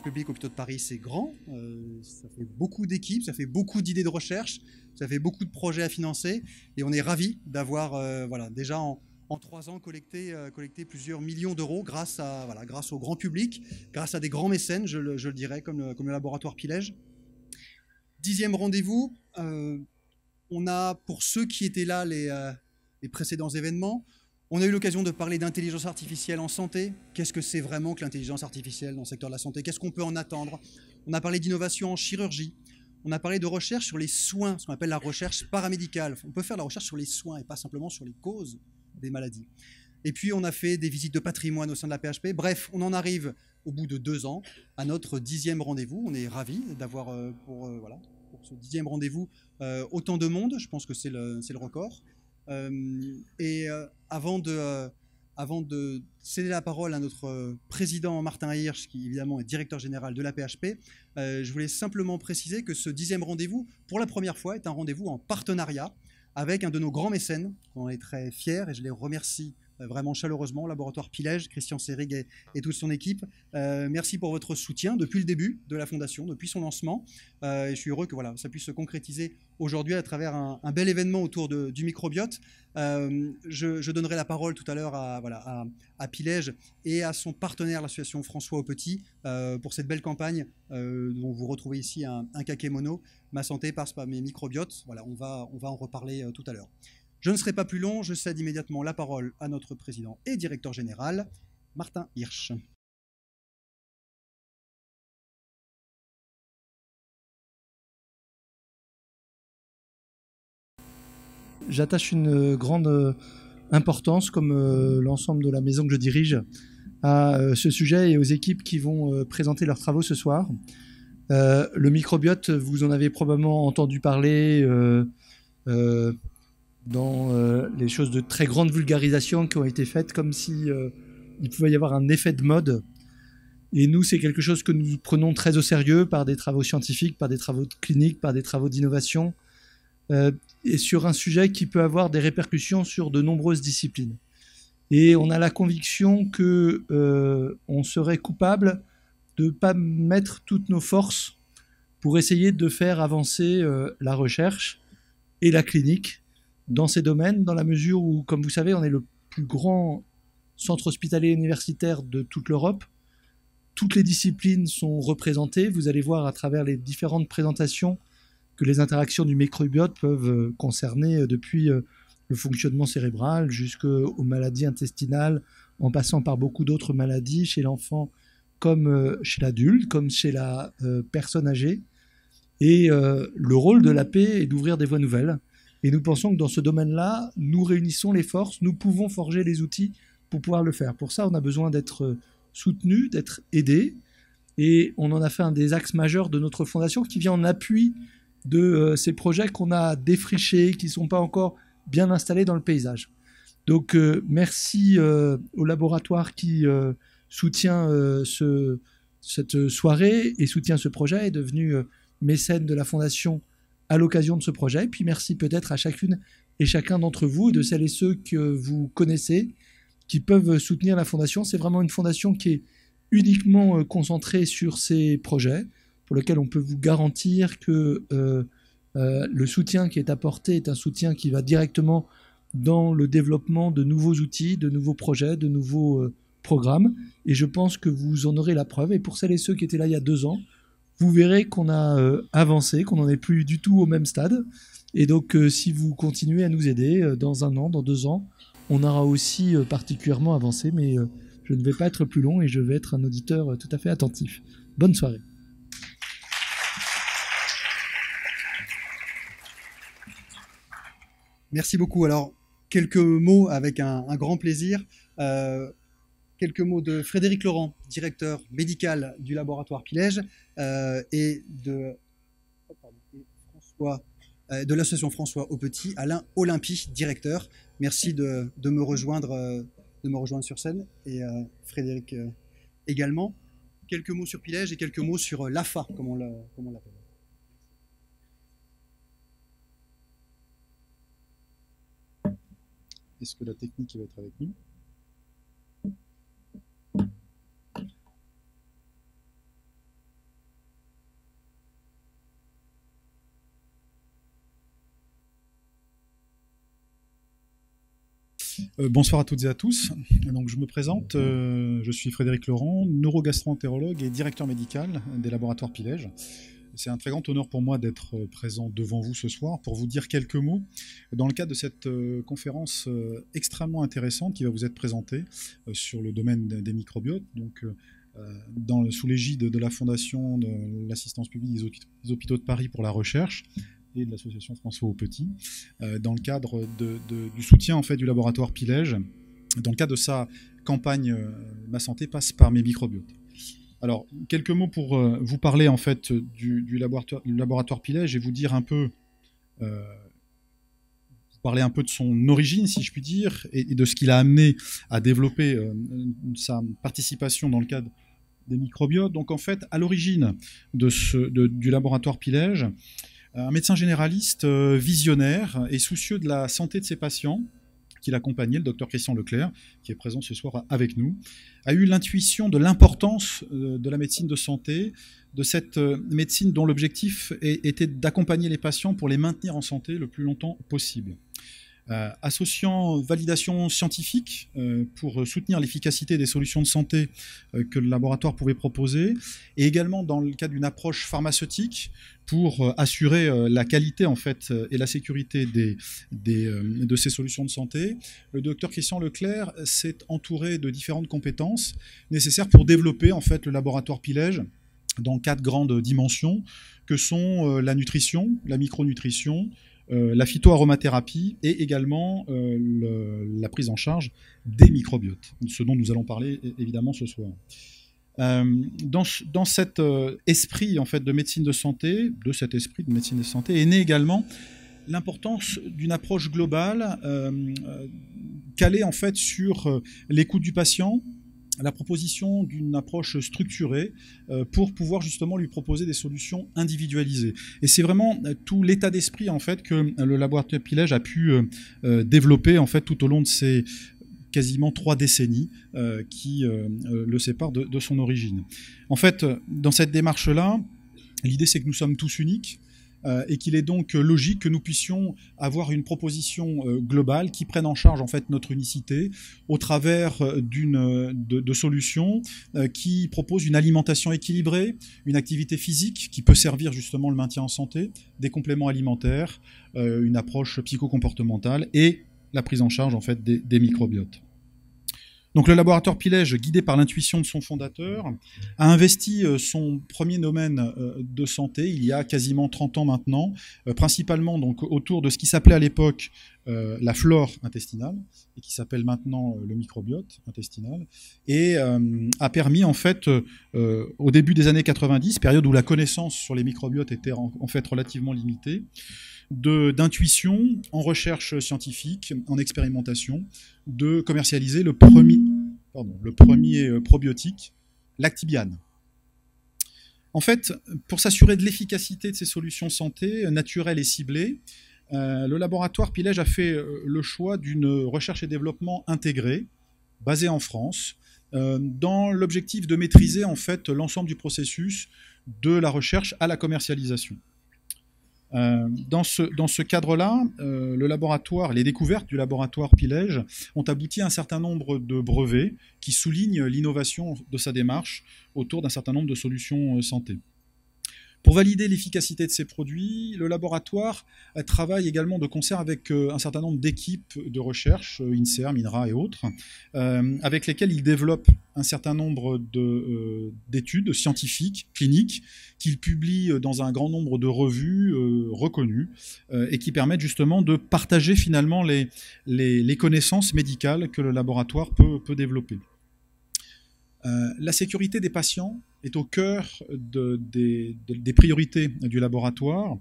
publique hôpitaux de Paris, c'est grand. Ça fait beaucoup d'équipes, ça fait beaucoup d'idées de recherche, ça fait beaucoup de projets à financer. Et on est ravis d'avoir voilà, déjà en 3 ans collecté plusieurs millions d'euros grâce au grand public, grâce à des grands mécènes, je le dirais, comme le laboratoire Pilège. 10e rendez-vous, on a, pour ceux qui étaient là les précédents événements, on a eu l'occasion de parler d'intelligence artificielle en santé. Qu'est-ce que c'est vraiment que l'intelligence artificielle dans le secteur de la santé? Qu'est-ce qu'on peut en attendre? On a parlé d'innovation en chirurgie. On a parlé de recherche sur les soins, ce qu'on appelle la recherche paramédicale. On peut faire de la recherche sur les soins et pas simplement sur les causes des maladies. Et puis, on a fait des visites de patrimoine au sein de la PHP. Bref, on en arrive au bout de 2 ans à notre 10e rendez-vous. On est ravis d'avoir pour ce 10e rendez-vous autant de monde. Je pense que c'est le record. Avant de céder la parole à notre président Martin Hirsch, qui évidemment est directeur général de la PHP, je voulais simplement préciser que ce 10e rendez-vous, pour la première fois, est un rendez-vous en partenariat avec un de nos grands mécènes. On est très fiers et je les remercie vraiment chaleureusement, au laboratoire Pilège, Christian Seyrig et toute son équipe. Merci pour votre soutien depuis le début de la fondation, depuis son lancement. Et je suis heureux que ça puisse se concrétiser aujourd'hui à travers un bel événement autour du microbiote. Je donnerai la parole tout à l'heure à Pilège et à son partenaire, l'association François Aupetit, pour cette belle campagne dont vous retrouvez ici un kakémono. Ma santé passe par mes microbiotes. Voilà, on va en reparler tout à l'heure. Je ne serai pas plus long, je cède immédiatement la parole à notre président et directeur général, Martin Hirsch. J'attache une grande importance, comme l'ensemble de la maison que je dirige, à ce sujet et aux équipes qui vont présenter leurs travaux ce soir. Le microbiote, vous en avez probablement entendu parler dans les choses de très grande vulgarisation qui ont été faites, comme si il pouvait y avoir un effet de mode. Et nous, c'est quelque chose que nous prenons très au sérieux par des travaux scientifiques, par des travaux cliniques, par des travaux d'innovation, et sur un sujet qui peut avoir des répercussions sur de nombreuses disciplines. Et on a la conviction qu'on serait coupable de ne pas mettre toutes nos forces pour essayer de faire avancer la recherche et la clinique dans ces domaines, dans la mesure où, comme vous savez, on est le plus grand centre hospitalier universitaire de toute l'Europe. Toutes les disciplines sont représentées. Vous allez voir à travers les différentes présentations que les interactions du microbiote peuvent concerner depuis le fonctionnement cérébral jusqu'aux maladies intestinales, en passant par beaucoup d'autres maladies chez l'enfant comme chez l'adulte, comme chez la personne âgée. Et le rôle de l'AP est d'ouvrir des voies nouvelles. Et nous pensons que dans ce domaine-là, nous réunissons les forces, nous pouvons forger les outils pour pouvoir le faire. Pour ça, on a besoin d'être soutenus, d'être aidés. Et on en a fait un des axes majeurs de notre fondation qui vient en appui de ces projets qu'on a défrichés, qui ne sont pas encore bien installés dans le paysage. Donc merci au laboratoire qui soutient cette soirée et soutient ce projet, est devenu mécène de la fondation à l'occasion de ce projet. Puis merci peut-être à chacune et chacun d'entre vous et de celles et ceux que vous connaissez qui peuvent soutenir la fondation. C'est vraiment une fondation qui est uniquement concentrée sur ces projets, pour lequel on peut vous garantir que le soutien qui est apporté est un soutien qui va directement dans le développement de nouveaux outils, de nouveaux projets, de nouveaux programmes. Et je pense que vous en aurez la preuve. Et pour celles et ceux qui étaient là il y a 2 ans, vous verrez qu'on a avancé, qu'on n'en est plus du tout au même stade. Et donc, si vous continuez à nous aider, dans 1 an, dans 2 ans, on aura aussi particulièrement avancé. Mais je ne vais pas être plus long et je vais être un auditeur tout à fait attentif. Bonne soirée. Merci beaucoup. Alors, quelques mots avec un grand plaisir. Quelques mots de Frédéric Laurent, directeur médical du laboratoire Pilège, et de l'association François Aupetit, Alain Olympy, directeur. Merci de me rejoindre sur scène, et Frédéric également. Quelques mots sur Pilège et quelques mots sur l'AFA, comme on l'appelle. Est-ce que la technique va être avec nous? Bonsoir à toutes et à tous. Donc, je me présente, je suis Frédéric Laurent, neurogastro-entérologue et directeur médical des laboratoires Pilège. C'est un très grand honneur pour moi d'être présent devant vous ce soir pour vous dire quelques mots dans le cadre de cette conférence extrêmement intéressante qui va vous être présentée sur le domaine des microbiotes. Donc, sous l'égide de la Fondation de l'assistance publique des hôpitaux de Paris pour la recherche et de l'association François Aupetit, dans le cadre du soutien en fait, du laboratoire Pilège, dans le cadre de sa campagne Ma santé passe par mes microbiotes. Alors, quelques mots pour vous parler en fait du laboratoire Pilège et vous dire un peu, parler un peu de son origine, si je puis dire, et de ce qui l'a amené à développer sa participation dans le cadre des microbiotes. Donc, en fait, à l'origine du laboratoire Pilège, un médecin généraliste visionnaire et soucieux de la santé de ses patients, qui l'accompagnait, le docteur Christian Leclerc, qui est présent ce soir avec nous, a eu l'intuition de l'importance de la médecine de santé, de cette médecine dont l'objectif était d'accompagner les patients pour les maintenir en santé le plus longtemps possible. Associant validation scientifique pour soutenir l'efficacité des solutions de santé que le laboratoire pouvait proposer, et également dans le cadre d'une approche pharmaceutique pour assurer la qualité en fait, et la sécurité de ces solutions de santé, le docteur Christian Leclerc s'est entouré de différentes compétences nécessaires pour développer en fait, le laboratoire Pilège dans 4 grandes dimensions que sont la nutrition, la micronutrition, la phytoaromathérapie et également la prise en charge des microbiotes, ce dont nous allons parler évidemment ce soir. Dans cet esprit en fait, de médecine de santé, est née également l'importance d'une approche globale calée en fait, sur l'écoute du patient, la proposition d'une approche structurée pour pouvoir justement lui proposer des solutions individualisées. Et c'est vraiment tout l'état d'esprit en fait que le laboratoire Pilège a pu développer en fait tout au long de ces quasiment 3 décennies qui le séparent de son origine. En fait, dans cette démarche-là, l'idée c'est que nous sommes tous uniques. Et qu'il est donc logique que nous puissions avoir une proposition globale qui prenne en charge en fait notre unicité au travers de solutions qui proposent une alimentation équilibrée, une activité physique qui peut servir justement le maintien en santé, des compléments alimentaires, une approche psychocomportementale et la prise en charge en fait des microbiotes. Donc le laboratoire Pilège, guidé par l'intuition de son fondateur, a investi son premier domaine de santé il y a quasiment 30 ans maintenant, principalement donc autour de ce qui s'appelait à l'époque la flore intestinale et qui s'appelle maintenant le microbiote intestinal, et a permis en fait au début des années 90, période où la connaissance sur les microbiotes était en fait relativement limitée, d'intuition, en recherche scientifique, en expérimentation, de commercialiser le premier probiotique, l'Actibiane. En fait, pour s'assurer de l'efficacité de ces solutions santé naturelles et ciblées, le laboratoire Pilège a fait le choix d'une recherche et développement intégrée, basée en France, dans l'objectif de maîtriser en fait l'ensemble du processus de la recherche à la commercialisation. Dans ce cadre-là, le laboratoire, les découvertes du laboratoire Pilège ont abouti à un certain nombre de brevets qui soulignent l'innovation de sa démarche autour d'un certain nombre de solutions santé. Pour valider l'efficacité de ces produits, le laboratoire travaille également de concert avec un certain nombre d'équipes de recherche, INSERM, INRA et autres, avec lesquelles il développe un certain nombre d'études scientifiques, cliniques, qu'il publie dans un grand nombre de revues reconnues et qui permettent justement de partager finalement les connaissances médicales que le laboratoire peut développer. La sécurité des patients est au cœur des priorités du laboratoire.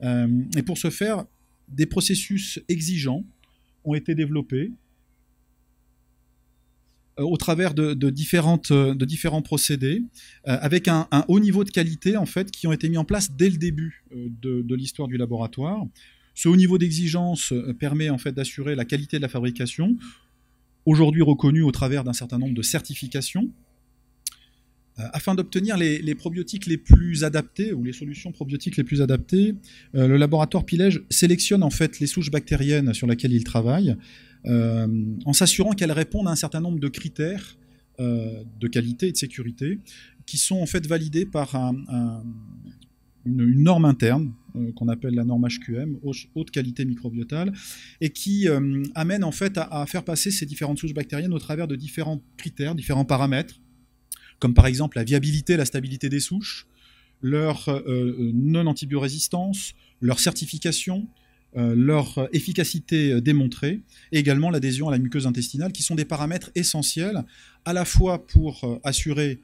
Et pour ce faire, des processus exigeants ont été développés au travers de différents procédés, avec un haut niveau de qualité en fait, qui ont été mis en place dès le début de l'histoire du laboratoire. Ce haut niveau d'exigence permet en fait, d'assurer la qualité de la fabrication, aujourd'hui reconnue au travers d'un certain nombre de certifications, afin d'obtenir les probiotiques les plus adaptés, ou les solutions probiotiques les plus adaptées. Le laboratoire Pilège sélectionne en fait les souches bactériennes sur lesquelles il travaille, en s'assurant qu'elles répondent à un certain nombre de critères de qualité et de sécurité qui sont en fait validés par une norme interne qu'on appelle la norme HQM, haute qualité microbiotale, et qui amène en fait à faire passer ces différentes souches bactériennes au travers de différents critères, différents paramètres, comme par exemple la viabilité, la stabilité des souches, leur non-antibiorésistance, leur certification, leur efficacité démontrée, et également l'adhésion à la muqueuse intestinale, qui sont des paramètres essentiels à la fois pour assurer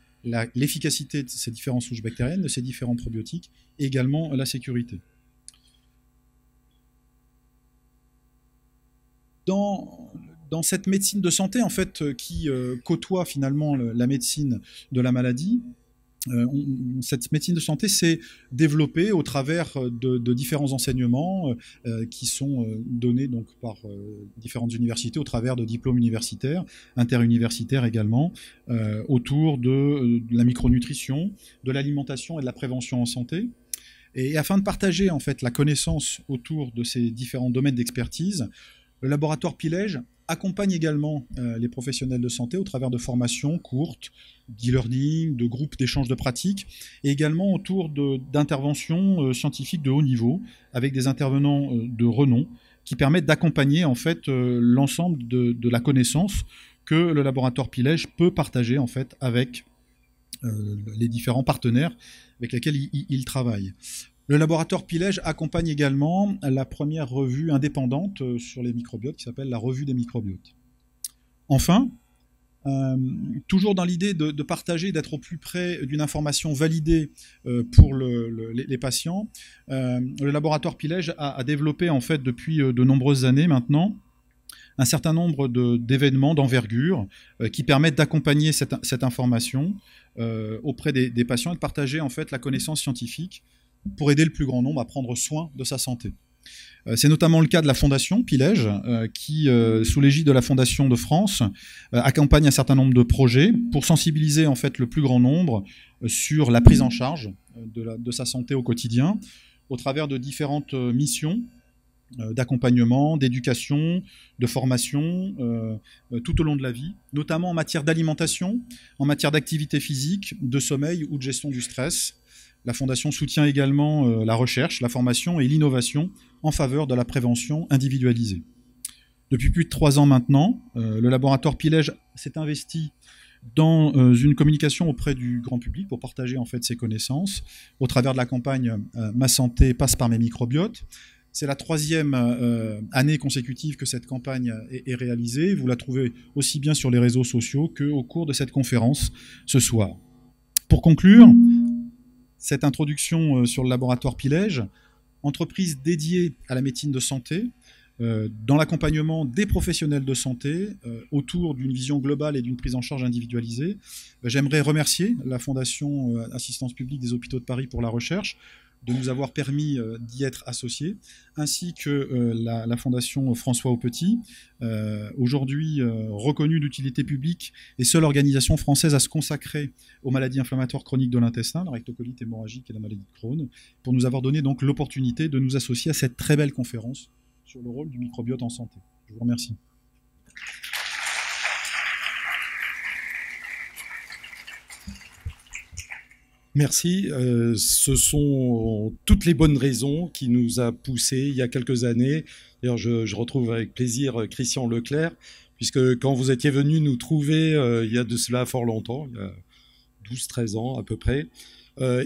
l'efficacité de ces différentes souches bactériennes, de ces différents probiotiques, et également la sécurité. Dans cette médecine de santé, en fait, qui côtoie finalement la médecine de la maladie, cette médecine de santé s'est développée au travers de différents enseignements qui sont donnés donc par différentes universités au travers de diplômes universitaires, interuniversitaires également, autour de la micronutrition, de l'alimentation et de la prévention en santé. Et afin de partager en fait la connaissance autour de ces différents domaines d'expertise, le laboratoire Pilège accompagne également les professionnels de santé au travers de formations courtes, d'e-learning, de groupes d'échange de pratiques, et également autour d'interventions scientifiques de haut niveau, avec des intervenants de renom, qui permettent d'accompagner en fait l'ensemble de la connaissance que le laboratoire Pilège peut partager en fait avec les différents partenaires avec lesquels il travaille. Le laboratoire Pilège accompagne également la première revue indépendante sur les microbiotes qui s'appelle la Revue des microbiotes. Enfin, toujours dans l'idée de partager, d'être au plus près d'une information validée pour les patients, le laboratoire Pilège a développé en fait depuis de nombreuses années maintenant un certain nombre d'événements d'envergure qui permettent d'accompagner cette information auprès des patients et de partager en fait la connaissance scientifique pour aider le plus grand nombre à prendre soin de sa santé. C'est notamment le cas de la Fondation Pilège, qui, sous l'égide de la Fondation de France, accompagne un certain nombre de projets pour sensibiliser en fait le plus grand nombre sur la prise en charge de sa santé au quotidien, au travers de différentes missions d'accompagnement, d'éducation, de formation, tout au long de la vie, notamment en matière d'alimentation, en matière d'activité physique, de sommeil ou de gestion du stress. La Fondation soutient également la recherche, la formation et l'innovation en faveur de la prévention individualisée. Depuis plus de 3 ans maintenant, le laboratoire Pilège s'est investi dans une communication auprès du grand public pour partager en fait ses connaissances au travers de la campagne Ma santé passe par mes microbiotes. C'est la 3e année consécutive que cette campagne est réalisée. Vous la trouvez aussi bien sur les réseaux sociaux qu'au cours de cette conférence ce soir. Pour conclure, cette introduction sur le laboratoire Pilège, entreprise dédiée à la médecine de santé, dans l'accompagnement des professionnels de santé autour d'une vision globale et d'une prise en charge individualisée. J'aimerais remercier la Fondation Assistance publique des hôpitaux de Paris pour la recherche, de nous avoir permis d'y être associés, ainsi que la Fondation François Aupetit, aujourd'hui reconnue d'utilité publique et seule organisation française à se consacrer aux maladies inflammatoires chroniques de l'intestin, la rectocolite hémorragique et la maladie de Crohn, pour nous avoir donné donc l'opportunité de nous associer à cette très belle conférence sur le rôle du microbiote en santé. Je vous remercie. Merci. Ce sont toutes les bonnes raisons qui nous a poussés il y a quelques années. D'ailleurs, je retrouve avec plaisir Christian Leclerc, puisque quand vous étiez venu nous trouver il y a de cela fort longtemps, il y a 12-13 ans à peu près,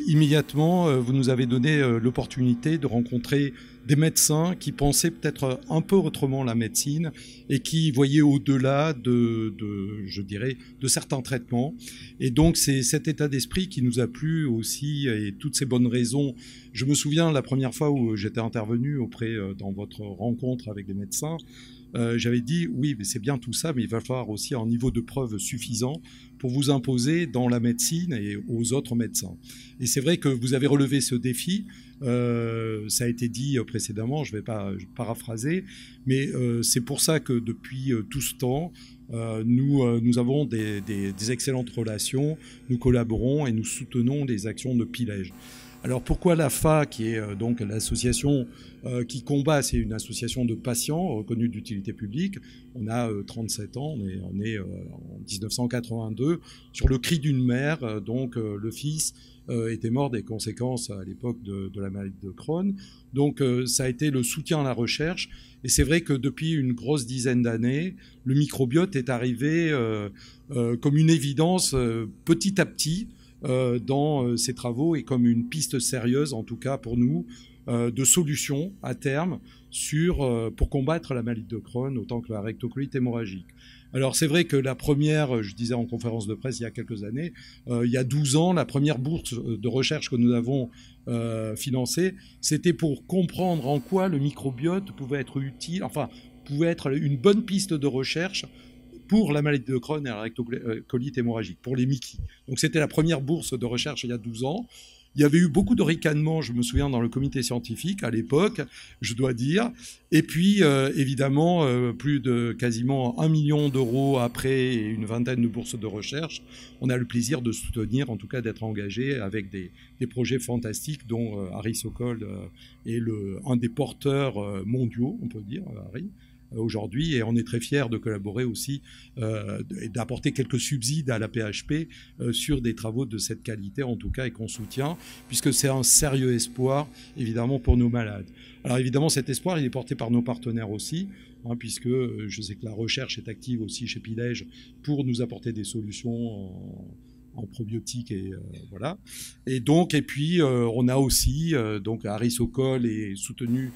immédiatement, vous nous avez donné l'opportunité de rencontrer des médecins qui pensaient peut-être un peu autrement la médecine et qui voyaient au-delà je dirais, de certains traitements. Et donc, c'est cet état d'esprit qui nous a plu aussi et toutes ces bonnes raisons. Je me souviens la première fois où j'étais intervenu dans votre rencontre avec des médecins, j'avais dit, oui, mais c'est bien tout ça, mais il va falloir aussi un niveau de preuve suffisant pour vous imposer dans la médecine et aux autres médecins. Et c'est vrai que vous avez relevé ce défi, ça a été dit précédemment, je ne vais pas paraphraser, mais c'est pour ça que depuis tout ce temps, nous avons des excellentes relations, nous collaborons et nous soutenons les actions de Pilège. Alors pourquoi l'AFA, qui est donc l'association qui combat, c'est une association de patients reconnue d'utilité publique. On a 37 ans, on est en 1982, sur le cri d'une mère, donc le fils était mort des conséquences à l'époque de la maladie de Crohn. Donc ça a été le soutien à la recherche. Et c'est vrai que depuis une grosse dizaine d'années, le microbiote est arrivé comme une évidence petit à petit dans ces travaux et comme une piste sérieuse, en tout cas pour nous, de solutions à terme pour combattre la maladie de Crohn autant que la rectocolite hémorragique. Alors c'est vrai que la première, je disais en conférence de presse il y a quelques années, il y a 12 ans, la première bourse de recherche que nous avons financée, c'était pour comprendre en quoi le microbiote pouvait être utile, enfin pouvait être une bonne piste de recherche pour la maladie de Crohn et la rectocolite hémorragique, pour les MICI. Donc c'était la première bourse de recherche il y a 12 ans. Il y avait eu beaucoup de ricanements, je me souviens, dans le comité scientifique à l'époque, je dois dire. Et puis, évidemment, plus de quasiment 1 million d'euros après et une vingtaine de bourses de recherche, on a le plaisir de soutenir, en tout cas d'être engagé avec des projets fantastiques dont Harry Sokol est un des porteurs mondiaux, on peut dire, Harry, aujourd'hui, et on est très fiers de collaborer aussi et d'apporter quelques subsides à la PHP sur des travaux de cette qualité, en tout cas, et qu'on soutient, puisque c'est un sérieux espoir, évidemment, pour nos malades. Alors évidemment, cet espoir, il est porté par nos partenaires aussi, puisque je sais que la recherche est active aussi chez Pilège pour nous apporter des solutions en probiotiques et voilà. Et puis on a aussi donc Harry Sokol est soutenu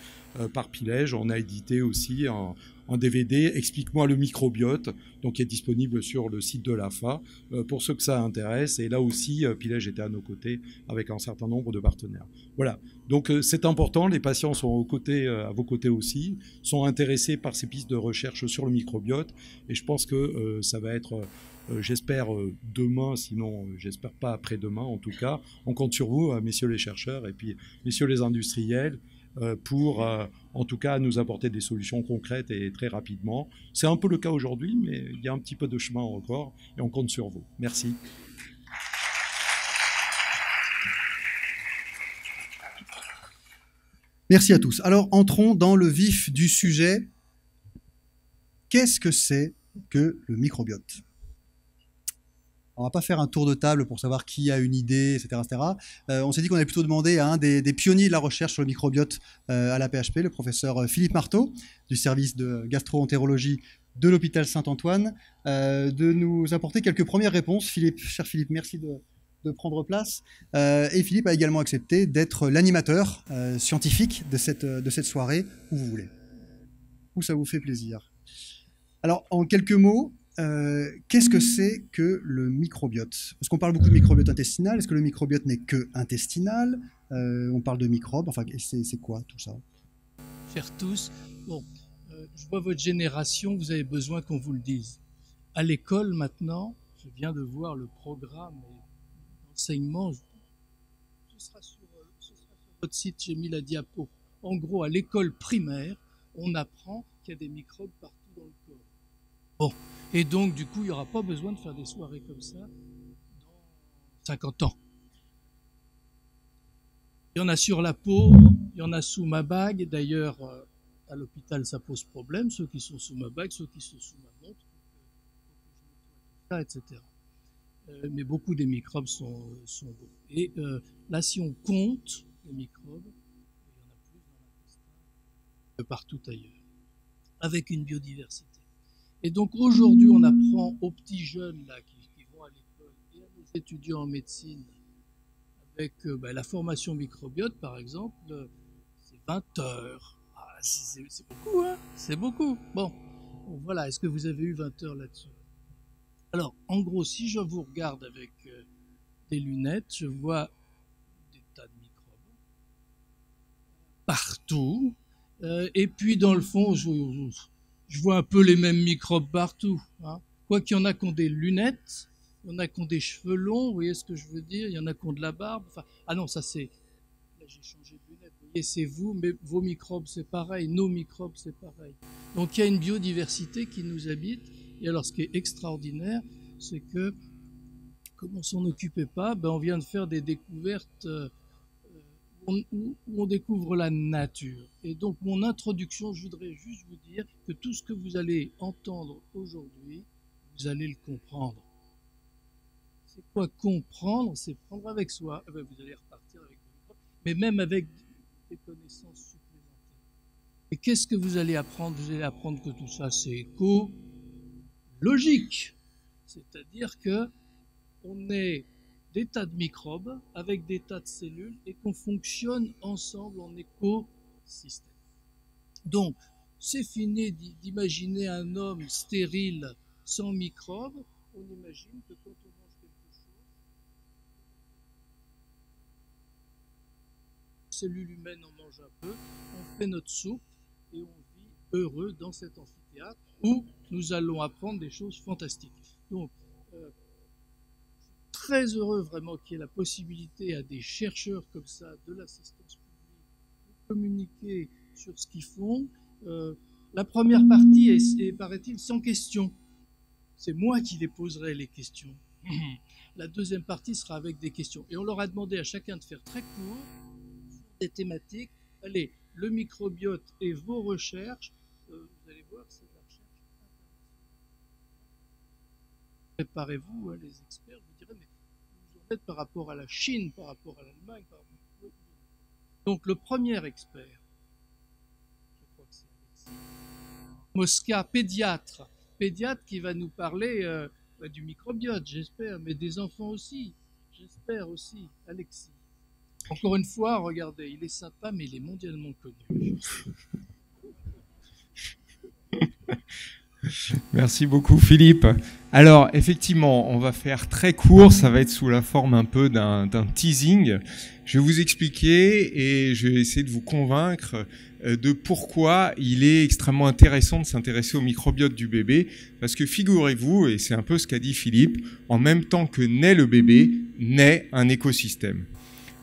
par Pilège. On a édité aussi un DVD Explique-moi le microbiote, donc qui est disponible sur le site de l'AFA pour ceux que ça intéresse. Et là aussi, Pilège était à nos côtés avec un certain nombre de partenaires. Voilà. Donc c'est important. Les patients sont à vos côtés aussi, sont intéressés par ces pistes de recherche sur le microbiote. Et je pense que ça va être j'espère demain, sinon j'espère pas après-demain en tout cas. On compte sur vous, messieurs les chercheurs et puis messieurs les industriels, pour en tout cas nous apporter des solutions concrètes et très rapidement. C'est un peu le cas aujourd'hui, mais il y a un petit peu de chemin encore et on compte sur vous. Merci. Merci à tous. Alors entrons dans le vif du sujet. Qu'est-ce que c'est que le microbiote ? On va pas faire un tour de table pour savoir qui a une idée, etc. etc. On s'est dit qu'on allait plutôt demander à un des pionniers de la recherche sur le microbiote à la PHP, le professeur Philippe Marteau, du service de gastro-entérologie de l'hôpital Saint-Antoine, de nous apporter quelques premières réponses. Philippe, cher Philippe, merci de prendre place. Et Philippe a également accepté d'être l'animateur scientifique de cette soirée, où vous voulez. Où ça vous fait plaisir. Alors, en quelques mots, qu'est-ce que c'est que le microbiote ? Parce qu'on parle beaucoup de microbiote intestinal. Est-ce que le microbiote n'est que intestinal ? On parle de microbes. Enfin, c'est quoi tout ça ? Chers tous, bon, je vois votre génération, vous avez besoin qu'on vous le dise. À l'école maintenant, je viens de voir le programme d'enseignement. Ce sera sur votre site, j'ai mis la diapo. En gros, à l'école primaire, on apprend qu'il y a des microbes partout dans le corps. Bon. Et donc, du coup, il n'y aura pas besoin de faire des soirées comme ça dans 50 ans. Il y en a sur la peau, il y en a sous ma bague. D'ailleurs, à l'hôpital, ça pose problème. Ceux qui sont sous ma bague, ceux qui sont sous ma montre, etc. Mais beaucoup des microbes sont beaux. Et là, si on compte les microbes, il y en a plus dans l'intestin que partout ailleurs, avec une biodiversité. Et donc aujourd'hui, on apprend aux petits jeunes là, qui vont à l'école et à nos étudiants en médecine avec la formation microbiote, par exemple, c'est 20 heures. Ah, c'est beaucoup, hein ? C'est beaucoup. Bon, voilà, est-ce que vous avez eu 20 heures là-dessus ? Alors, en gros, si je vous regarde avec des lunettes, je vois des tas de microbes partout. Et puis, dans le fond, je vois un peu les mêmes microbes partout. Hein. Quoi qu'il y en a qui ont des lunettes, il y en a qui ont des cheveux longs, vous voyez ce que je veux dire ? Il y en a qui ont de la barbe. Enfin, ah non, ça c'est... Là, j'ai changé de lunettes. Vous voyez, c'est vous, mais vos microbes, c'est pareil. Nos microbes, c'est pareil. Donc, il y a une biodiversité qui nous habite. Et alors, ce qui est extraordinaire, c'est que, comme on s'en occupait pas, on vient de faire des découvertes où on découvre la nature. Et donc, mon introduction, je voudrais juste vous dire que tout ce que vous allez entendre aujourd'hui, vous allez le comprendre. C'est quoi comprendre? C'est prendre avec soi. Eh bien, vous allez repartir avec des microbes, mais même avec des connaissances supplémentaires. Et qu'est-ce que vous allez apprendre? Vous allez apprendre que tout ça, c'est écologique. C'est-à-dire que on est des tas de microbes avec des tas de cellules et qu'on fonctionne ensemble en écosystème. Donc, c'est fini d'imaginer un homme stérile sans microbes. On imagine que quand on mange quelque chose, les cellules humaines en mangent un peu, on fait notre soupe et on vit heureux dans cet amphithéâtre où nous allons apprendre des choses fantastiques. Donc, très heureux vraiment qu'il y ait la possibilité à des chercheurs comme ça, de l'assistance publique, de communiquer sur ce qu'ils font. La première partie est, paraît-il, sans questions. C'est moi qui les poserai les questions. La deuxième partie sera avec des questions. Et on leur a demandé à chacun de faire très court sur des thématiques. Allez, le microbiote et vos recherches, vous allez voir, c'est de la recherche internationale. Préparez-vous, hein, les experts, vous direz, mais vous en êtes par rapport à la Chine, par rapport à l'Allemagne, par rapport à... Donc le premier expert, je crois que c'est Alexis Mosca, pédiatre qui va nous parler du microbiote, j'espère, mais des enfants aussi, j'espère aussi, Alexis. Encore une fois, regardez, il est sympa, mais il est mondialement connu. Merci beaucoup Philippe. Alors effectivement, on va faire très court, ça va être sous la forme un peu d'un teasing. Je vais vous expliquer et je vais essayer de vous convaincre de pourquoi il est extrêmement intéressant de s'intéresser au microbiote du bébé, parce que figurez-vous, et c'est un peu ce qu'a dit Philippe, en même temps que naît le bébé, naît un écosystème.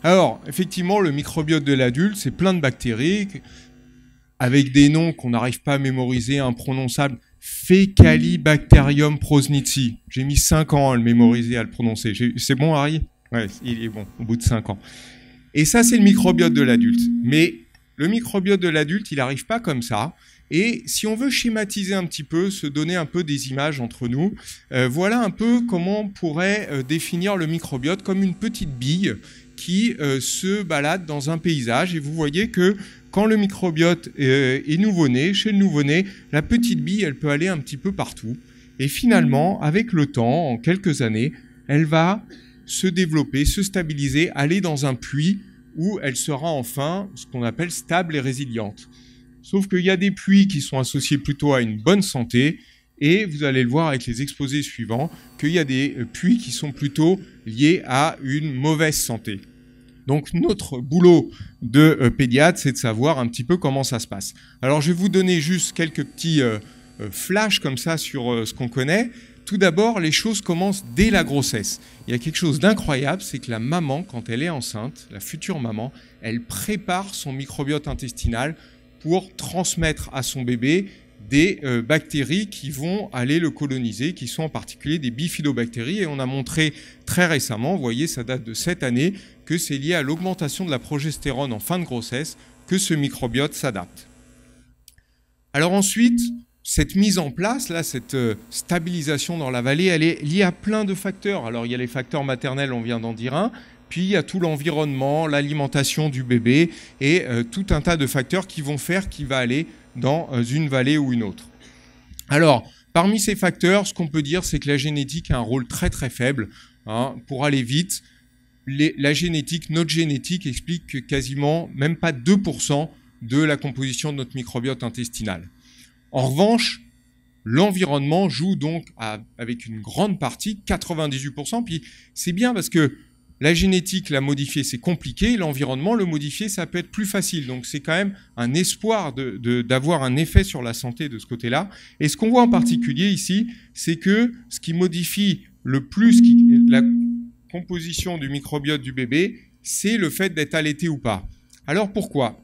Alors effectivement, le microbiote de l'adulte, c'est plein de bactéries, avec des noms qu'on n'arrive pas à mémoriser, imprononçables. Fecalibacterium prosnitzi. J'ai mis 5 ans à le mémoriser, à le prononcer. C'est bon, Harry? Ouais, il est bon, au bout de 5 ans. Et ça, c'est le microbiote de l'adulte. Mais le microbiote de l'adulte, il n'arrive pas comme ça. Et si on veut schématiser un petit peu, se donner un peu des images entre nous, voilà un peu comment on pourrait définir le microbiote comme une petite bille qui se balade dans un paysage. Et vous voyez que quand le microbiote est nouveau-né, chez le nouveau-né, la petite bille, elle peut aller un petit peu partout. Et finalement, avec le temps, en quelques années, elle va se développer, se stabiliser, aller dans un puits où elle sera enfin ce qu'on appelle stable et résiliente. Sauf qu'il y a des puits qui sont associés plutôt à une bonne santé, et vous allez le voir avec les exposés suivants, qu'il y a des puits qui sont plutôt liés à une mauvaise santé. Donc notre boulot de pédiatre, c'est de savoir un petit peu comment ça se passe. Alors je vais vous donner juste quelques petits flashs comme ça sur ce qu'on connaît. Tout d'abord, les choses commencent dès la grossesse. Il y a quelque chose d'incroyable, c'est que la maman, quand elle est enceinte, la future maman, elle prépare son microbiote intestinal pour transmettre à son bébé des bactéries qui vont aller le coloniser, qui sont en particulier des bifidobactéries. Et on a montré très récemment, vous voyez, ça date de cette année, que c'est lié à l'augmentation de la progestérone en fin de grossesse que ce microbiote s'adapte. Alors ensuite, cette mise en place, là, cette stabilisation dans la vallée, elle est liée à plein de facteurs. Alors il y a les facteurs maternels, on vient d'en dire un, puis il y a tout l'environnement, l'alimentation du bébé et tout un tas de facteurs qui vont faire qu'il va aller dans une vallée ou une autre. Alors, parmi ces facteurs, ce qu'on peut dire, c'est que la génétique a un rôle très très faible. Hein, pour aller vite, la génétique, notre génétique explique que quasiment même pas 2% de la composition de notre microbiote intestinal. En revanche, l'environnement joue donc avec une grande partie, 98%, puis c'est bien parce que la génétique, la modifier, c'est compliqué. L'environnement, le modifier, ça peut être plus facile. Donc, c'est quand même un espoir d'avoir un effet sur la santé de ce côté-là. Et ce qu'on voit en particulier ici, c'est que ce qui modifie le plus la composition du microbiote du bébé, c'est le fait d'être allaité ou pas. Alors, pourquoi?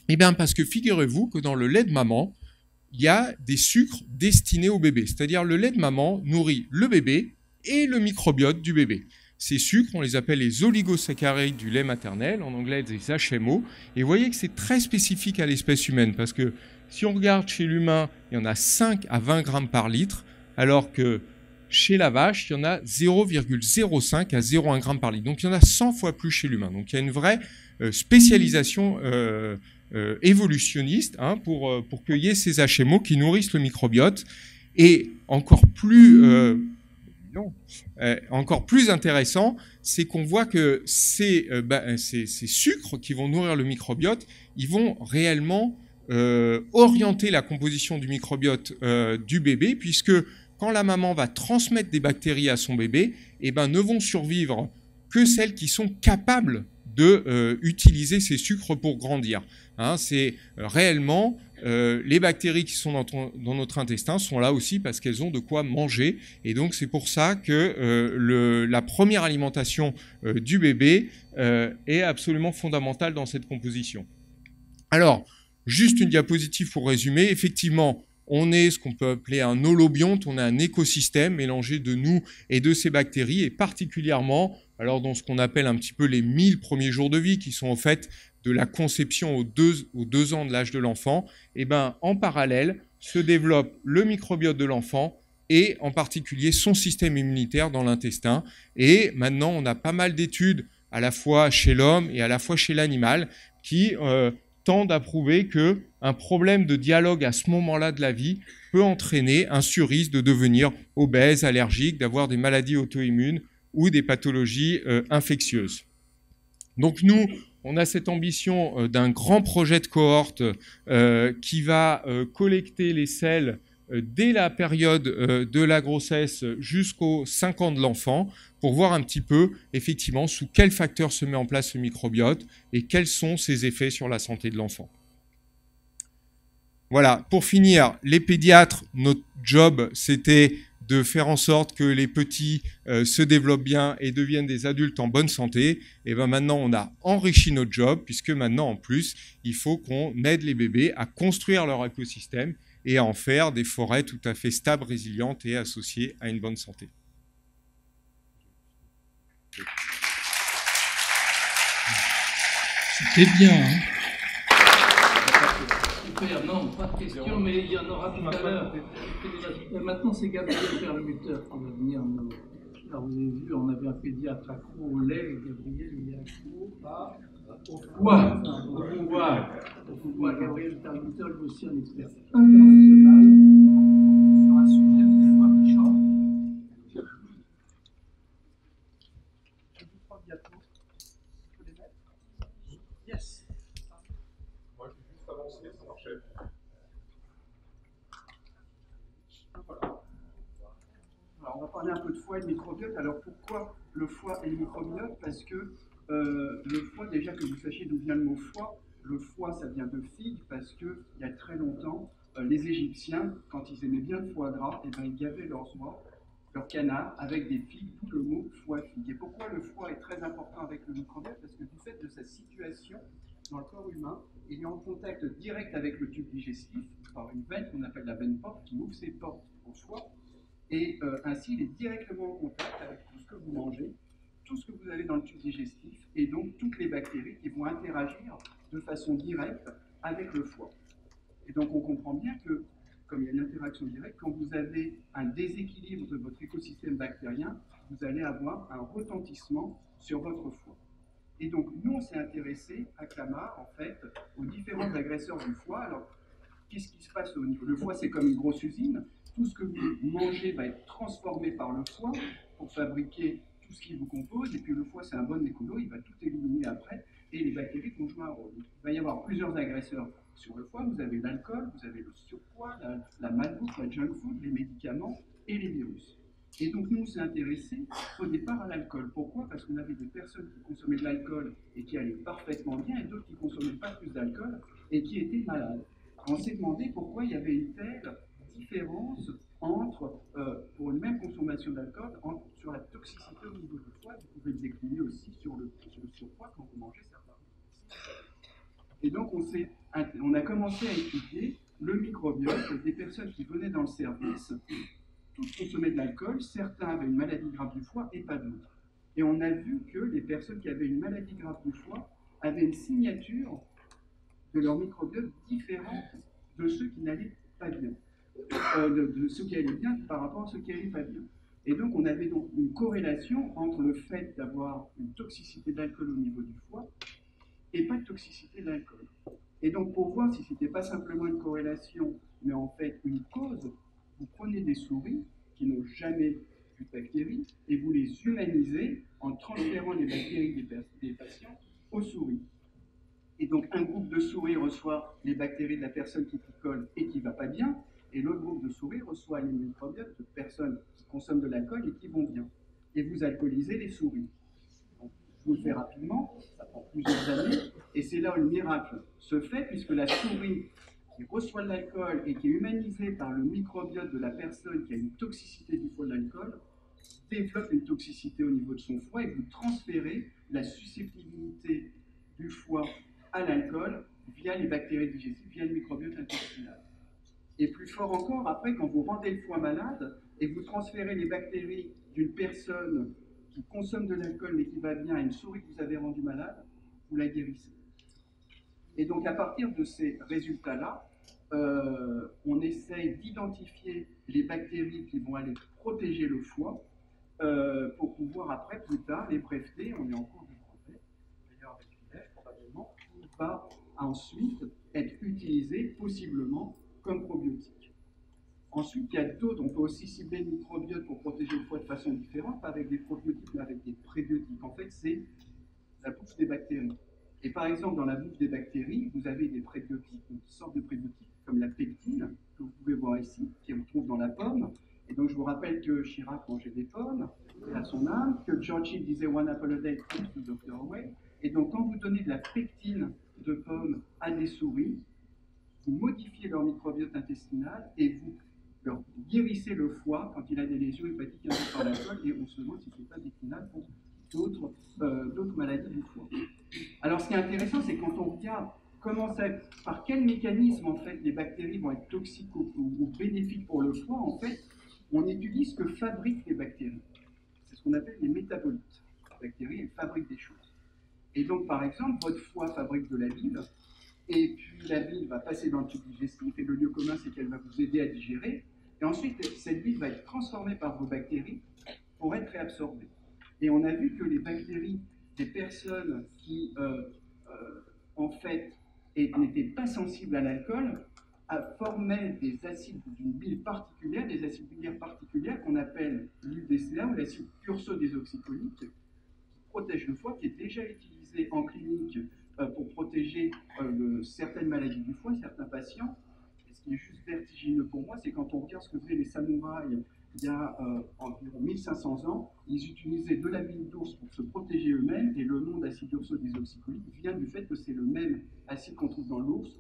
Eh bien, parce que figurez-vous que dans le lait de maman, il y a des sucres destinés au bébé. C'est-à-dire, le lait de maman nourrit le bébé et le microbiote du bébé. ces sucres, on les appelle les oligosaccharides du lait maternel, en anglais des HMO, et vous voyez que c'est très spécifique à l'espèce humaine, parce que si on regarde chez l'humain, il y en a 5 à 20 grammes par litre, alors que chez la vache, il y en a 0,05 à 0,1 g par litre. Donc il y en a 100 fois plus chez l'humain. Donc il y a une vraie spécialisation évolutionniste pour cueillir ces HMO qui nourrissent le microbiote. Et encore plus intéressant, c'est qu'on voit que ces sucres qui vont nourrir le microbiote, ils vont réellement orienter la composition du microbiote du bébé, puisque quand la maman va transmettre des bactéries à son bébé, ne vont survivre que celles qui sont capables de utiliser ces sucres pour grandir. C'est réellement les bactéries qui sont dans notre intestin sont là aussi parce qu'elles ont de quoi manger. Et donc c'est pour ça que la première alimentation du bébé est absolument fondamentale dans cette composition. Alors, juste une diapositive pour résumer. Effectivement, on est ce qu'on peut appeler un holobionte, on est un écosystème mélangé de nous et de ces bactéries, et particulièrement alors dans ce qu'on appelle un petit peu les 1000 premiers jours de vie, qui sont en fait de la conception aux 2 ans de l'âge de l'enfant, en parallèle se développe le microbiote de l'enfant et en particulier son système immunitaire dans l'intestin. Et maintenant, on a pas mal d'études à la fois chez l'homme et à la fois chez l'animal qui tendent à prouver qu'un problème de dialogue à ce moment-là de la vie peut entraîner un surrisque de devenir obèse, allergique, d'avoir des maladies auto-immunes ou des pathologies infectieuses. Donc nous, on a cette ambition d'un grand projet de cohorte qui va collecter les selles dès la période de la grossesse jusqu'aux 5 ans de l'enfant pour voir un petit peu, effectivement, sous quels facteurs se met en place le microbiote et quels sont ses effets sur la santé de l'enfant. Voilà, pour finir, les pédiatres, notre job, c'était de faire en sorte que les petits se développent bien et deviennent des adultes en bonne santé. Et maintenant, on a enrichi notre job, puisque maintenant, en plus, il faut qu'on aide les bébés à construire leur écosystème et à en faire des forêts tout à fait stables, résilientes et associées à une bonne santé. C'était bien, hein. Super, non, pas de question, mais il y en aura tout à l'heure. Maintenant, c'est Gabriel Perlmutter qui va venir nous... Alors, vous avez vu, on avait un pédiatre accro au lait, et Gabriel, il est accro au pouvoir. Gabriel Perlmutter, lui aussi un expert international sur un sujet, vous allez voir, qui change. Je vous prends bientôt. Je peux les mettre? Yes. Moi, je vais juste avancer, ça marchait. Voilà. Alors, on va parler un peu de foie et de microbiote. Alors, pourquoi le foie et le microbiote? Parce que le foie, déjà que vous sachiez d'où vient le mot foie, le foie, ça vient de figue, parce qu'il y a très longtemps, les Égyptiens, quand ils aimaient bien le foie gras, ils gavaient leurs oies, leurs canards, avec des figues, d'où le mot foie-figue. Et pourquoi le foie est très important avec le microbiote? Parce que du fait de sa situation dans le corps humain, il est en contact direct avec le tube digestif, par une veine qu'on appelle la veine porte, qui ouvre ses portes au foie, et ainsi il est directement en contact avec tout ce que vous mangez, tout ce que vous avez dans le tube digestif, et donc toutes les bactéries qui vont interagir de façon directe avec le foie. Et donc on comprend bien que, comme il y a une interaction directe, quand vous avez un déséquilibre de votre écosystème bactérien, vous allez avoir un retentissement sur votre foie. Et donc nous, on s'est intéressé à Clamart, en fait, aux différents agresseurs du foie. Alors, qu'est-ce qui se passe au niveau? Le foie, c'est comme une grosse usine. Tout ce que vous mangez va être transformé par le foie pour fabriquer tout ce qui vous compose, et puis le foie c'est un bon écolo, il va tout éliminer après, et les bactéries vont jouer un rôle. Il va y avoir plusieurs agresseurs sur le foie, vous avez l'alcool, vous avez le surpoids, la malbouffe, la junk food, les médicaments et les virus. Et donc nous on s'est intéressés au départ à l'alcool. Pourquoi? Parce qu'on avait des personnes qui consommaient de l'alcool et qui allaient parfaitement bien, et d'autres qui ne consommaient pas plus d'alcool et qui étaient malades. On s'est demandé pourquoi il y avait une telle différence entre, pour une même consommation d'alcool, sur la toxicité au niveau du foie. Vous pouvez le décliner aussi sur le surpoids quand vous mangez certains. Et donc on a commencé à étudier le microbiote des personnes qui venaient dans le service. Tous consommaient de l'alcool, certains avaient une maladie grave du foie et pas d'autres. Et on a vu que les personnes qui avaient une maladie grave du foie avaient une signature de leur microbiote différente de ceux qui n'allaient pas bien, de ceux qui allaient bien par rapport à ceux qui n'allaient pas bien. Et donc on avait donc une corrélation entre le fait d'avoir une toxicité d'alcool au niveau du foie et pas de toxicité d'alcool. Et donc pour voir si ce n'était pas simplement une corrélation, mais en fait une cause, vous prenez des souris qui n'ont jamais eu de bactéries et vous les humanisez en transférant les bactéries des patients aux souris. Et donc un groupe de souris reçoit les bactéries de la personne qui picole et qui ne va pas bien, et l'autre groupe de souris reçoit les microbiotes de personnes qui consomment de l'alcool et qui vont bien. Et vous alcoolisez les souris. Donc, je vous le fais rapidement, ça prend plusieurs années, et c'est là où le miracle se fait, puisque la souris qui reçoit de l'alcool et qui est humanisée par le microbiote de la personne qui a une toxicité du foie de l'alcool, développe une toxicité au niveau de son foie, et vous transférez la susceptibilité du foie à l'alcool via les bactéries digestives, via le microbiote intestinal. Et plus fort encore, après, quand vous rendez le foie malade et vous transférez les bactéries d'une personne qui consomme de l'alcool mais qui va bien à une souris que vous avez rendue malade, vous la guérissez. Et donc à partir de ces résultats-là, on essaye d'identifier les bactéries qui vont aller protéger le foie pour pouvoir après, plus tard, les breveter. On est en cours de brevet, d'ailleurs avec l'INEF probablement, qui va ensuite être utilisé possiblement comme probiotique. Ensuite, il y a d'autres, on peut aussi cibler le microbiote pour protéger le foie de façon différente, pas avec des probiotiques, mais avec des prébiotiques. En fait, c'est la bouffe des bactéries. Et par exemple, dans la bouffe des bactéries, vous avez des prébiotiques, une sorte de prébiotiques, comme la pectine, que vous pouvez voir ici, qui se trouve dans la pomme. Et donc, je vous rappelle que Chirac mangeait des pommes, à son âme, que Churchill disait One apple a day keeps the doctor away. Et donc, quand vous donnez de la pectine de pomme à des souris, vous modifiez leur microbiote intestinal et vous leur guérissez le foie quand il a des lésions hépatiques induites par l'alcool, et on se demande si ce n'est pas déclinable pour d'autres maladies du foie. Alors ce qui est intéressant, c'est quand on regarde par quel mécanisme en fait les bactéries vont être toxiques ou bénéfiques pour le foie, en fait, on étudie ce que fabriquent les bactéries. C'est ce qu'on appelle les métabolites. Les bactéries, elles fabriquent des choses. Et donc par exemple, votre foie fabrique de la bile, et puis la bile va passer dans le tube digestif, et le lieu commun, c'est qu'elle va vous aider à digérer. Et ensuite, cette bile va être transformée par vos bactéries pour être réabsorbée. Et on a vu que les bactéries des personnes qui, en fait, n'étaient pas sensibles à l'alcool, formaient des acides d'une bile particulière, des acides biliaires particulières qu'on appelle l'UDCA, ou l'acide urso-désoxycholique, qui protège le foie, qui est déjà utilisé en clinique pour protéger certaines maladies du foie, certains patients. Et ce qui est juste vertigineux pour moi, c'est quand on regarde ce que faisaient les samouraïs il y a environ 1500 ans, ils utilisaient de la bile d'ours pour se protéger eux-mêmes, et le nom d'acide urso-désoxycholique vient du fait que c'est le même acide qu'on trouve dans l'ours.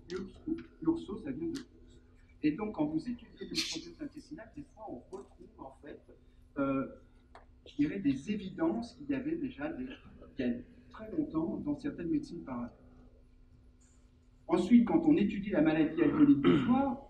Urso, ça vient de l'ours. Et donc, quand vous étudiez le microbiote intestinal, des fois, on retrouve en fait, je dirais, des évidences qu'il y avait déjà il y a très longtemps dans certaines médecines parallèles. Ensuite, quand on étudie la maladie alcoolique du foie,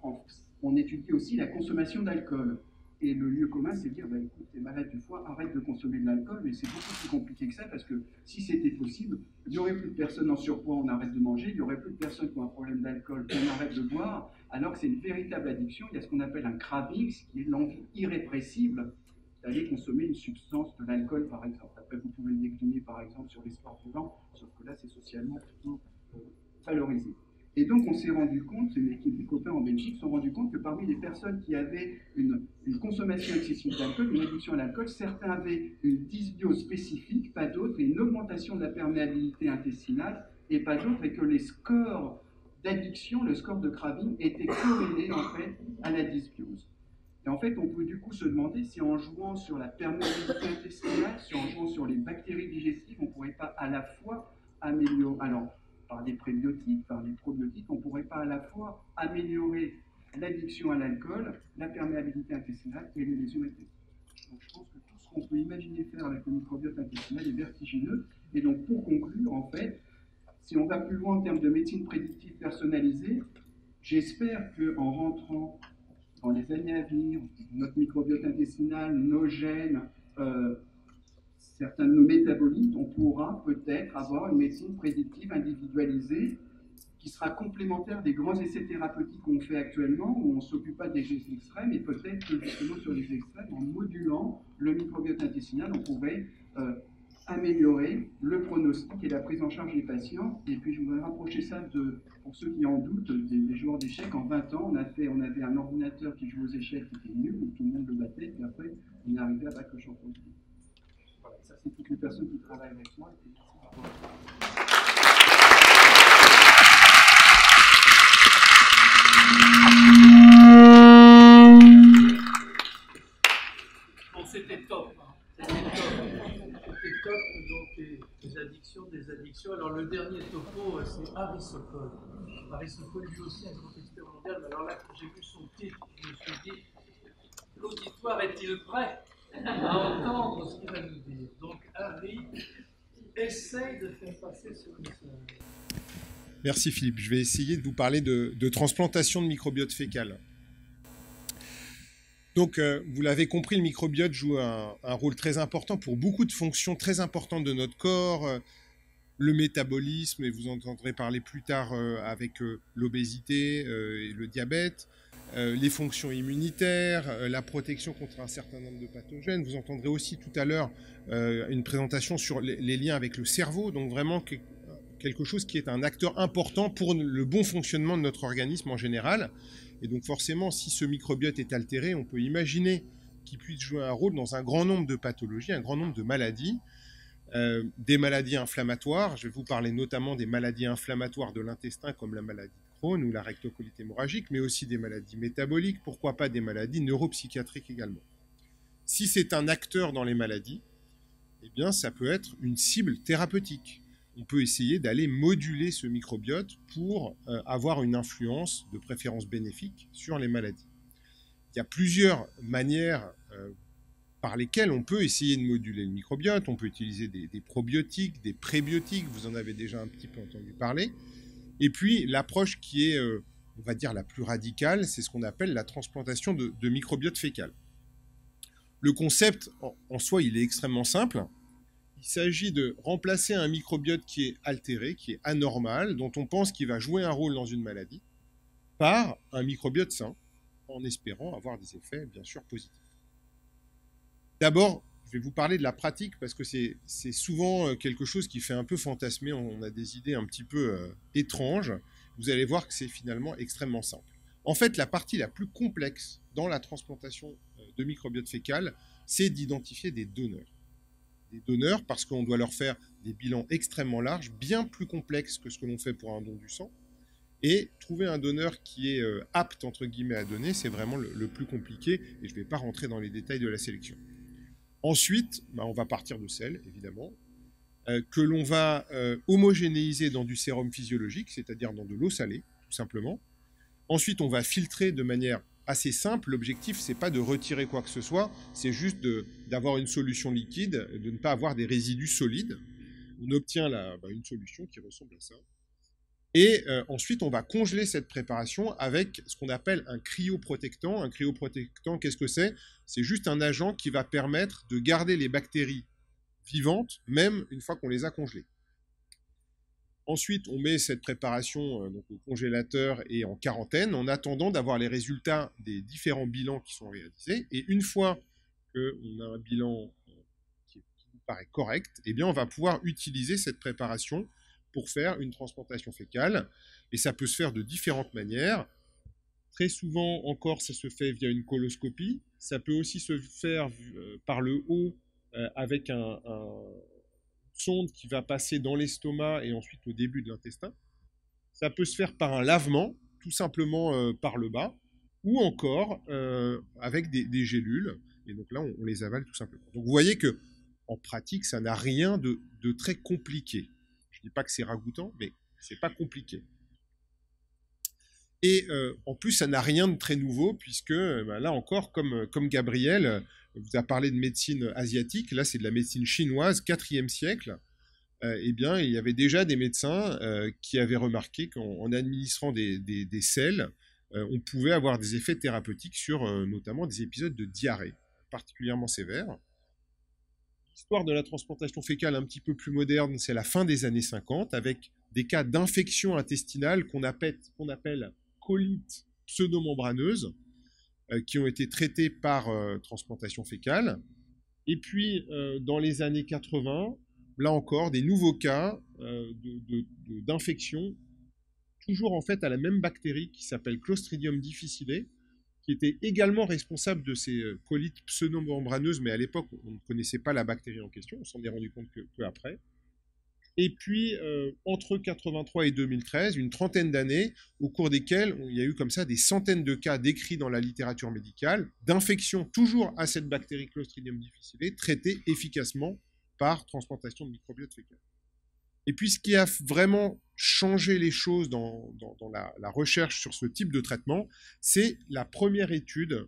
on étudie aussi la consommation d'alcool. Et le lieu commun, c'est de dire, écoute, t'es malade du foie, arrête de consommer de l'alcool, mais c'est beaucoup plus compliqué que ça, parce que si c'était possible, il n'y aurait plus de personnes en surpoids, on arrête de manger, il n'y aurait plus de personnes qui ont un problème d'alcool, on arrête de boire, alors que c'est une véritable addiction. Il y a ce qu'on appelle un craving, ce qui est l'envie irrépressible d'aller consommer une substance, de l'alcool par exemple. Après, vous pouvez le décliner par exemple sur les sports violents, sauf que là, c'est socialement plutôt valorisé. Et donc, on s'est rendu compte, une équipe de copains en Belgique se sont rendu compte que parmi les personnes qui avaient une consommation excessive d'alcool, une addiction à l'alcool, certains avaient une dysbiose spécifique, pas d'autres, et une augmentation de la perméabilité intestinale, et pas d'autres, et que les scores d'addiction, le score de craving, étaient corrélés en fait à la dysbiose. Et en fait, on peut du coup se demander si en jouant sur la perméabilité intestinale, si en jouant sur les bactéries digestives, on ne pourrait pas à la fois améliorer... Alors, par des prébiotiques, par des probiotiques, on ne pourrait pas à la fois améliorer l'addiction à l'alcool, la perméabilité intestinale et les lésions intestinales. Donc je pense que tout ce qu'on peut imaginer faire avec le microbiote intestinal est vertigineux. Et donc pour conclure, en fait, si on va plus loin en termes de médecine prédictive personnalisée, j'espère qu'en rentrant dans les années à venir, notre microbiote intestinal, nos gènes, certains de nos métabolites, on pourra peut-être avoir une médecine prédictive individualisée qui sera complémentaire des grands essais thérapeutiques qu'on fait actuellement, où on ne s'occupe pas des extrêmes, et peut-être que justement sur les extrêmes, en modulant le microbiote intestinal, on pourrait améliorer le pronostic et la prise en charge des patients. Et puis je voudrais rapprocher ça pour ceux qui en doutent, des joueurs d'échecs. En 20 ans, on avait un ordinateur qui jouait aux échecs qui était nul, où tout le monde le battait, et puis après, on est arrivé à battre le champion du monde. Voilà, ça c'est toutes les personnes qui travaillent avec moi. Et bon, c'était top. C'était top, donc des addictions. Alors le dernier topo, c'est Aristotle. Aristotle, lui aussi un grand expert mondial. Mais alors là, quand j'ai vu son titre, je me suis dit, l'auditoire est-il prêt à entendre ce qu'il va nous dire? Donc Harry, essaye de faire passer ce message. Merci Philippe. Je vais essayer de vous parler de transplantation de microbiote fécal. Donc, vous l'avez compris, le microbiote joue un rôle très important pour beaucoup de fonctions très importantes de notre corps, le métabolisme, et vous entendrez parler plus tard avec l'obésité et le diabète, les fonctions immunitaires, la protection contre un certain nombre de pathogènes. Vous entendrez aussi tout à l'heure une présentation sur les liens avec le cerveau, donc vraiment quelque chose qui est un acteur important pour le bon fonctionnement de notre organisme en général. Et donc forcément, si ce microbiote est altéré, on peut imaginer qu'il puisse jouer un rôle dans un grand nombre de pathologies, un grand nombre de maladies, des maladies inflammatoires. Je vais vous parler notamment des maladies inflammatoires de l'intestin comme la maladie de Crohn ou la rectocolite hémorragique, mais aussi des maladies métaboliques, pourquoi pas des maladies neuropsychiatriques également. Si c'est un acteur dans les maladies, eh bien ça peut être une cible thérapeutique. On peut essayer d'aller moduler ce microbiote pour avoir une influence de préférence bénéfique sur les maladies. Il y a plusieurs manières par lesquelles on peut essayer de moduler le microbiote. On peut utiliser des probiotiques, des prébiotiques, vous en avez déjà un petit peu entendu parler. Et puis l'approche qui est, on va dire, la plus radicale, c'est ce qu'on appelle la transplantation de microbiote fécal. Le concept, en soi, il est extrêmement simple. Il s'agit de remplacer un microbiote qui est altéré, qui est anormal, dont on pense qu'il va jouer un rôle dans une maladie, par un microbiote sain, en espérant avoir des effets, bien sûr, positifs. D'abord, je vais vous parler de la pratique, parce que c'est souvent quelque chose qui fait un peu fantasmer, on a des idées un petit peu étranges. Vous allez voir que c'est finalement extrêmement simple. En fait, la partie la plus complexe dans la transplantation de microbiote fécal, c'est d'identifier des donneurs. Des donneurs parce qu'on doit leur faire des bilans extrêmement larges, bien plus complexes que ce que l'on fait pour un don du sang. Et trouver un donneur qui est apte, entre guillemets, à donner, c'est vraiment le plus compliqué, et je ne vais pas rentrer dans les détails de la sélection. Ensuite, on va partir de sel, évidemment, que l'on va homogénéiser dans du sérum physiologique, c'est-à-dire dans de l'eau salée, tout simplement. Ensuite, on va filtrer de manière assez simple. L'objectif, c'est pas de retirer quoi que ce soit, c'est juste d'avoir une solution liquide, de ne pas avoir des résidus solides. On obtient une solution qui ressemble à ça. Et ensuite, on va congeler cette préparation avec ce qu'on appelle un cryoprotectant. Un cryoprotectant, qu'est-ce que c'est? C'est juste un agent qui va permettre de garder les bactéries vivantes, même une fois qu'on les a congelées. Ensuite, on met cette préparation donc au congélateur et en quarantaine en attendant d'avoir les résultats des différents bilans qui sont réalisés. Et une fois qu'on a un bilan qui nous paraît correct, eh bien, on va pouvoir utiliser cette préparation pour faire une transplantation fécale. Et ça peut se faire de différentes manières. Très souvent encore, ça se fait via une coloscopie. Ça peut aussi se faire par le haut avec un sonde qui va passer dans l'estomac et ensuite au début de l'intestin. Ça peut se faire par un lavement, tout simplement par le bas, ou encore avec des gélules. Et donc là, on les avale tout simplement. Donc vous voyez que en pratique, ça n'a rien de très compliqué. Je ne dis pas que c'est ragoûtant, mais c'est pas compliqué. Et en plus, ça n'a rien de très nouveau, puisque là encore, comme Gabriel vous a parlé de médecine asiatique, là c'est de la médecine chinoise, 4e siècle, eh bien il y avait déjà des médecins qui avaient remarqué qu'en administrant des sels, on pouvait avoir des effets thérapeutiques sur notamment des épisodes de diarrhée particulièrement sévères. L'histoire de la transplantation fécale un petit peu plus moderne, c'est la fin des années 50, avec des cas d'infection intestinale qu'on appelle colites pseudomembraneuses, qui ont été traités par transplantation fécale. Et puis, dans les années 80, là encore, des nouveaux cas d'infection, toujours en fait à la même bactérie qui s'appelle Clostridium difficile, qui était également responsable de ces colites pseudomembraneuses, mais à l'époque, on ne connaissait pas la bactérie en question, on s'en est rendu compte que après. Et puis, entre 83 et 2013, une trentaine d'années, au cours desquelles il y a eu comme ça des centaines de cas décrits dans la littérature médicale, d'infection toujours à cette bactérie Clostridium difficile, traitée efficacement par transplantation de microbiote fécal. Et puis, ce qui a vraiment changé les choses dans la recherche sur ce type de traitement, c'est la première étude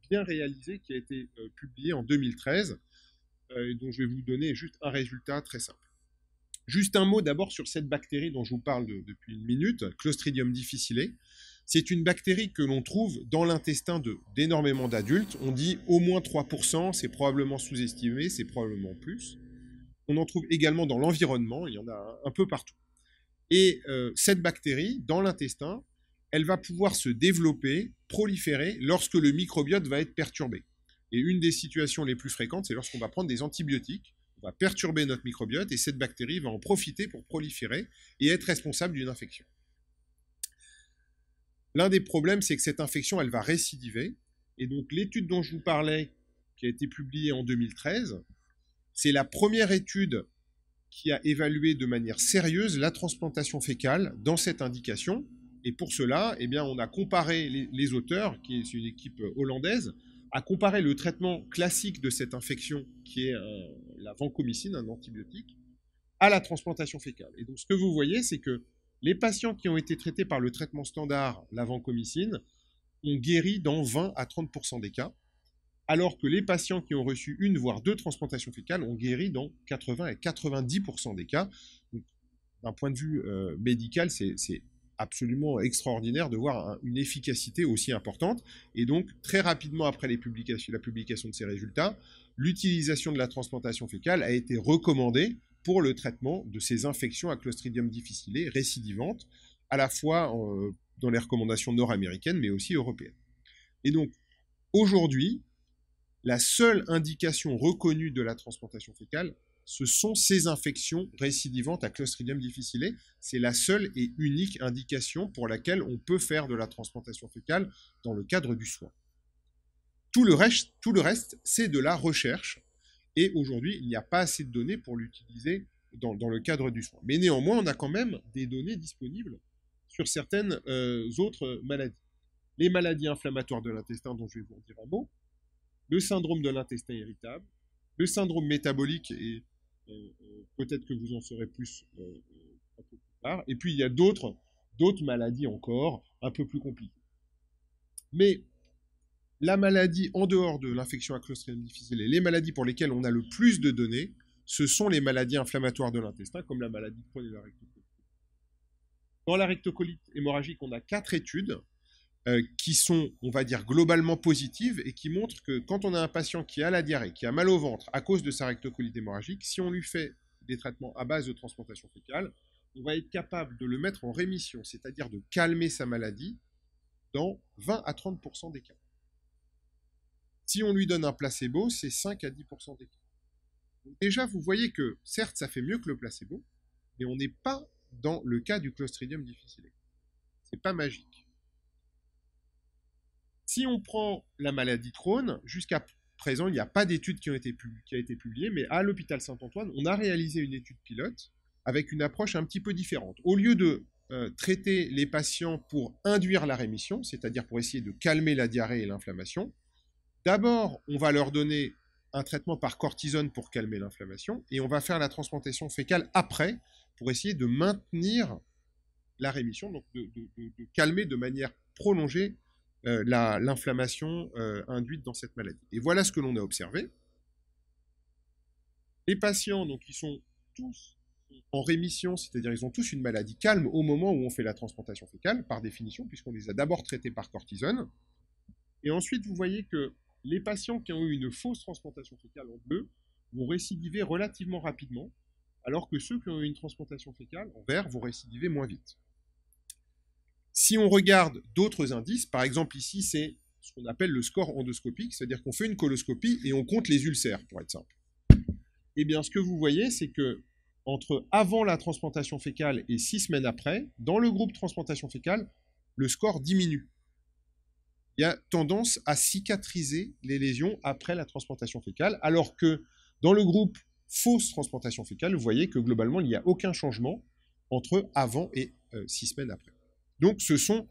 bien réalisée qui a été publiée en 2013, et dont je vais vous donner juste un résultat très simple. Juste un mot d'abord sur cette bactérie dont je vous parle depuis une minute, Clostridium difficile. C'est une bactérie que l'on trouve dans l'intestin d'énormément d'adultes. On dit au moins 3%, c'est probablement sous-estimé, c'est probablement plus. On en trouve également dans l'environnement, il y en a un peu partout. Et cette bactérie, dans l'intestin, elle va pouvoir se développer, proliférer, lorsque le microbiote va être perturbé. Et une des situations les plus fréquentes, c'est lorsqu'on va prendre des antibiotiques, on va perturber notre microbiote, et cette bactérie va en profiter pour proliférer et être responsable d'une infection. L'un des problèmes, c'est que cette infection, elle va récidiver. Et donc l'étude dont je vous parlais, qui a été publiée en 2013, c'est la première étude qui a évalué de manière sérieuse la transplantation fécale dans cette indication. Et pour cela, eh bien, on a comparé les auteurs, c'est une équipe hollandaise, a comparé le traitement classique de cette infection, qui est la vancomycine, un antibiotique, à la transplantation fécale. Et donc ce que vous voyez, c'est que les patients qui ont été traités par le traitement standard, la vancomycine, ont guéri dans 20 à 30% des cas, alors que les patients qui ont reçu une voire deux transplantations fécales ont guéri dans 80 à 90% des cas. D'un point de vue médical, c'est absolument extraordinaire de voir une efficacité aussi importante. Et donc, très rapidement après la publication de ces résultats, l'utilisation de la transplantation fécale a été recommandée pour le traitement de ces infections à Clostridium difficile récidivantes, à la fois dans les recommandations nord-américaines, mais aussi européennes. Et donc, aujourd'hui, la seule indication reconnue de la transplantation fécale, ce sont ces infections récidivantes à Clostridium difficile. C'est la seule et unique indication pour laquelle on peut faire de la transplantation fécale dans le cadre du soin. Tout le reste, c'est de la recherche. Et aujourd'hui, il n'y a pas assez de données pour l'utiliser dans le cadre du soin. Mais néanmoins, on a quand même des données disponibles sur certaines autres maladies. Les maladies inflammatoires de l'intestin, dont je vais vous en dire un mot, le syndrome de l'intestin irritable, le syndrome métabolique, et peut-être que vous en saurez plus un peu plus tard. Et puis, il y a d'autres maladies encore, un peu plus compliquées. Mais la maladie en dehors de l'infection à Clostridium difficile et les maladies pour lesquelles on a le plus de données, ce sont les maladies inflammatoires de l'intestin, comme la maladie de Crohn et la rectocolite. Dans la rectocolite hémorragique, on a 4 études qui sont, on va dire, globalement positives et qui montrent que quand on a un patient qui a la diarrhée, qui a mal au ventre à cause de sa rectocolite hémorragique, si on lui fait des traitements à base de transplantation fécale, on va être capable de le mettre en rémission, c'est-à-dire de calmer sa maladie dans 20 à 30% des cas. Si on lui donne un placebo, c'est 5 à 10% des cas. Donc déjà, vous voyez que, certes, ça fait mieux que le placebo, mais on n'est pas dans le cas du Clostridium difficile. C'est pas magique. Si on prend la maladie de Crohn, jusqu'à présent, il n'y a pas d'étude qui a été publiée, mais à l'hôpital Saint-Antoine, on a réalisé une étude pilote avec une approche un petit peu différente. Au lieu de traiter les patients pour induire la rémission, c'est-à-dire pour essayer de calmer la diarrhée et l'inflammation, d'abord, on va leur donner un traitement par cortisone pour calmer l'inflammation, et on va faire la transplantation fécale après, pour essayer de maintenir la rémission, donc de calmer de manière prolongée l'inflammation induite dans cette maladie. Et voilà ce que l'on a observé. Les patients, donc, ils sont tous en rémission, c'est-à-dire ils ont tous une maladie calme au moment où on fait la transplantation fécale, par définition, puisqu'on les a d'abord traités par cortisone. Et ensuite, vous voyez que les patients qui ont eu une fausse transplantation fécale en bleu vont récidiver relativement rapidement, alors que ceux qui ont eu une transplantation fécale, en vert, vont récidiver moins vite. Si on regarde d'autres indices, par exemple ici, c'est ce qu'on appelle le score endoscopique, c'est-à-dire qu'on fait une coloscopie et on compte les ulcères, pour être simple. Eh bien, ce que vous voyez, c'est que entre avant la transplantation fécale et 6 semaines après, dans le groupe transplantation fécale, le score diminue. Il y a tendance à cicatriser les lésions après la transplantation fécale, alors que dans le groupe fausse transplantation fécale, vous voyez que globalement, il n'y a aucun changement entre avant et 6 semaines après. Donc, ce sont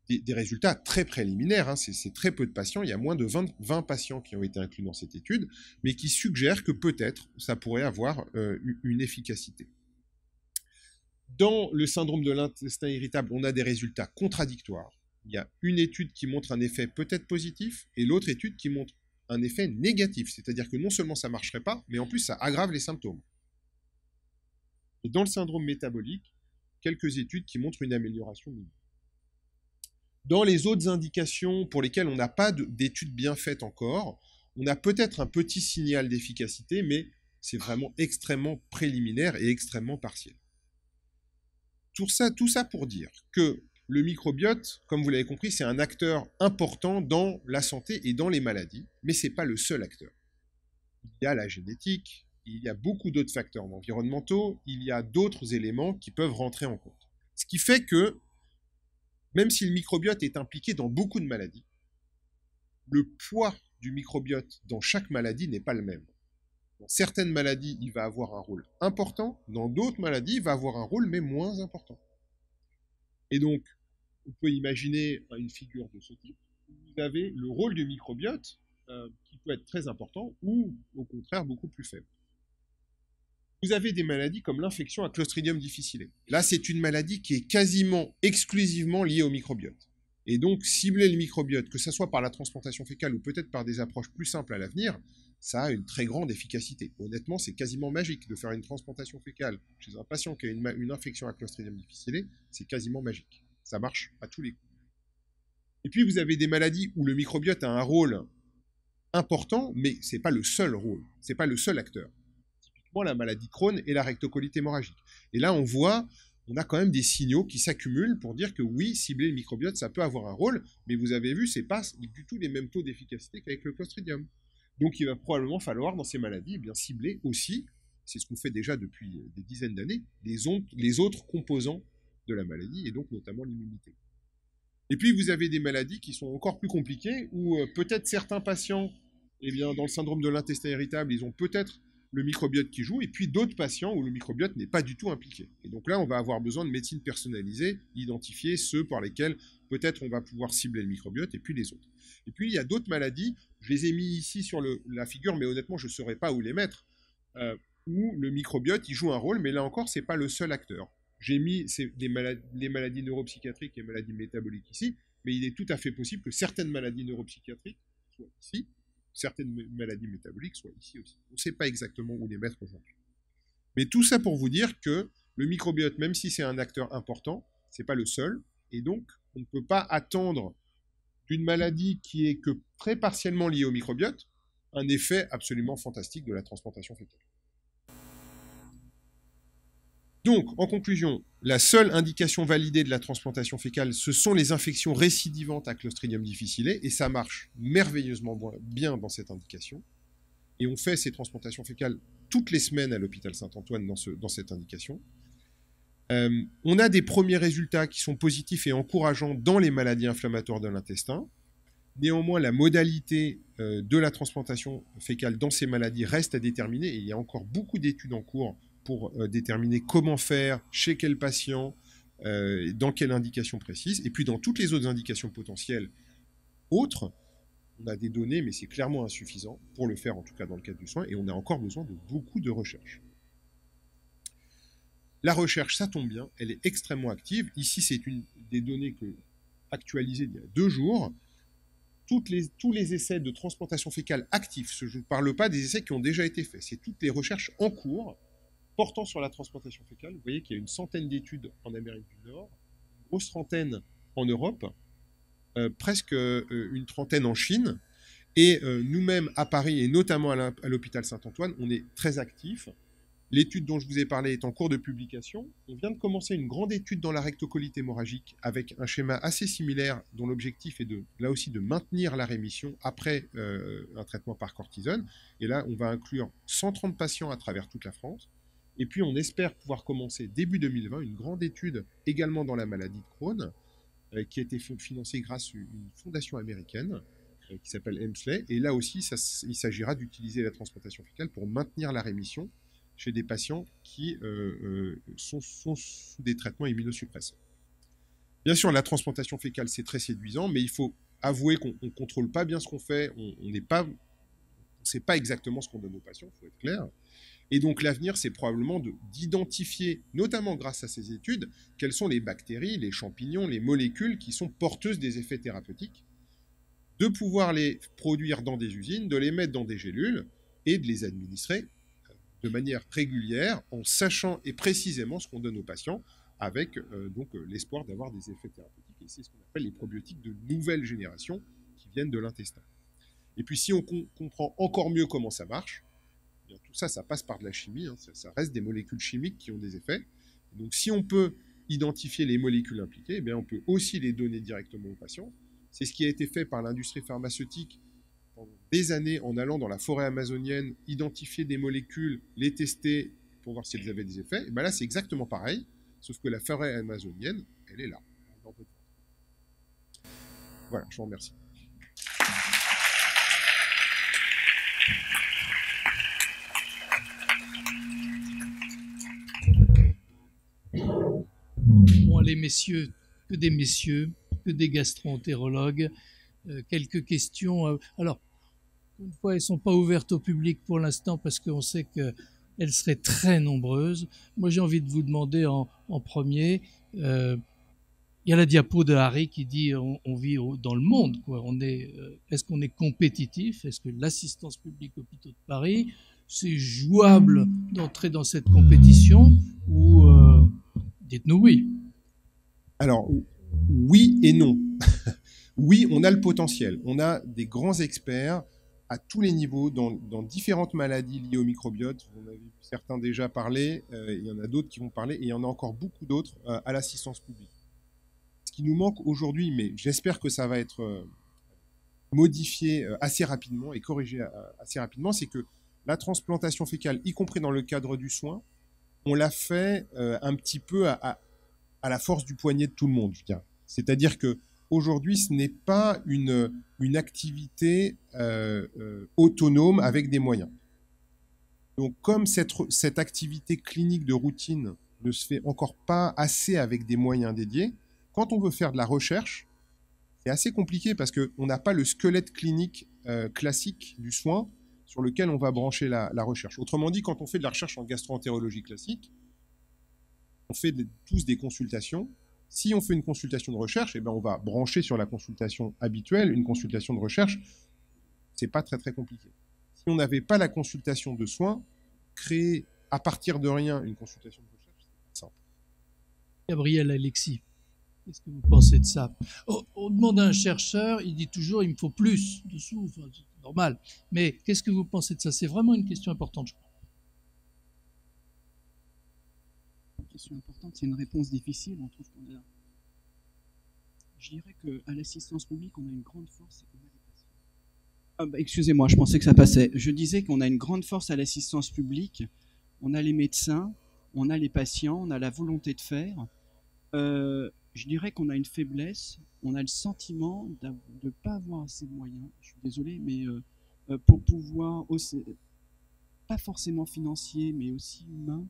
des résultats très préliminaires, hein. C'est très peu de patients, il y a moins de 20 patients qui ont été inclus dans cette étude, mais qui suggèrent que peut-être ça pourrait avoir une efficacité. Dans le syndrome de l'intestin irritable, on a des résultats contradictoires. Il y a une étude qui montre un effet peut-être positif et l'autre étude qui montre un effet négatif, c'est-à-dire que non seulement ça ne marcherait pas, mais en plus ça aggrave les symptômes. Et dans le syndrome métabolique, quelques études qui montrent une amélioration minime. Dans les autres indications pour lesquelles on n'a pas d'études bien faites encore, on a peut-être un petit signal d'efficacité, mais c'est vraiment extrêmement préliminaire et extrêmement partiel. Tout ça pour dire que le microbiote, comme vous l'avez compris, c'est un acteur important dans la santé et dans les maladies, mais ce n'est pas le seul acteur. Il y a la génétique, il y a beaucoup d'autres facteurs environnementaux, il y a d'autres éléments qui peuvent rentrer en compte. Ce qui fait que, même si le microbiote est impliqué dans beaucoup de maladies, le poids du microbiote dans chaque maladie n'est pas le même. Dans certaines maladies, il va avoir un rôle important, dans d'autres maladies, il va avoir un rôle mais moins important. Et donc, on peut imaginer une figure de ce type. Vous avez le rôle du microbiote qui peut être très important ou au contraire beaucoup plus faible. Vous avez des maladies comme l'infection à Clostridium difficile. Là, c'est une maladie qui est quasiment exclusivement liée au microbiote. Et donc, cibler le microbiote, que ce soit par la transplantation fécale ou peut-être par des approches plus simples à l'avenir, ça a une très grande efficacité. Honnêtement, c'est quasiment magique de faire une transplantation fécale chez un patient qui a une infection à Clostridium difficile, c'est quasiment magique. Ça marche à tous les coups. Et puis, vous avez des maladies où le microbiote a un rôle important, mais ce n'est pas le seul rôle, ce n'est pas le seul acteur. Typiquement, la maladie Crohn et la rectocolite hémorragique. Et là, on a quand même des signaux qui s'accumulent pour dire que oui, cibler le microbiote, ça peut avoir un rôle, mais vous avez vu, ce n'est pas du tout les mêmes taux d'efficacité qu'avec le Clostridium. Donc, il va probablement falloir, dans ces maladies, eh bien, cibler aussi, c'est ce qu'on fait déjà depuis des dizaines d'années, les autres composants de la maladie, et donc notamment l'immunité. Et puis, vous avez des maladies qui sont encore plus compliquées, où peut-être certains patients, eh bien, dans le syndrome de l'intestin irritable, ils ont peut-être le microbiote qui joue, et puis d'autres patients où le microbiote n'est pas du tout impliqué. Et donc là, on va avoir besoin de médecine personnalisée, identifier ceux par lesquels peut-être on va pouvoir cibler le microbiote, et puis les autres. Et puis, il y a d'autres maladies, je les ai mis ici sur la figure, mais honnêtement, je ne saurais pas où les mettre, où le microbiote, il joue un rôle, mais là encore, ce n'est pas le seul acteur. J'ai mis les maladies neuropsychiatriques et les maladies métaboliques ici, mais il est tout à fait possible que certaines maladies neuropsychiatriques soient ici, certaines maladies métaboliques soient ici aussi. On ne sait pas exactement où les mettre aujourd'hui. Mais tout ça pour vous dire que le microbiote, même si c'est un acteur important, ce n'est pas le seul, et donc on ne peut pas attendre d'une maladie qui est que très partiellement liée au microbiote un effet absolument fantastique de la transplantation fécale. Donc, en conclusion, la seule indication validée de la transplantation fécale, ce sont les infections récidivantes à Clostridium difficile, et ça marche merveilleusement bien dans cette indication. Et on fait ces transplantations fécales toutes les semaines à l'hôpital Saint-Antoine dans cette indication. On a des premiers résultats qui sont positifs et encourageants dans les maladies inflammatoires de l'intestin. Néanmoins, la modalité de la transplantation fécale dans ces maladies reste à déterminer, et il y a encore beaucoup d'études en cours pour déterminer comment faire, chez quel patient, dans quelle indication précise. Et puis dans toutes les autres indications potentielles autres, on a des données, mais c'est clairement insuffisant pour le faire, en tout cas dans le cadre du soin, et on a encore besoin de beaucoup de recherche. La recherche, ça tombe bien, elle est extrêmement active. Ici, c'est des données actualisées il y a 2 jours. Tous les essais de transplantation fécale actifs, je ne parle pas des essais qui ont déjà été faits, c'est toutes les recherches en cours portant sur la transplantation fécale. Vous voyez qu'il y a une centaine d'études en Amérique du Nord, une grosse trentaine en Europe, presque une trentaine en Chine, Et nous-mêmes, à Paris, et notamment à l'hôpital Saint-Antoine, on est très actifs. L'étude dont je vous ai parlé est en cours de publication. On vient de commencer une grande étude dans la rectocolite hémorragique avec un schéma assez similaire dont l'objectif est là aussi de maintenir la rémission après un traitement par cortisone. Et là, on va inclure 130 patients à travers toute la France. Et puis, on espère pouvoir commencer début 2020 une grande étude également dans la maladie de Crohn qui a été financée grâce à une fondation américaine qui s'appelle Hemsley. Et là aussi, il s'agira d'utiliser la transplantation fécale pour maintenir la rémission chez des patients qui sont sous des traitements immunosuppresseurs. Bien sûr, la transplantation fécale, c'est très séduisant, mais il faut avouer qu'on ne contrôle pas bien ce qu'on fait, on ne sait pas exactement ce qu'on donne aux patients, il faut être clair. Et donc l'avenir, c'est probablement d'identifier, notamment grâce à ces études, quelles sont les bactéries, les champignons, les molécules qui sont porteuses des effets thérapeutiques, de pouvoir les produire dans des usines, de les mettre dans des gélules et de les administrer de manière régulière, en sachant et précisément ce qu'on donne aux patients, avec l'espoir d'avoir des effets thérapeutiques. Et c'est ce qu'on appelle les probiotiques de nouvelle génération qui viennent de l'intestin. Et puis si on comprend encore mieux comment ça marche, eh bien, tout ça, ça passe par de la chimie, hein, ça reste des molécules chimiques qui ont des effets. Et donc si on peut identifier les molécules impliquées, eh bien, on peut aussi les donner directement aux patients. C'est ce qui a été fait par l'industrie pharmaceutique pendant des années en allant dans la forêt amazonienne, identifier des molécules, les tester pour voir si elles avaient des effets. Et bien là, c'est exactement pareil, sauf que la forêt amazonienne, elle est là. Voilà, je vous remercie. Bon, les messieurs, que des gastro-entérologues. Quelques questions. Alors, une fois, elles ne sont pas ouvertes au public pour l'instant parce qu'on sait qu'elles seraient très nombreuses. Moi, j'ai envie de vous demander en premier, il y a la diapo de Harry qui dit on vit dans le monde, quoi. Est-ce qu'on est compétitif? Est-ce que l'assistance publique hôpitaux de Paris, c'est jouable d'entrer dans cette compétition ou dites-nous oui. Alors, oui et non. Oui, on a le potentiel. On a des grands experts à tous les niveaux dans différentes maladies liées au microbiote. On a vu certains déjà parler, il y en a d'autres qui vont parler, et il y en a encore beaucoup d'autres à l'assistance publique. Ce qui nous manque aujourd'hui, mais j'espère que ça va être modifié assez rapidement et corrigé assez rapidement, c'est que la transplantation fécale, y compris dans le cadre du soin, on l'a fait un petit peu à la force du poignet de tout le monde, je dirais. C'est-à-dire que aujourd'hui, ce n'est pas une activité autonome avec des moyens. Donc, comme cette activité clinique de routine ne se fait encore pas assez avec des moyens dédiés, quand on veut faire de la recherche, c'est assez compliqué parce qu'on n'a pas le squelette clinique classique du soin sur lequel on va brancher la recherche. Autrement dit, quand on fait de la recherche en gastro-entérologie classique, on fait tous des consultations. Si on fait une consultation de recherche, eh ben on va brancher sur la consultation habituelle une consultation de recherche. C'est pas très très compliqué. Si on n'avait pas la consultation de soins, créer à partir de rien une consultation de recherche, c'est simple. Gabriel Alexis, qu'est-ce que vous pensez de ça? On demande à un chercheur, il dit toujours il me faut plus de sous, enfin, c'est normal. Mais qu'est-ce que vous pensez de ça? C'est vraiment une question importante, je crois. Question importante, c'est une réponse difficile. On trouve qu'on a. Je dirais qu'à l'assistance publique, on a une grande force, c'est qu'on a des patients. Excusez-moi, je pensais que ça passait. Je disais qu'on a une grande force à l'assistance publique. On a les médecins, on a les patients, on a la volonté de faire. Je dirais qu'on a une faiblesse. On a le sentiment de ne pas avoir assez de moyens. Je suis désolé, mais pour pouvoir, pas forcément financier, mais aussi humain,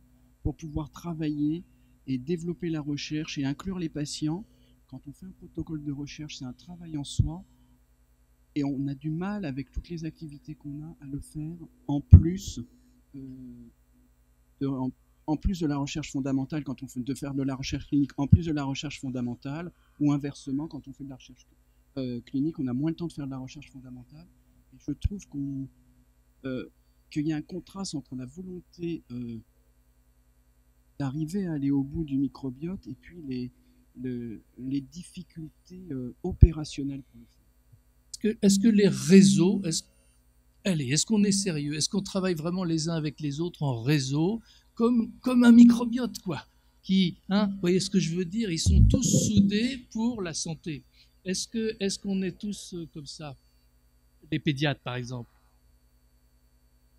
pour pouvoir travailler et développer la recherche et inclure les patients. Quand on fait un protocole de recherche, c'est un travail en soi et on a du mal avec toutes les activités qu'on a à le faire en plus de la recherche fondamentale, quand on fait de faire de la recherche clinique en plus de la recherche fondamentale, ou inversement, quand on fait de la recherche clinique, on a moins le temps de faire de la recherche fondamentale. Et je trouve qu'il y a un contraste entre la volonté d'arriver à aller au bout du microbiote et puis les difficultés opérationnelles pour le faire. Est-ce que les réseaux, est-ce qu'on est sérieux? Est-ce qu'on travaille vraiment les uns avec les autres en réseau, comme un microbiote, quoi? Vous voyez ce que je veux dire? Ils sont tous soudés pour la santé. Est-ce qu'on est tous comme ça? Les pédiatres, par exemple.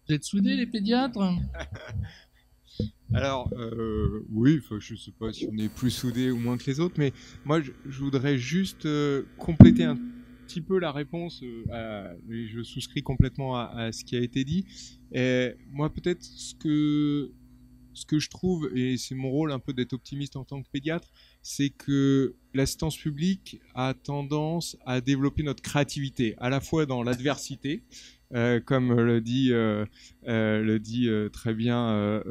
Vous êtes soudés, les pédiatres? Alors, oui, je ne sais pas si on est plus soudés ou moins que les autres, mais moi, je voudrais juste compléter un petit peu la réponse. Je souscris complètement à ce qui a été dit. Et moi, peut-être ce que je trouve, et c'est mon rôle un peu d'être optimiste en tant que pédiatre, c'est que l'assistance publique a tendance à développer notre créativité, à la fois dans l'adversité, comme le dit très bien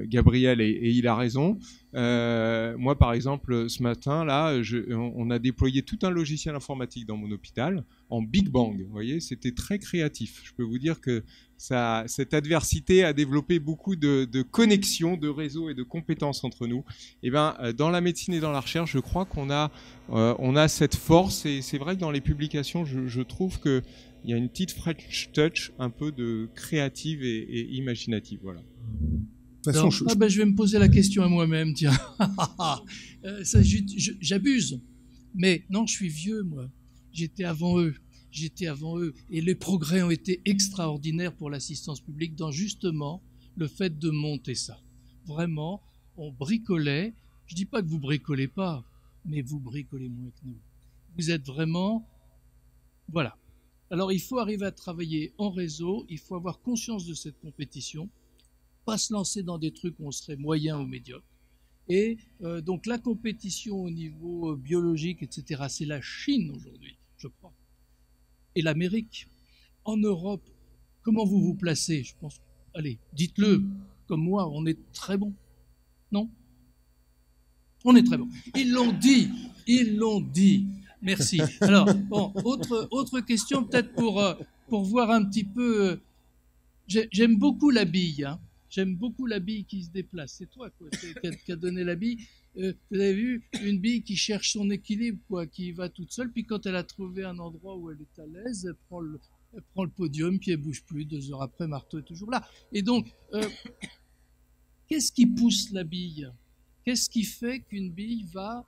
Gabriel, et il a raison. Moi, par exemple, ce matin, là, on a déployé tout un logiciel informatique dans mon hôpital en Big Bang. Vous voyez, c'était très créatif. Je peux vous dire que cette adversité a développé beaucoup de connexions, de réseaux et de compétences entre nous. Et dans la médecine et dans la recherche, je crois qu'on a cette force. Et c'est vrai que dans les publications, je trouve que il y a une petite French touch un peu de créative et imaginative. Voilà. Alors, je vais me poser la question à moi-même, tiens. J'abuse. Mais non, je suis vieux, moi. J'étais avant eux. Et les progrès ont été extraordinaires pour l'assistance publique dans justement le fait de monter ça. Vraiment, on bricolait. Je dis pas que vous bricolez pas, mais vous bricolez moins que nous. Vous êtes vraiment... Voilà. Alors, il faut arriver à travailler en réseau, il faut avoir conscience de cette compétition, pas se lancer dans des trucs où on serait moyen ou médiocre. Et donc, la compétition au niveau biologique, etc., c'est la Chine aujourd'hui, je crois, et l'Amérique. En Europe, comment vous vous placez? Je pense, allez, dites-le, comme moi, on est très bon. Non? On est très bon. Ils l'ont dit. Merci. Alors, bon, autre question peut-être pour voir un petit peu. J'aime beaucoup la bille. Hein. J'aime beaucoup la bille qui se déplace. C'est toi quoi, qui a donné la bille. Vous avez vu une bille qui cherche son équilibre, quoi, qui va toute seule. Puis quand elle a trouvé un endroit où elle est à l'aise, elle prend le podium, puis elle bouge plus. 2 heures après, Marteau est toujours là. Et donc, qu'est-ce qui pousse la bille? Qu'est-ce qui fait qu'une bille va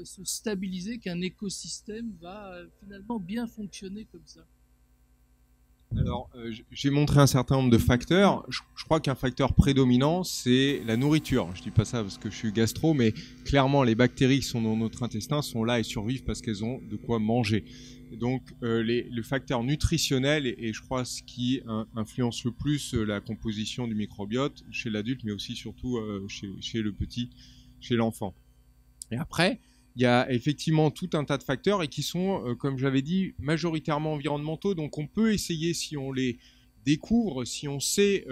se stabiliser, qu'un écosystème va finalement bien fonctionner comme ça? Alors, j'ai montré un certain nombre de facteurs. Je crois qu'un facteur prédominant, c'est la nourriture. Je dis pas ça parce que je suis gastro, mais clairement, les bactéries qui sont dans notre intestin sont là et survivent parce qu'elles ont de quoi manger. Et donc, le facteur nutritionnel est, je crois, ce qui influence le plus la composition du microbiote chez l'adulte, mais aussi surtout chez le petit, chez l'enfant. Et après, il y a effectivement tout un tas de facteurs et qui sont, comme j'avais dit, majoritairement environnementaux. Donc on peut essayer, si on les découvre, si on sait,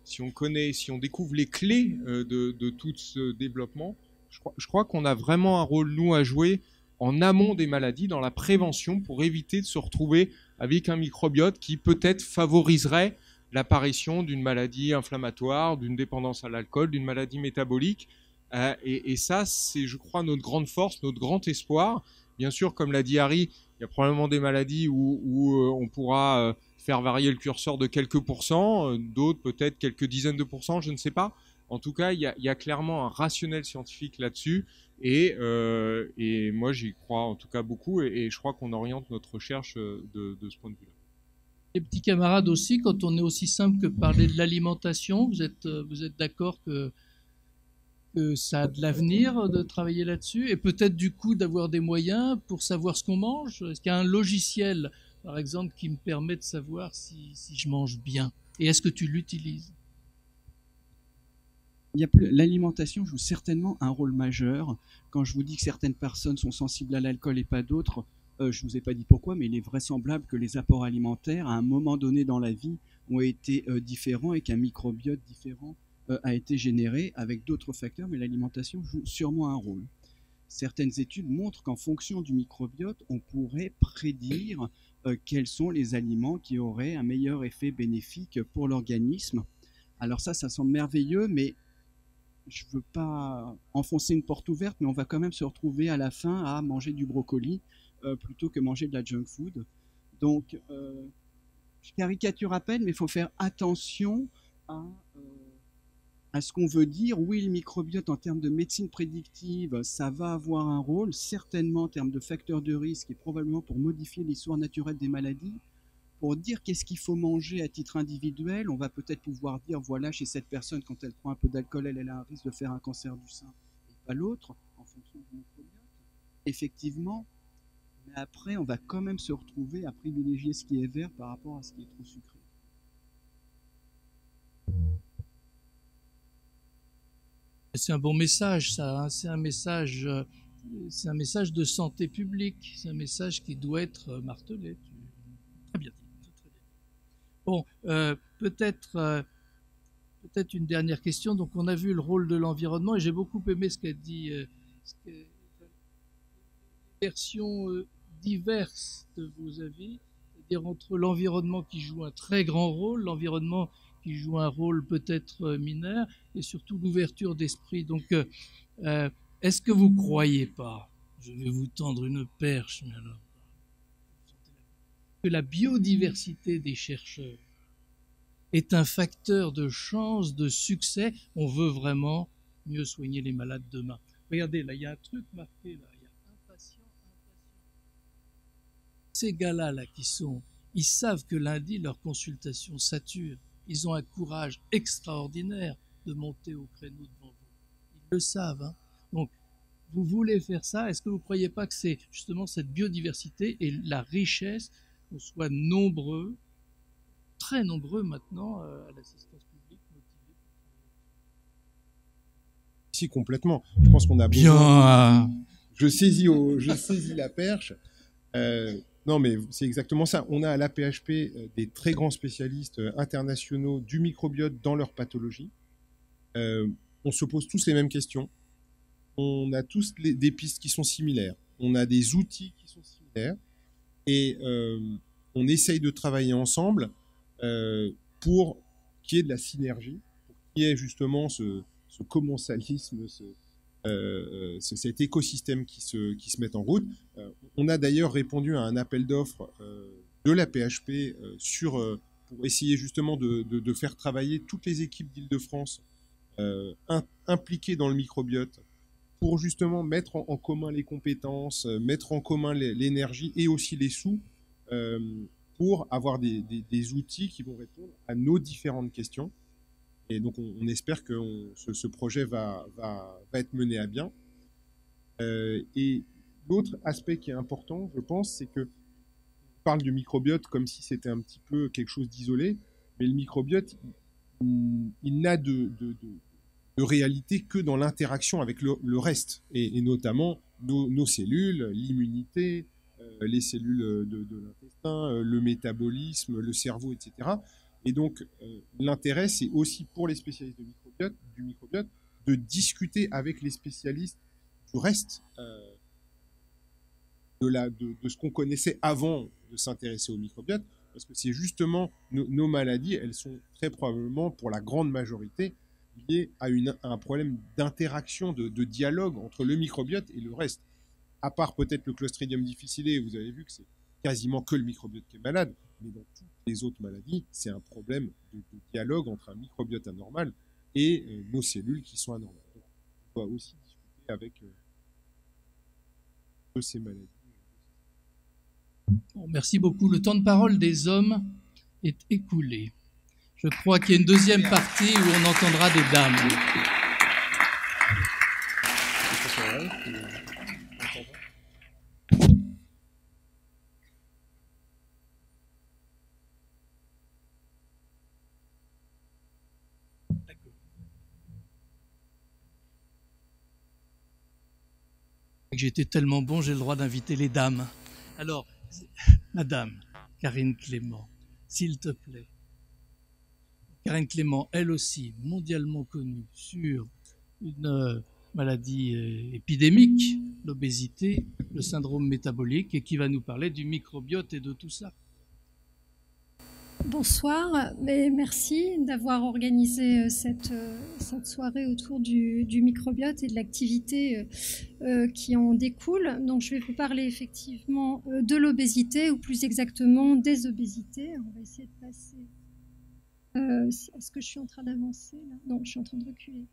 si on connaît, si on découvre les clés de tout ce développement, je crois qu'on a vraiment un rôle, nous, à jouer en amont des maladies, dans la prévention, pour éviter de se retrouver avec un microbiote qui peut-être favoriserait l'apparition d'une maladie inflammatoire, d'une dépendance à l'alcool, d'une maladie métabolique. Et ça, c'est, je crois, notre grande force, notre grand espoir. Bien sûr, comme l'a dit Harry, il y a probablement des maladies où on pourra faire varier le curseur de quelques pourcents, d'autres peut-être quelques dizaines de pourcents, je ne sais pas. En tout cas, il y a clairement un rationnel scientifique là-dessus. Et moi, j'y crois en tout cas beaucoup. Et je crois qu'on oriente notre recherche de ce point de vue-là. Les petits camarades aussi, quand on est aussi simple que parler de l'alimentation, vous êtes d'accord que ça a de l'avenir de travailler là-dessus et peut-être du coup d'avoir des moyens pour savoir ce qu'on mange? Est-ce qu'il y a un logiciel, par exemple, qui me permet de savoir si je mange bien? Et est-ce que tu l'utilises? L'alimentation joue certainement un rôle majeur. Quand je vous dis que certaines personnes sont sensibles à l'alcool et pas d'autres, je ne vous ai pas dit pourquoi, mais il est vraisemblable que les apports alimentaires, à un moment donné dans la vie, ont été différents et qu'un microbiote différent a été généré avec d'autres facteurs, mais l'alimentation joue sûrement un rôle. Certaines études montrent qu'en fonction du microbiote, on pourrait prédire quels sont les aliments qui auraient un meilleur effet bénéfique pour l'organisme. Alors ça semble merveilleux, mais je ne veux pas enfoncer une porte ouverte, mais on va quand même se retrouver à la fin à manger du brocoli plutôt que manger de la junk food. Donc, je caricature à peine, mais il faut faire attention à ce qu'on veut dire. Oui, le microbiote en termes de médecine prédictive, ça va avoir un rôle, certainement en termes de facteurs de risque et probablement pour modifier l'histoire naturelle des maladies. Pour dire qu'est-ce qu'il faut manger à titre individuel, on va peut-être pouvoir dire, voilà, chez cette personne, quand elle prend un peu d'alcool, elle a un risque de faire un cancer du sein, et pas l'autre, en fonction du microbiote. Effectivement, mais après, on va quand même se retrouver à privilégier ce qui est vert par rapport à ce qui est trop sucré. C'est un bon message, ça. Hein. C'est un message de santé publique. C'est un message qui doit être martelé. Très bien dit. Très bien. Bon, peut-être une dernière question. Donc, on a vu le rôle de l'environnement et j'ai beaucoup aimé ce qu'a dit. Les versions diverses de vos avis, c'est-à-dire entre l'environnement qui joue un très grand rôle, l'environnement qui joue un rôle peut-être mineur, et surtout l'ouverture d'esprit. Donc, est-ce que vous ne croyez pas, je vais vous tendre une perche, mais alors, que la biodiversité des chercheurs est un facteur de chance, de succès? On veut vraiment mieux soigner les malades demain. Regardez, là, il y a un truc marqué, là, il y a impatient. Ces gars-là, là, ils savent que lundi, leur consultation sature. Ils ont un courage extraordinaire de monter au créneau devant vous. Ils le savent. Hein. Donc, vous voulez faire ça? Est-ce que vous ne croyez pas que c'est justement cette biodiversité et la richesse, qu'on soit nombreux, très nombreux maintenant, à l'assistance publique motivée? Si, complètement. Je pense qu'on a besoin... Je saisis la perche. Non, mais c'est exactement ça. On a à l'AP-HP des très grands spécialistes internationaux du microbiote dans leur pathologie. On se pose tous les mêmes questions. On a tous des pistes qui sont similaires. On a des outils qui sont similaires. Et on essaye de travailler ensemble pour qu'il y ait de la synergie, pour qu'il y ait justement ce commensalisme, cet écosystème qui se met en route. On a d'ailleurs répondu à un appel d'offres de la PHP pour essayer justement de faire travailler toutes les équipes d'Île-de-France impliquées dans le microbiote pour justement mettre en commun les compétences, mettre en commun l'énergie et aussi les sous pour avoir des outils qui vont répondre à nos différentes questions. Et donc, on espère que ce projet va être mené à bien. Et l'autre aspect qui est important, je pense, c'est que on parle du microbiote comme si c'était un petit peu quelque chose d'isolé, mais le microbiote, il n'a de réalité que dans l'interaction avec le reste, et notamment nos cellules, l'immunité, les cellules de l'intestin, le métabolisme, le cerveau, etc. Et donc, l'intérêt, c'est aussi pour les spécialistes du microbiote de discuter avec les spécialistes du reste de ce qu'on connaissait avant de s'intéresser au microbiote, parce que c'est justement nos maladies, elles sont très probablement, pour la grande majorité, liées à un problème d'interaction, de dialogue entre le microbiote et le reste. À part peut-être le Clostridium difficile, vous avez vu que c'est quasiment que le microbiote qui est malade, mais dans toutes les autres maladies, c'est un problème de dialogue entre un microbiote anormal et nos cellules qui sont anormales. Donc, on doit aussi discuter avec de ces maladies. Bon, merci beaucoup. Le temps de parole des hommes est écoulé. Je crois qu'il y a une deuxième partie où on entendra des dames. J'étais tellement bon, j'ai le droit d'inviter les dames. Alors, Madame Karine Clément, s'il te plaît. Karine Clément, elle aussi, mondialement connue sur une maladie épidémique, l'obésité, le syndrome métabolique, et qui va nous parler du microbiote et de tout ça. Bonsoir, mais merci d'avoir organisé cette soirée autour du microbiote et de l'activité qui en découle. Donc je vais vous parler effectivement de l'obésité, ou plus exactement des obésités. On va essayer de passer... Est-ce que je suis en train d'avancer là? Non, je suis en train de reculer.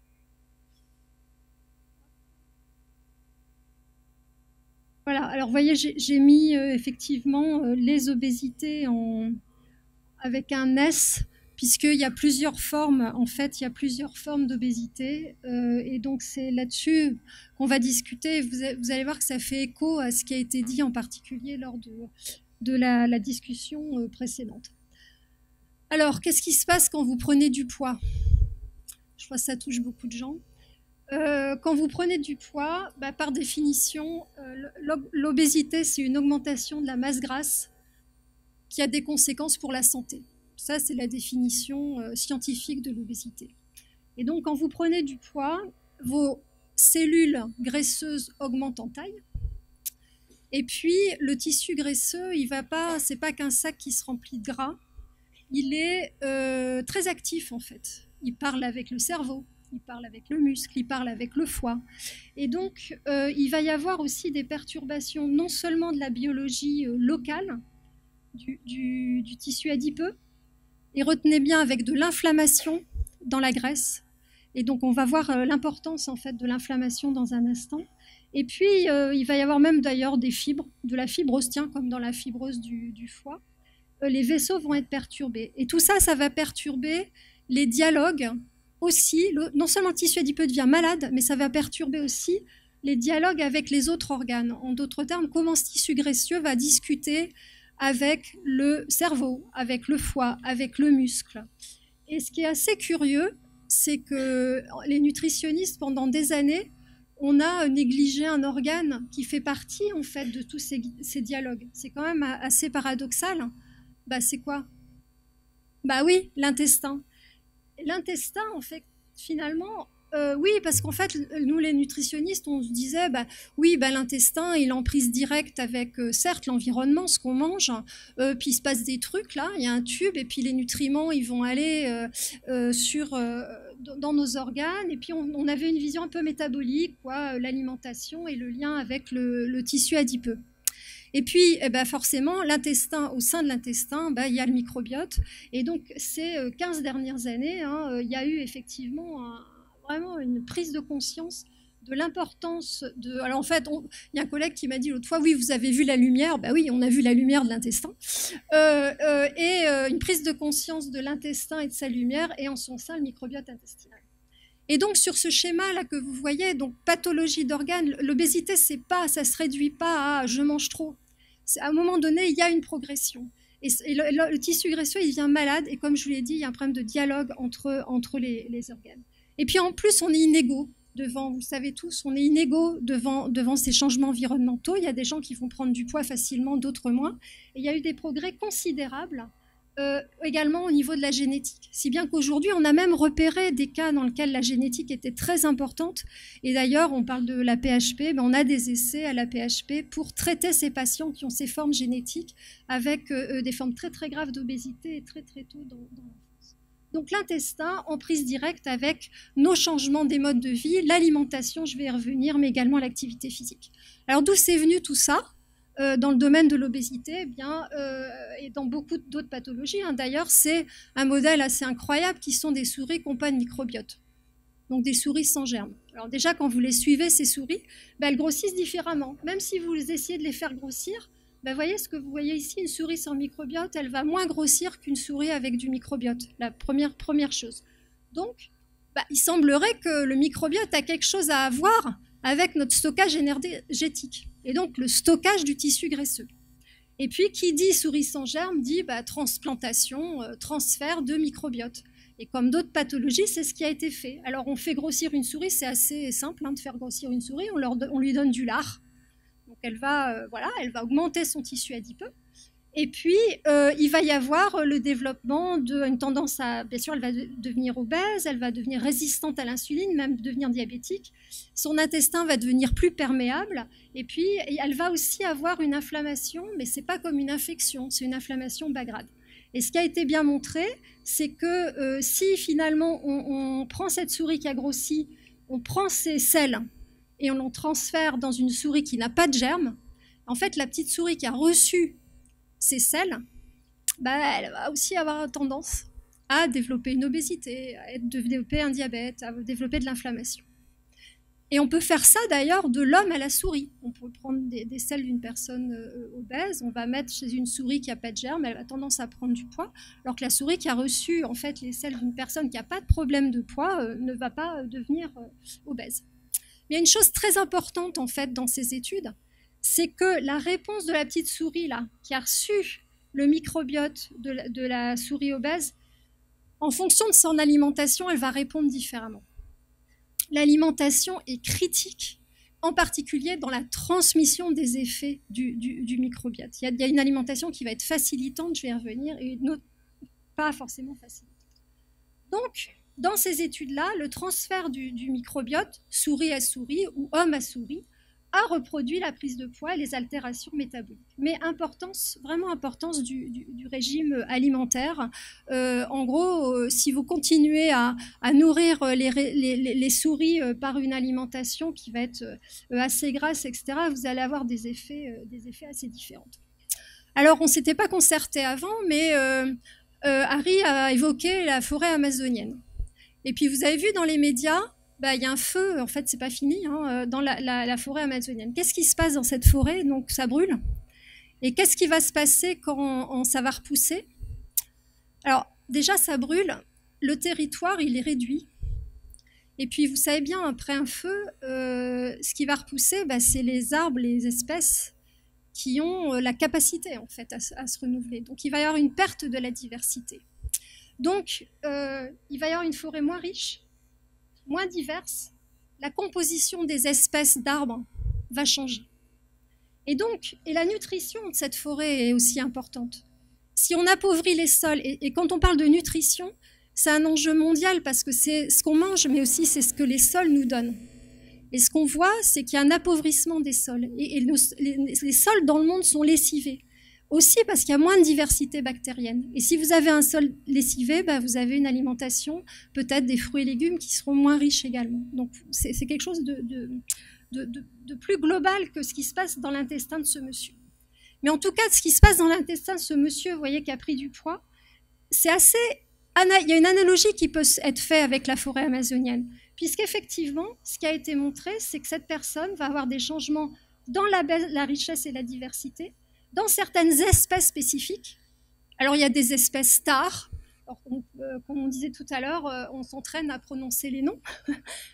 Voilà, alors vous voyez, j'ai mis effectivement les obésités avec un S, puisqu'il y a plusieurs formes, en fait, il y a plusieurs formes d'obésité, et donc c'est là-dessus qu'on va discuter. Vous allez voir que ça fait écho à ce qui a été dit en particulier lors de la discussion précédente. Alors, qu'est-ce qui se passe quand vous prenez du poids? Je crois que ça touche beaucoup de gens. Quand vous prenez du poids, par définition, l'obésité, c'est une augmentation de la masse grasse qui a des conséquences pour la santé. Ça, c'est la définition scientifique de l'obésité. Et donc, quand vous prenez du poids, vos cellules graisseuses augmentent en taille. Et puis, le tissu graisseux, il va pas, c'est pas qu'un sac qui se remplit de gras. Il est très actif, en fait. Il parle avec le cerveau, il parle avec le muscle, il parle avec le foie. Et donc, il va y avoir aussi des perturbations, non seulement de la biologie locale, du tissu adipeux, et retenez bien, avec de l'inflammation dans la graisse. Et donc, on va voir l'importance, en fait, de l'inflammation dans un instant. Et puis, il va y avoir même d'ailleurs des fibres, de la fibrose, tiens, comme dans la fibrose du foie. Les vaisseaux vont être perturbés. Et tout ça, ça va perturber les dialogues aussi. Non seulement le tissu adipeux devient malade, mais ça va perturber aussi les dialogues avec les autres organes. En d'autres termes, comment ce tissu graisseux va discuter avec le cerveau, avec le foie, avec le muscle. Et ce qui est assez curieux, c'est que les nutritionnistes, pendant des années, on a négligé un organe qui fait partie, en fait, de tous ces dialogues. C'est quand même assez paradoxal. C'est quoi? Oui, l'intestin. L'intestin, en fait, finalement, oui, parce qu'en fait, nous, les nutritionnistes, on se disait, oui, l'intestin, il est en prise directe avec, certes, l'environnement, ce qu'on mange, puis il se passe des trucs, là, il y a un tube, et puis les nutriments, ils vont aller dans nos organes, et puis on avait une vision un peu métabolique, quoi, l'alimentation et le lien avec le tissu adipeux. Et puis, forcément, l'intestin, au sein de l'intestin, il y a le microbiote. Et donc, ces 15 dernières années, il y a eu effectivement vraiment une prise de conscience de l'importance de... Alors, en fait, il y a un collègue qui m'a dit l'autre fois, oui, vous avez vu la lumière. Oui, on a vu la lumière de l'intestin. Une prise de conscience de l'intestin et de sa lumière, et en son sein, le microbiote intestinal. Et donc, sur ce schéma-là que vous voyez, donc pathologie d'organes, l'obésité, ça se réduit pas à « je mange trop ». À un moment donné, il y a une progression. Et le tissu graisseux, il devient malade. Et comme je vous l'ai dit, il y a un problème de dialogue entre les organes. Et puis, en plus, on est inégaux devant, vous le savez tous, on est inégaux devant ces changements environnementaux. Il y a des gens qui vont prendre du poids facilement, d'autres moins. Et il y a eu des progrès considérables également au niveau de la génétique. Si bien qu'aujourd'hui, on a même repéré des cas dans lesquels la génétique était très importante. Et d'ailleurs, on parle de la PHP, on a des essais à la PHP pour traiter ces patients qui ont ces formes génétiques avec des formes très très graves d'obésité et très très tôt dans l'enfance. Donc l'intestin en prise directe avec nos changements des modes de vie, l'alimentation, je vais y revenir, mais également l'activité physique. Alors d'où c'est venu tout ça ? Dans le domaine de l'obésité, et dans beaucoup d'autres pathologies. D'ailleurs, c'est un modèle assez incroyable qui sont des souris qui n'ont pas de microbiote. Donc des souris sans germes. Alors déjà, quand vous les suivez, ces souris, elles grossissent différemment. Même si vous essayez de les faire grossir, voyez ce que vous voyez ici, une souris sans microbiote, elle va moins grossir qu'une souris avec du microbiote. La première chose. Donc, il semblerait que le microbiote a quelque chose à voir avec notre stockage énergétique, et donc le stockage du tissu graisseux. Et puis, qui dit souris sans germe dit transplantation, transfert de microbiote. Et comme d'autres pathologies, c'est ce qui a été fait. Alors, on fait grossir une souris, c'est assez simple de faire grossir une souris, on lui donne du lard. Donc, elle va augmenter son tissu adipeux. Et puis, il va y avoir le développement d'une tendance à... Bien sûr, elle va devenir obèse, elle va devenir résistante à l'insuline, même devenir diabétique. Son intestin va devenir plus perméable. Et puis, elle va aussi avoir une inflammation, mais ce n'est pas comme une infection, c'est une inflammation bas grade. Et ce qui a été bien montré, c'est que si finalement on prend cette souris qui a grossi, on prend ses selles et on l'en transfère dans une souris qui n'a pas de germes, en fait, la petite souris qui a reçu ces selles, bah, elle va aussi avoir tendance à développer une obésité, à développer un diabète, à développer de l'inflammation. Et on peut faire ça d'ailleurs de l'homme à la souris. On peut prendre des selles d'une personne obèse, on va mettre chez une souris qui n'a pas de germe, elle a tendance à prendre du poids, alors que la souris qui a reçu en fait les selles d'une personne qui n'a pas de problème de poids ne va pas devenir obèse. Mais il y a une chose très importante en fait dans ces études, c'est que la réponse de la petite souris là, qui a reçu le microbiote de la souris obèse, en fonction de son alimentation, elle va répondre différemment. L'alimentation est critique, en particulier dans la transmission des effets du microbiote. Il y a une alimentation qui va être facilitante, je vais y revenir, et une autre pas forcément facilitante. Donc, dans ces études-là, le transfert du microbiote, souris à souris ou homme à souris, a reproduit la prise de poids et les altérations métaboliques. Mais vraiment importance du régime alimentaire. En gros, si vous continuez à nourrir les souris par une alimentation qui va être assez grasse, etc., vous allez avoir des effets assez différents. Alors, on ne s'était pas concerté avant, mais Harry a évoqué la forêt amazonienne. Et puis, vous avez vu dans les médias, il y a un feu, en fait, c'est pas fini, hein, dans la forêt amazonienne. Qu'est-ce qui se passe dans cette forêt? Donc, ça brûle. Et qu'est-ce qui va se passer quand ça va repousser? Alors, déjà, ça brûle. Le territoire, il est réduit. Et puis, vous savez bien, après un feu, ce qui va repousser, c'est les arbres, les espèces qui ont la capacité, en fait, à se renouveler. Donc, il va y avoir une perte de la diversité. Donc, il va y avoir une forêt moins riche, moins diverses, la composition des espèces d'arbres va changer. Et donc, la nutrition de cette forêt est aussi importante. Si on appauvrit les sols, et quand on parle de nutrition, c'est un enjeu mondial parce que c'est ce qu'on mange, mais aussi c'est ce que les sols nous donnent. Et ce qu'on voit, c'est qu'il y a un appauvrissement des sols. Et les sols dans le monde sont lessivés. Aussi parce qu'il y a moins de diversité bactérienne. Et si vous avez un sol lessivé, vous avez une alimentation, peut-être des fruits et légumes qui seront moins riches également. Donc c'est quelque chose de plus global que ce qui se passe dans l'intestin de ce monsieur. Mais en tout cas, ce qui se passe dans l'intestin de ce monsieur, vous voyez, qui a pris du poids, c'est assez... Il y a une analogie qui peut être faite avec la forêt amazonienne. Puisqu'effectivement, ce qui a été montré, c'est que cette personne va avoir des changements dans la richesse et la diversité, dans certaines espèces spécifiques. Alors, il y a des espèces stars. Alors, comme on disait tout à l'heure, on s'entraîne à prononcer les noms.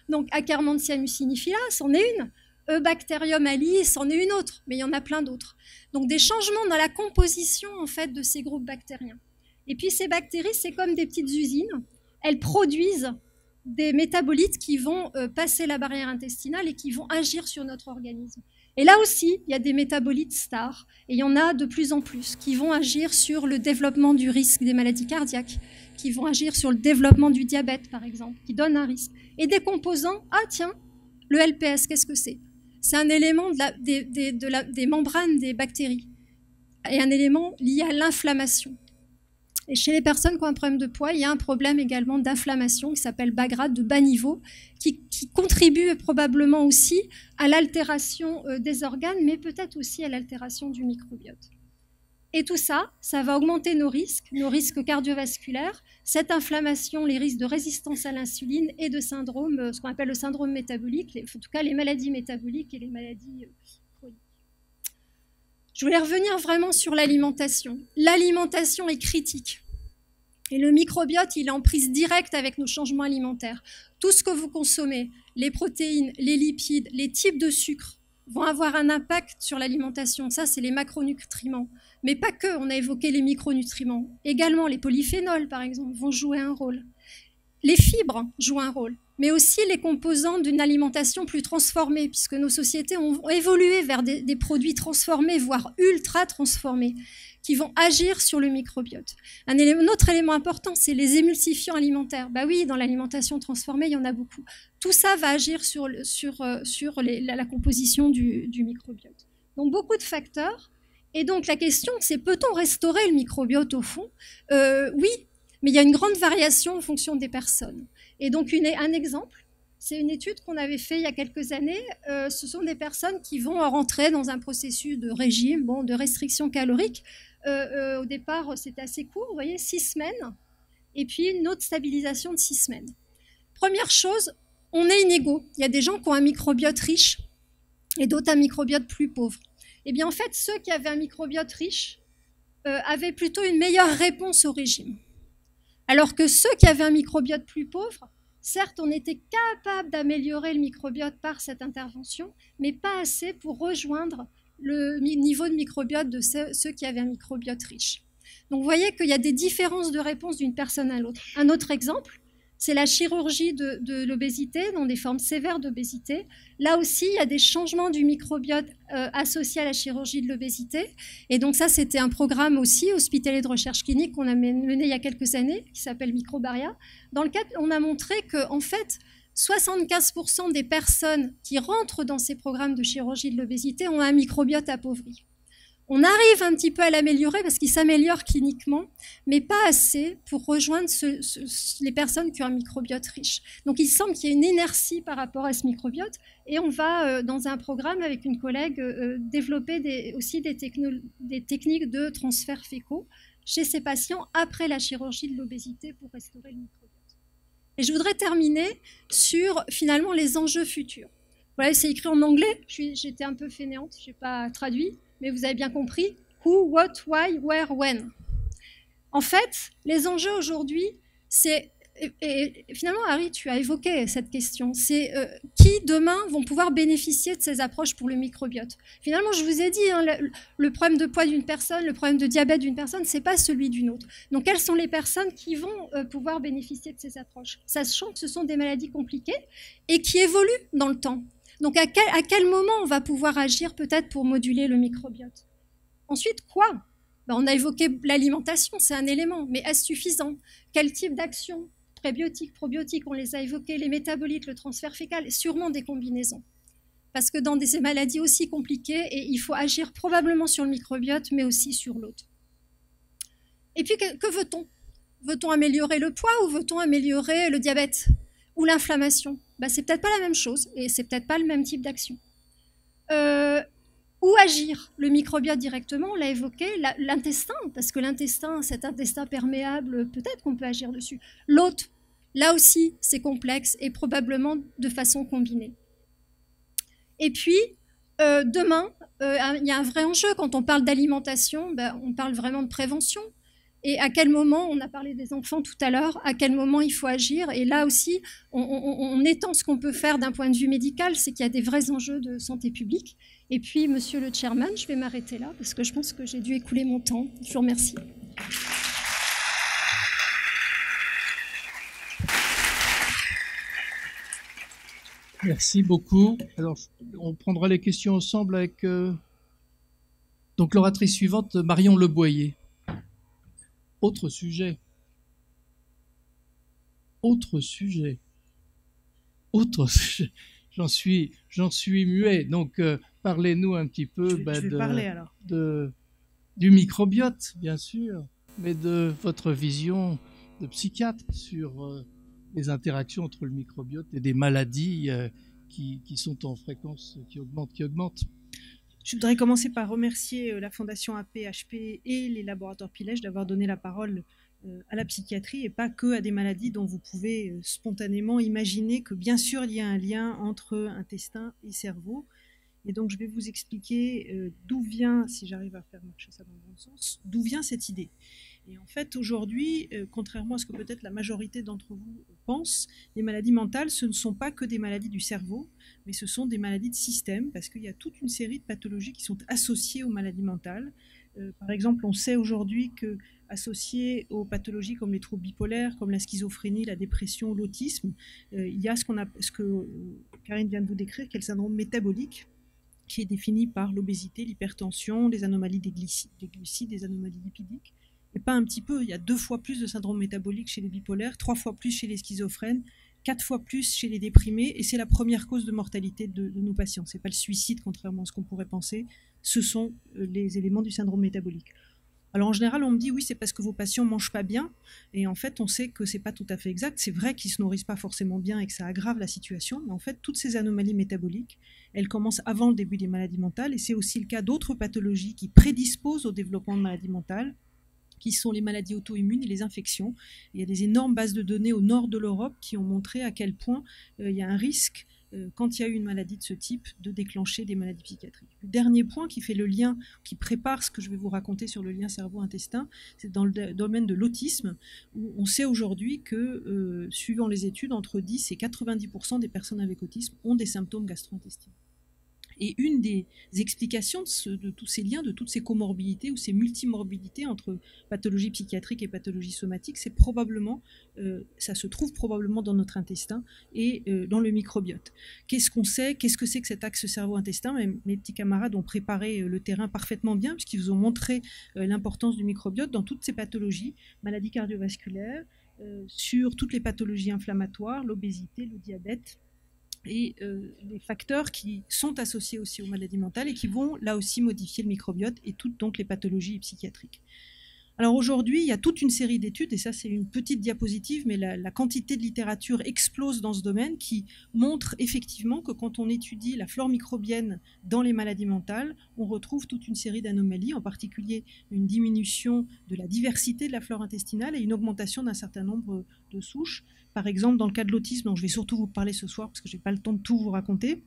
Donc, Akkermansia mucinifila, c'en est une. Eubacterium alii, c'en est une autre. Mais il y en a plein d'autres. Donc, des changements dans la composition, en fait, de ces groupes bactériens. Et puis, ces bactéries, c'est comme des petites usines. Elles produisent des métabolites qui vont passer la barrière intestinale et qui vont agir sur notre organisme. Et là aussi, il y a des métabolites stars, et il y en a de plus en plus, qui vont agir sur le développement du risque des maladies cardiaques, qui vont agir sur le développement du diabète, par exemple, qui donnent un risque. Et des composants, tiens, le LPS, qu'est-ce que c'est? C'est un élément des membranes des bactéries, et un élément lié à l'inflammation. Et chez les personnes qui ont un problème de poids, il y a un problème également d'inflammation qui s'appelle bas grade, de bas niveau, qui contribue probablement aussi à l'altération des organes, mais peut-être aussi à l'altération du microbiote. Et tout ça, ça va augmenter nos risques cardiovasculaires, cette inflammation, les risques de résistance à l'insuline et de syndrome, ce qu'on appelle le syndrome métabolique, en tout cas les maladies métaboliques et les maladies chroniques. Je voulais revenir vraiment sur l'alimentation. L'alimentation est critique. Et le microbiote, il est en prise directe avec nos changements alimentaires. Tout ce que vous consommez, les protéines, les lipides, les types de sucre, vont avoir un impact sur l'alimentation. Ça, c'est les macronutriments. Mais pas que, on a évoqué les micronutriments. Également, les polyphénols, par exemple, vont jouer un rôle. Les fibres jouent un rôle, mais aussi les composants d'une alimentation plus transformée, puisque nos sociétés ont évolué vers des produits transformés, voire ultra transformés, qui vont agir sur le microbiote. Un autre élément important, c'est les émulsifiants alimentaires. Oui, dans l'alimentation transformée, il y en a beaucoup. Tout ça va agir sur la composition du microbiote. Donc beaucoup de facteurs. Et donc la question, c'est peut-on restaurer le microbiote au fond? Oui, mais il y a une grande variation en fonction des personnes. Et donc un exemple, c'est une étude qu'on avait fait il y a quelques années. Ce sont des personnes qui vont rentrer dans un processus de régime, de restriction calorique. Au départ, c'était assez court, vous voyez, 6 semaines, et puis une autre stabilisation de 6 semaines. Première chose, on est inégaux. Il y a des gens qui ont un microbiote riche et d'autres un microbiote plus pauvre. Eh bien, en fait, ceux qui avaient un microbiote riche avaient plutôt une meilleure réponse au régime. Alors que ceux qui avaient un microbiote plus pauvre, certes, on était capable d'améliorer le microbiote par cette intervention, mais pas assez pour rejoindre le niveau de microbiote de ceux qui avaient un microbiote riche. Donc, vous voyez qu'il y a des différences de réponse d'une personne à l'autre. Un autre exemple, c'est la chirurgie de l'obésité, dans des formes sévères d'obésité. Là aussi, il y a des changements du microbiote associés à la chirurgie de l'obésité. Et donc ça, c'était un programme aussi hospitalier de recherche clinique qu'on a mené il y a quelques années, qui s'appelle Microbaria, dans lequel on a montré qu'en fait, 75% des personnes qui rentrent dans ces programmes de chirurgie de l'obésité ont un microbiote appauvri. On arrive un petit peu à l'améliorer parce qu'il s'améliore cliniquement, mais pas assez pour rejoindre les personnes qui ont un microbiote riche. Donc il semble qu'il y ait une inertie par rapport à ce microbiote, et on va, dans un programme avec une collègue, développer aussi des techniques de transfert fécaux chez ces patients après la chirurgie de l'obésité pour restaurer le microbiote. Et je voudrais terminer sur finalement les enjeux futurs. Voilà, c'est écrit en anglais, j'étais un peu fainéante, je n'ai pas traduit, mais vous avez bien compris, who, what, why, where, when. En fait, les enjeux aujourd'hui, c'est, et finalement Harry, tu as évoqué cette question, c'est qui demain vont pouvoir bénéficier de ces approches pour le microbiote. Finalement, je vous ai dit, hein, le problème de poids d'une personne, le problème de diabète d'une personne, c'est pas celui d'une autre. Donc quelles sont les personnes qui vont pouvoir bénéficier de ces approches, sachant que ce sont des maladies compliquées et qui évoluent dans le temps. Donc à quel moment on va pouvoir agir peut-être pour moduler le microbiote? Ensuite, quoi? On a évoqué l'alimentation, c'est un élément, mais est-ce suffisant? Quel type d'action? Prébiotiques, probiotiques, on les a évoqués, les métabolites, le transfert fécal, sûrement des combinaisons. Parce que dans ces maladies aussi compliquées, et il faut agir probablement sur le microbiote, mais aussi sur l'autre. Et puis, que veut-on? Veut-on améliorer le poids ou veut-on améliorer le diabète ou l'inflammation? C'est peut-être pas la même chose et c'est peut-être pas le même type d'action. Où agir? Le microbiote directement, on l'a évoqué, l'intestin, parce que l'intestin, cet intestin perméable, peut-être qu'on peut agir dessus. L'hôte, là aussi, c'est complexe et probablement de façon combinée. Et puis, demain, il y a un vrai enjeu. Quand on parle d'alimentation, on parle vraiment de prévention. Et à quel moment, on a parlé des enfants tout à l'heure, à quel moment il faut agir. Et là aussi, on étend ce qu'on peut faire d'un point de vue médical, c'est qu'il y a des vrais enjeux de santé publique. Et puis, monsieur le chairman, je vais m'arrêter là, parce que je pense que j'ai dû écouler mon temps. Je vous remercie. Merci beaucoup. Alors, on prendra les questions ensemble avec donc l'oratrice suivante, Marion Leboyer. Autre sujet. J'en suis muet. Donc, parlez-nous un petit peu du microbiote, bien sûr, mais de votre vision de psychiatre sur les interactions entre le microbiote et des maladies qui sont en fréquence, qui augmentent. Je voudrais commencer par remercier la Fondation AP-HP et les laboratoires Pilège d'avoir donné la parole à la psychiatrie et pas que à des maladies dont vous pouvez spontanément imaginer que bien sûr il y a un lien entre intestin et cerveau. Et donc je vais vous expliquer d'où vient, si j'arrive à faire marcher ça dans le bon sens, d'où vient cette idée. Et en fait aujourd'hui, contrairement à ce que peut-être la majorité d'entre vous pensent, les maladies mentales ce ne sont pas que des maladies du cerveau, mais ce sont des maladies de système, parce qu'il y a toute une série de pathologies qui sont associées aux maladies mentales. Par exemple, on sait aujourd'hui qu'associées aux pathologies comme les troubles bipolaires, comme la schizophrénie, la dépression, l'autisme, il y a ce que Karine vient de vous décrire, qui est le syndrome métabolique, qui est défini par l'obésité, l'hypertension, les anomalies des glucides, des anomalies lipidiques. Et pas un petit peu, il y a 2 fois plus de syndrome métabolique chez les bipolaires, 3 fois plus chez les schizophrènes, 4 fois plus chez les déprimés, et c'est la première cause de mortalité de nos patients. Ce n'est pas le suicide, contrairement à ce qu'on pourrait penser, ce sont les éléments du syndrome métabolique. Alors en général, on me dit oui, c'est parce que vos patients ne mangent pas bien, et en fait, on sait que ce n'est pas tout à fait exact. C'est vrai qu'ils ne se nourrissent pas forcément bien et que ça aggrave la situation, mais en fait, toutes ces anomalies métaboliques, elles commencent avant le début des maladies mentales, et c'est aussi le cas d'autres pathologies qui prédisposent au développement de maladies mentales, qui sont les maladies auto-immunes et les infections. Il y a des énormes bases de données au nord de l'Europe qui ont montré à quel point il y a un risque, quand il y a eu une maladie de ce type, de déclencher des maladies psychiatriques. Le dernier point qui fait le lien, qui prépare ce que je vais vous raconter sur le lien cerveau-intestin, c'est dans le domaine de l'autisme, où on sait aujourd'hui que, suivant les études, entre 10 et 90% des personnes avec autisme ont des symptômes gastro-intestinaux. Et une des explications de tous ces liens, de toutes ces comorbidités ou ces multimorbidités entre pathologie psychiatrique et pathologie somatique, c'est probablement, ça se trouve probablement dans notre intestin et dans le microbiote. Qu'est-ce qu'on sait? Qu'est-ce que c'est que cet axe cerveau-intestin? Mes petits camarades ont préparé le terrain parfaitement bien, puisqu'ils vous ont montré l'importance du microbiote dans toutes ces pathologies, maladies cardiovasculaires, sur toutes les pathologies inflammatoires, l'obésité, le diabète, et les facteurs qui sont associés aussi aux maladies mentales et qui vont là aussi modifier le microbiote et toutes donc les pathologies psychiatriques. Alors aujourd'hui, il y a toute une série d'études, et ça c'est une petite diapositive, mais la quantité de littérature explose dans ce domaine, qui montre effectivement que quand on étudie la flore microbienne dans les maladies mentales, on retrouve toute une série d'anomalies, en particulier une diminution de la diversité de la flore intestinale et une augmentation d'un certain nombre de souches. Par exemple, dans le cas de l'autisme, dont je vais surtout vous parler ce soir parce que je n'ai pas le temps de tout vous raconter,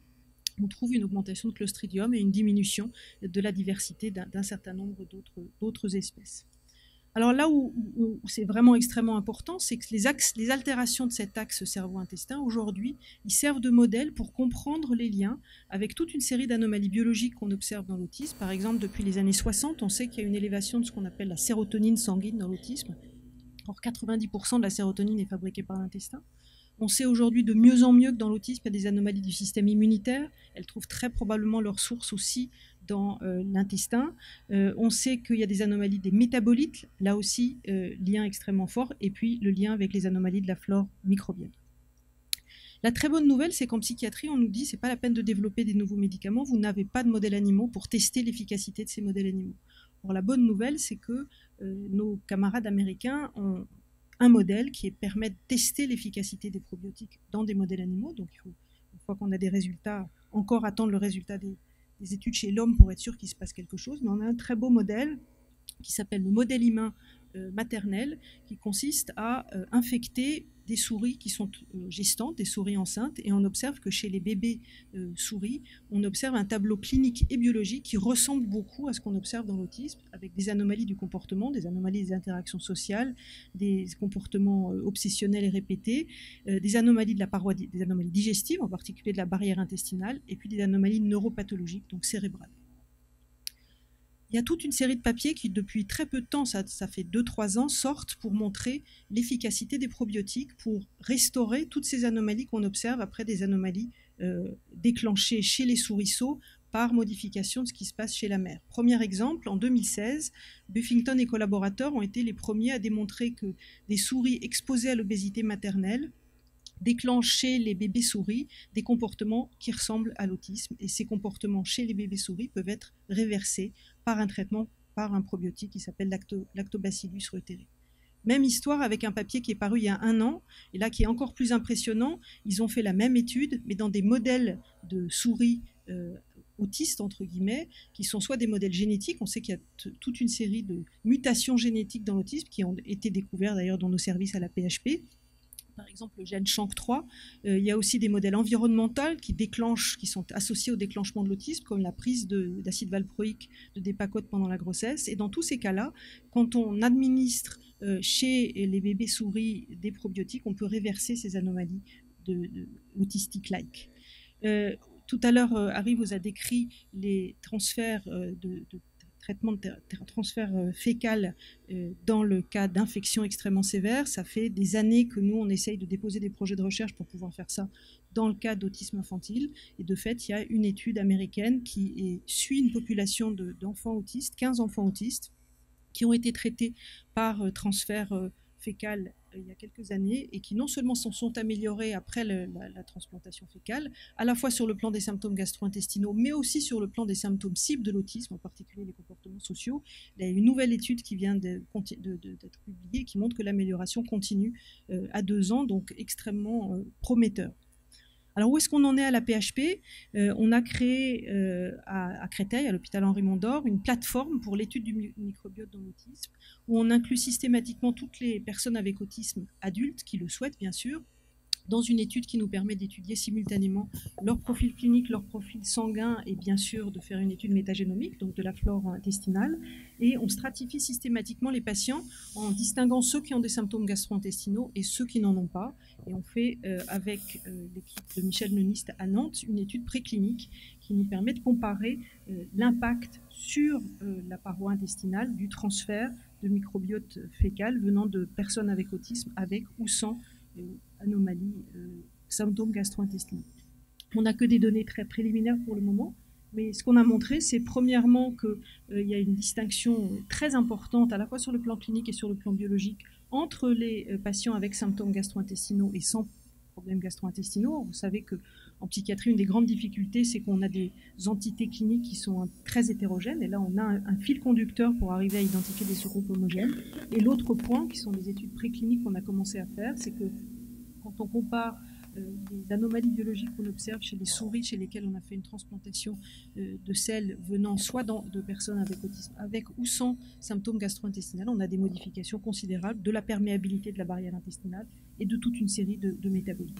on trouve une augmentation de Clostridium et une diminution de la diversité d'un certain nombre d'autres espèces. Alors là où c'est vraiment extrêmement important, c'est que les altérations de cet axe cerveau-intestin, aujourd'hui, ils servent de modèle pour comprendre les liens avec toute une série d'anomalies biologiques qu'on observe dans l'autisme. Par exemple, depuis les années 60, on sait qu'il y a une élévation de ce qu'on appelle la sérotonine sanguine dans l'autisme. Or, 90% de la sérotonine est fabriquée par l'intestin. On sait aujourd'hui de mieux en mieux que dans l'autisme, il y a des anomalies du système immunitaire. Elles trouvent très probablement leur source aussi dans l'intestin. On sait qu'il y a des anomalies des métabolites, là aussi, lien extrêmement fort, et puis le lien avec les anomalies de la flore microbienne. La très bonne nouvelle, c'est qu'en psychiatrie, on nous dit que ce n'est pas la peine de développer des nouveaux médicaments, vous n'avez pas de modèles animaux pour tester l'efficacité de ces modèles animaux. Or, la bonne nouvelle, c'est que nos camarades américains ont un modèle qui permet de tester l'efficacité des probiotiques dans des modèles animaux. Donc, il faut, une fois qu'on a des résultats, encore attendre le résultat des études chez l'homme pour être sûr qu'il se passe quelque chose. Mais on a un très beau modèle qui s'appelle le modèle humain maternel, qui consiste à infecter des souris qui sont gestantes, des souris enceintes, et on observe que chez les bébés souris, on observe un tableau clinique et biologique qui ressemble beaucoup à ce qu'on observe dans l'autisme, avec des anomalies du comportement, des anomalies des interactions sociales, des comportements obsessionnels et répétés, des anomalies de la paroi, des anomalies digestives, en particulier de la barrière intestinale, et puis des anomalies neuropathologiques, donc cérébrales. Il y a toute une série de papiers qui, depuis très peu de temps, ça fait 2-3 ans, sortent pour montrer l'efficacité des probiotiques pour restaurer toutes ces anomalies qu'on observe après des anomalies déclenchées chez les souriceaux par modification de ce qui se passe chez la mère. Premier exemple, en 2016, Buffington et collaborateurs ont été les premiers à démontrer que des souris exposées à l'obésité maternelle déclenchent chez les bébés souris des comportements qui ressemblent à l'autisme, et ces comportements chez les bébés souris peuvent être réversés par un traitement, par un probiotique qui s'appelle Lactobacillus reuteri. Même histoire avec un papier qui est paru il y a 1 an, et là qui est encore plus impressionnant, ils ont fait la même étude, mais dans des modèles de souris autistes, entre guillemets, qui sont soit des modèles génétiques, on sait qu'il y a toute une série de mutations génétiques dans l'autisme, qui ont été découvertes d'ailleurs dans nos services à la PHP, par exemple le gène SHANK3. Il y a aussi des modèles environnementaux qui sont associés au déclenchement de l'autisme, comme la prise d'acide valproïque de Dépakote pendant la grossesse. Et dans tous ces cas-là, quand on administre chez les bébés souris des probiotiques, on peut réverser ces anomalies autistiques-like. Tout à l'heure, Harry vous a décrit les transferts de traitement de transfert fécal dans le cas d'infections extrêmement sévères. Ça fait des années que nous, on essaye de déposer des projets de recherche pour pouvoir faire ça dans le cas d'autisme infantile. Et de fait, il y a une étude américaine qui suit une population d'enfants autistes, 15 enfants autistes, qui ont été traités par transfert fécales il y a quelques années et qui non seulement se sont améliorées après la transplantation fécale, à la fois sur le plan des symptômes gastro-intestinaux, mais aussi sur le plan des symptômes cibles de l'autisme, en particulier les comportements sociaux. Il y a une nouvelle étude qui vient d'être publiée qui montre que l'amélioration continue à 2 ans, donc extrêmement prometteur. Alors, où est-ce qu'on en est à la PHP? On a créé à Créteil, à l'hôpital Henri Mondor, une plateforme pour l'étude du microbiote dans l'autisme, où on inclut systématiquement toutes les personnes avec autisme adultes, qui le souhaitent bien sûr, dans une étude qui nous permet d'étudier simultanément leur profil clinique, leur profil sanguin et bien sûr de faire une étude métagénomique, donc de la flore intestinale. Et on stratifie systématiquement les patients en distinguant ceux qui ont des symptômes gastro-intestinaux et ceux qui n'en ont pas. Et on fait avec l'équipe de Michel Neunist à Nantes une étude préclinique qui nous permet de comparer l'impact sur la paroi intestinale du transfert de microbiote fécal venant de personnes avec autisme, avec ou sans anomalies, symptômes gastro-intestinaux. On n'a que des données très préliminaires pour le moment, mais ce qu'on a montré, c'est premièrement qu'il y a une distinction très importante, à la fois sur le plan clinique et sur le plan biologique, entre les patients avec symptômes gastro-intestinaux et sans problèmes gastro-intestinaux. Vous savez qu'en psychiatrie, une des grandes difficultés, c'est qu'on a des entités cliniques qui sont très hétérogènes, et là, on a un fil conducteur pour arriver à identifier des sous-groupes homogènes. Et l'autre point, qui sont les études précliniques qu'on a commencé à faire, c'est que quand on compare les anomalies biologiques qu'on observe chez les souris chez lesquelles on a fait une transplantation de selles venant soit de personnes avec autisme, avec ou sans symptômes gastro-intestinaux, on a des modifications considérables de la perméabilité de la barrière intestinale et de toute une série de métabolites.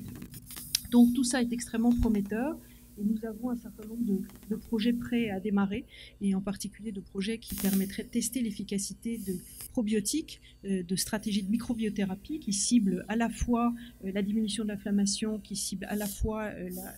Donc tout ça est extrêmement prometteur. Et nous avons un certain nombre de projets prêts à démarrer, et en particulier de projets qui permettraient de tester l'efficacité de probiotiques, de stratégies de microbiothérapie qui ciblent à la fois la diminution de l'inflammation, qui ciblent à la fois la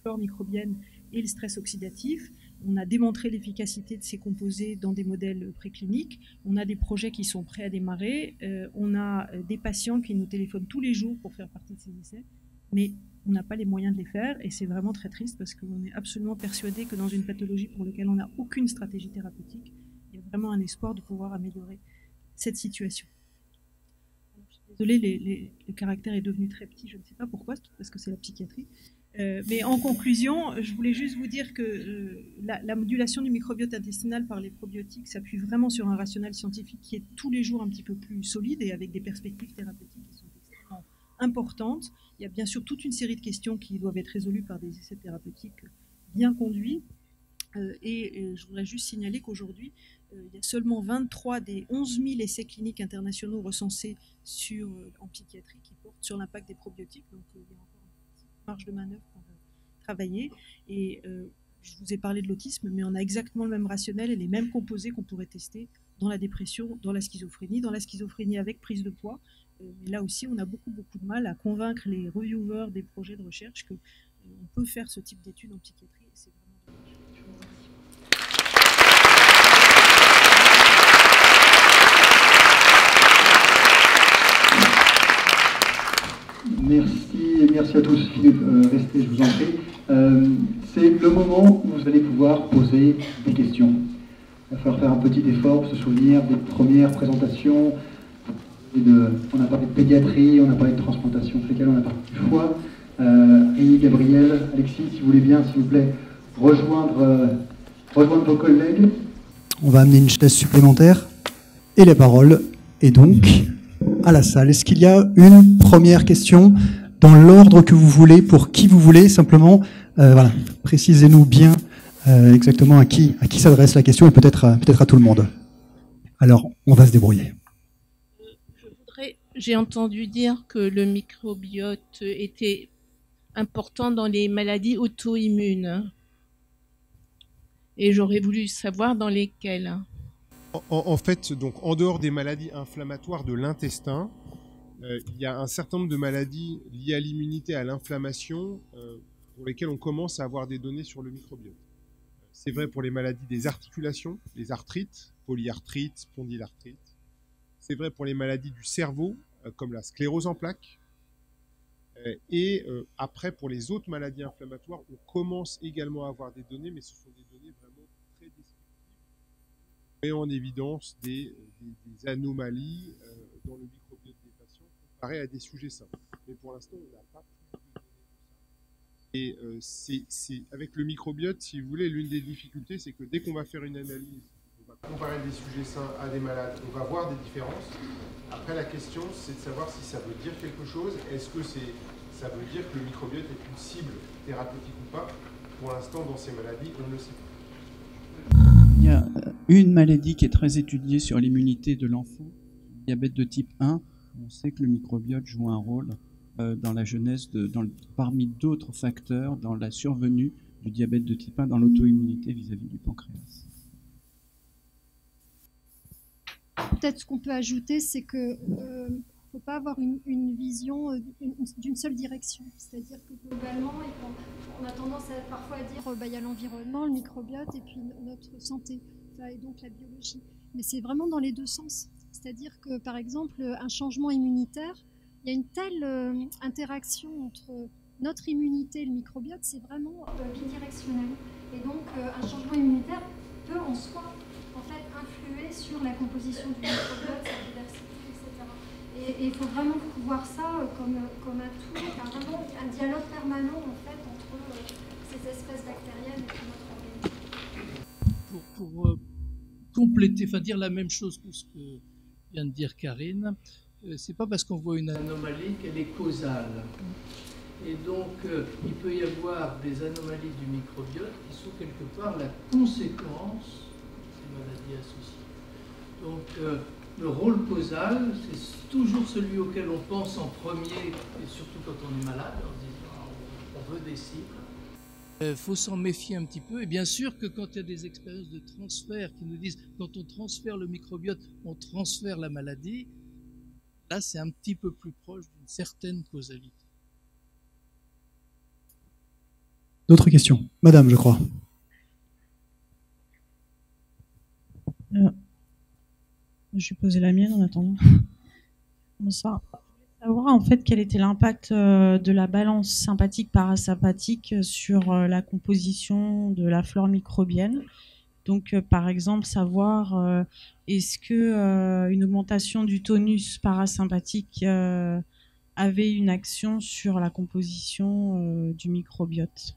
flore microbienne et le stress oxydatif. On a démontré l'efficacité de ces composés dans des modèles précliniques. On a des projets qui sont prêts à démarrer. On a des patients qui nous téléphonent tous les jours pour faire partie de ces essais. Mais on n'a pas les moyens de les faire, et c'est vraiment très triste parce qu'on est absolument persuadé que dans une pathologie pour laquelle on n'a aucune stratégie thérapeutique, il y a vraiment un espoir de pouvoir améliorer cette situation. Alors, je suis désolée, le caractère est devenu très petit, je ne sais pas pourquoi, parce que c'est la psychiatrie. Mais en conclusion, je voulais juste vous dire que la modulation du microbiote intestinal par les probiotiques s'appuie vraiment sur un rationnel scientifique qui est tous les jours un petit peu plus solide et avec des perspectives thérapeutiques qui sont extrêmement importantes. Il y a bien sûr toute une série de questions qui doivent être résolues par des essais thérapeutiques bien conduits. Je voudrais juste signaler qu'aujourd'hui, il y a seulement 23 des 11 000 essais cliniques internationaux recensés en psychiatrie qui portent sur l'impact des probiotiques. Donc il y a encore une petite marge de manœuvre pour travailler. Et je vous ai parlé de l'autisme, mais on a exactement le même rationnel et les mêmes composés qu'on pourrait tester dans la dépression, dans la schizophrénie avec prise de poids. Mais là aussi, on a beaucoup de mal à convaincre les reviewers des projets de recherche qu'on peut faire ce type d'études en psychiatrie. Et c'est vraiment dommage. Merci à tous. Philippe, restez, je vous en prie. C'est le moment où vous allez pouvoir poser des questions. Il va falloir faire un petit effort pour se souvenir des premières présentations. On a parlé de pédiatrie, on a parlé de transplantation fécale, on a parlé du foie. Rémi, Gabriel, Alexis, si vous voulez bien, s'il vous plaît, rejoindre vos collègues. On va amener une chaise supplémentaire et la parole est donc à la salle. Est-ce qu'il y a une première question dans l'ordre que vous voulez, pour qui vous voulez, simplement, voilà, précisez-nous bien exactement à qui s'adresse la question et peut-être à tout le monde. Alors, on va se débrouiller. J'ai entendu dire que le microbiote était important dans les maladies auto-immunes. Et j'aurais voulu savoir dans lesquelles. En fait, donc, en dehors des maladies inflammatoires de l'intestin, il y a un certain nombre de maladies liées à l'immunité, à l'inflammation, pour lesquelles on commence à avoir des données sur le microbiote. C'est vrai pour les maladies des articulations, les arthrites, polyarthrite, spondylarthrite. C'est vrai pour les maladies du cerveau, comme la sclérose en plaques. Et après, pour les autres maladies inflammatoires, on commence également à avoir des données, mais ce sont des données vraiment très descriptives. On met en évidence des anomalies dans le microbiote des patients comparé à des sujets sains. Mais pour l'instant, on n'a pas plus de données que ça. Et c'est avec le microbiote, si vous voulez, l'une des difficultés, c'est que dès qu'on va faire une analyse, on va comparer des sujets sains à des malades, on va voir des différences. Après, la question, c'est de savoir si ça veut dire quelque chose. Est-ce que ça veut dire que le microbiote est une cible thérapeutique ou pas? Pour l'instant, dans ces maladies, on ne le sait pas. Il y a une maladie qui est très étudiée sur l'immunité de l'enfant, le diabète de type 1. On sait que le microbiote joue un rôle dans la jeunesse, parmi d'autres facteurs, dans la survenue du diabète de type 1, dans l'auto-immunité vis-à-vis du pancréas. Peut-être ce qu'on peut ajouter, c'est que faut pas avoir une vision d'une seule direction. C'est-à-dire que globalement, on a tendance parfois à dire il y a l'environnement, le microbiote et puis notre santé, et donc la biologie. Mais c'est vraiment dans les deux sens. C'est-à-dire que par exemple, un changement immunitaire, il y a une telle interaction entre notre immunité et le microbiote, c'est vraiment bidirectionnel. Et donc un changement immunitaire peut en soi en fait influer sur la composition du microbiote, sa diversité, etc. Et il faut vraiment voir ça comme un tout, vraiment un dialogue permanent en fait entre ces espèces bactériennes et puis notre organisme. Pour compléter, enfin dire la même chose que ce que vient de dire Karine, c'est pas parce qu'on voit une anomalie qu'elle est causale. Et donc, il peut y avoir des anomalies du microbiote qui sont quelque part la conséquence des maladies associées. Donc, le rôle causal, c'est toujours celui auquel on pense en premier, et surtout quand on est malade, en se disant on veut des cibles. Il faut s'en méfier un petit peu. Et bien sûr que quand il y a des expériences de transfert qui nous disent quand on transfère le microbiote, on transfère la maladie, là c'est un petit peu plus proche d'une certaine causalité. D'autres questions? Madame, je crois. Je vais poser la mienne en attendant. Bonsoir. Je voulais savoir en fait quel était l'impact de la balance sympathique-parasympathique sur la composition de la flore microbienne. Donc, par exemple, savoir est-ce que une augmentation du tonus parasympathique avait une action sur la composition du microbiote.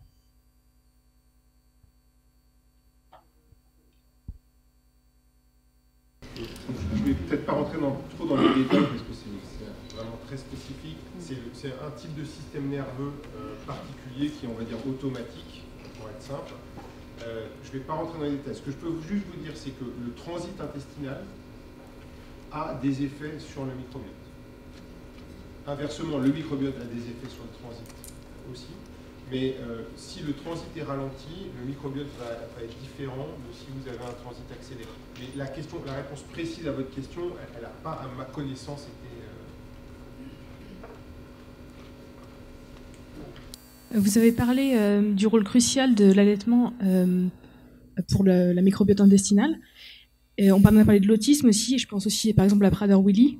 Je ne vais peut-être pas rentrer trop dans les détails parce que c'est vraiment très spécifique. C'est un type de système nerveux particulier qui est, on va dire, automatique, pour être simple. Je ne vais pas rentrer dans les détails. Ce que je peux juste vous dire, c'est que le transit intestinal a des effets sur le microbiote. Inversement, le microbiote a des effets sur le transit aussi. Mais si le transit est ralenti, le microbiote va être différent de si vous avez un transit accéléré. Mais la réponse précise à votre question, elle n'a pas, à ma connaissance, été... Vous avez parlé du rôle crucial de l'allaitement pour la microbiote intestinale. Et on a parlé de l'autisme aussi, je pense aussi par exemple à Prader-Willi.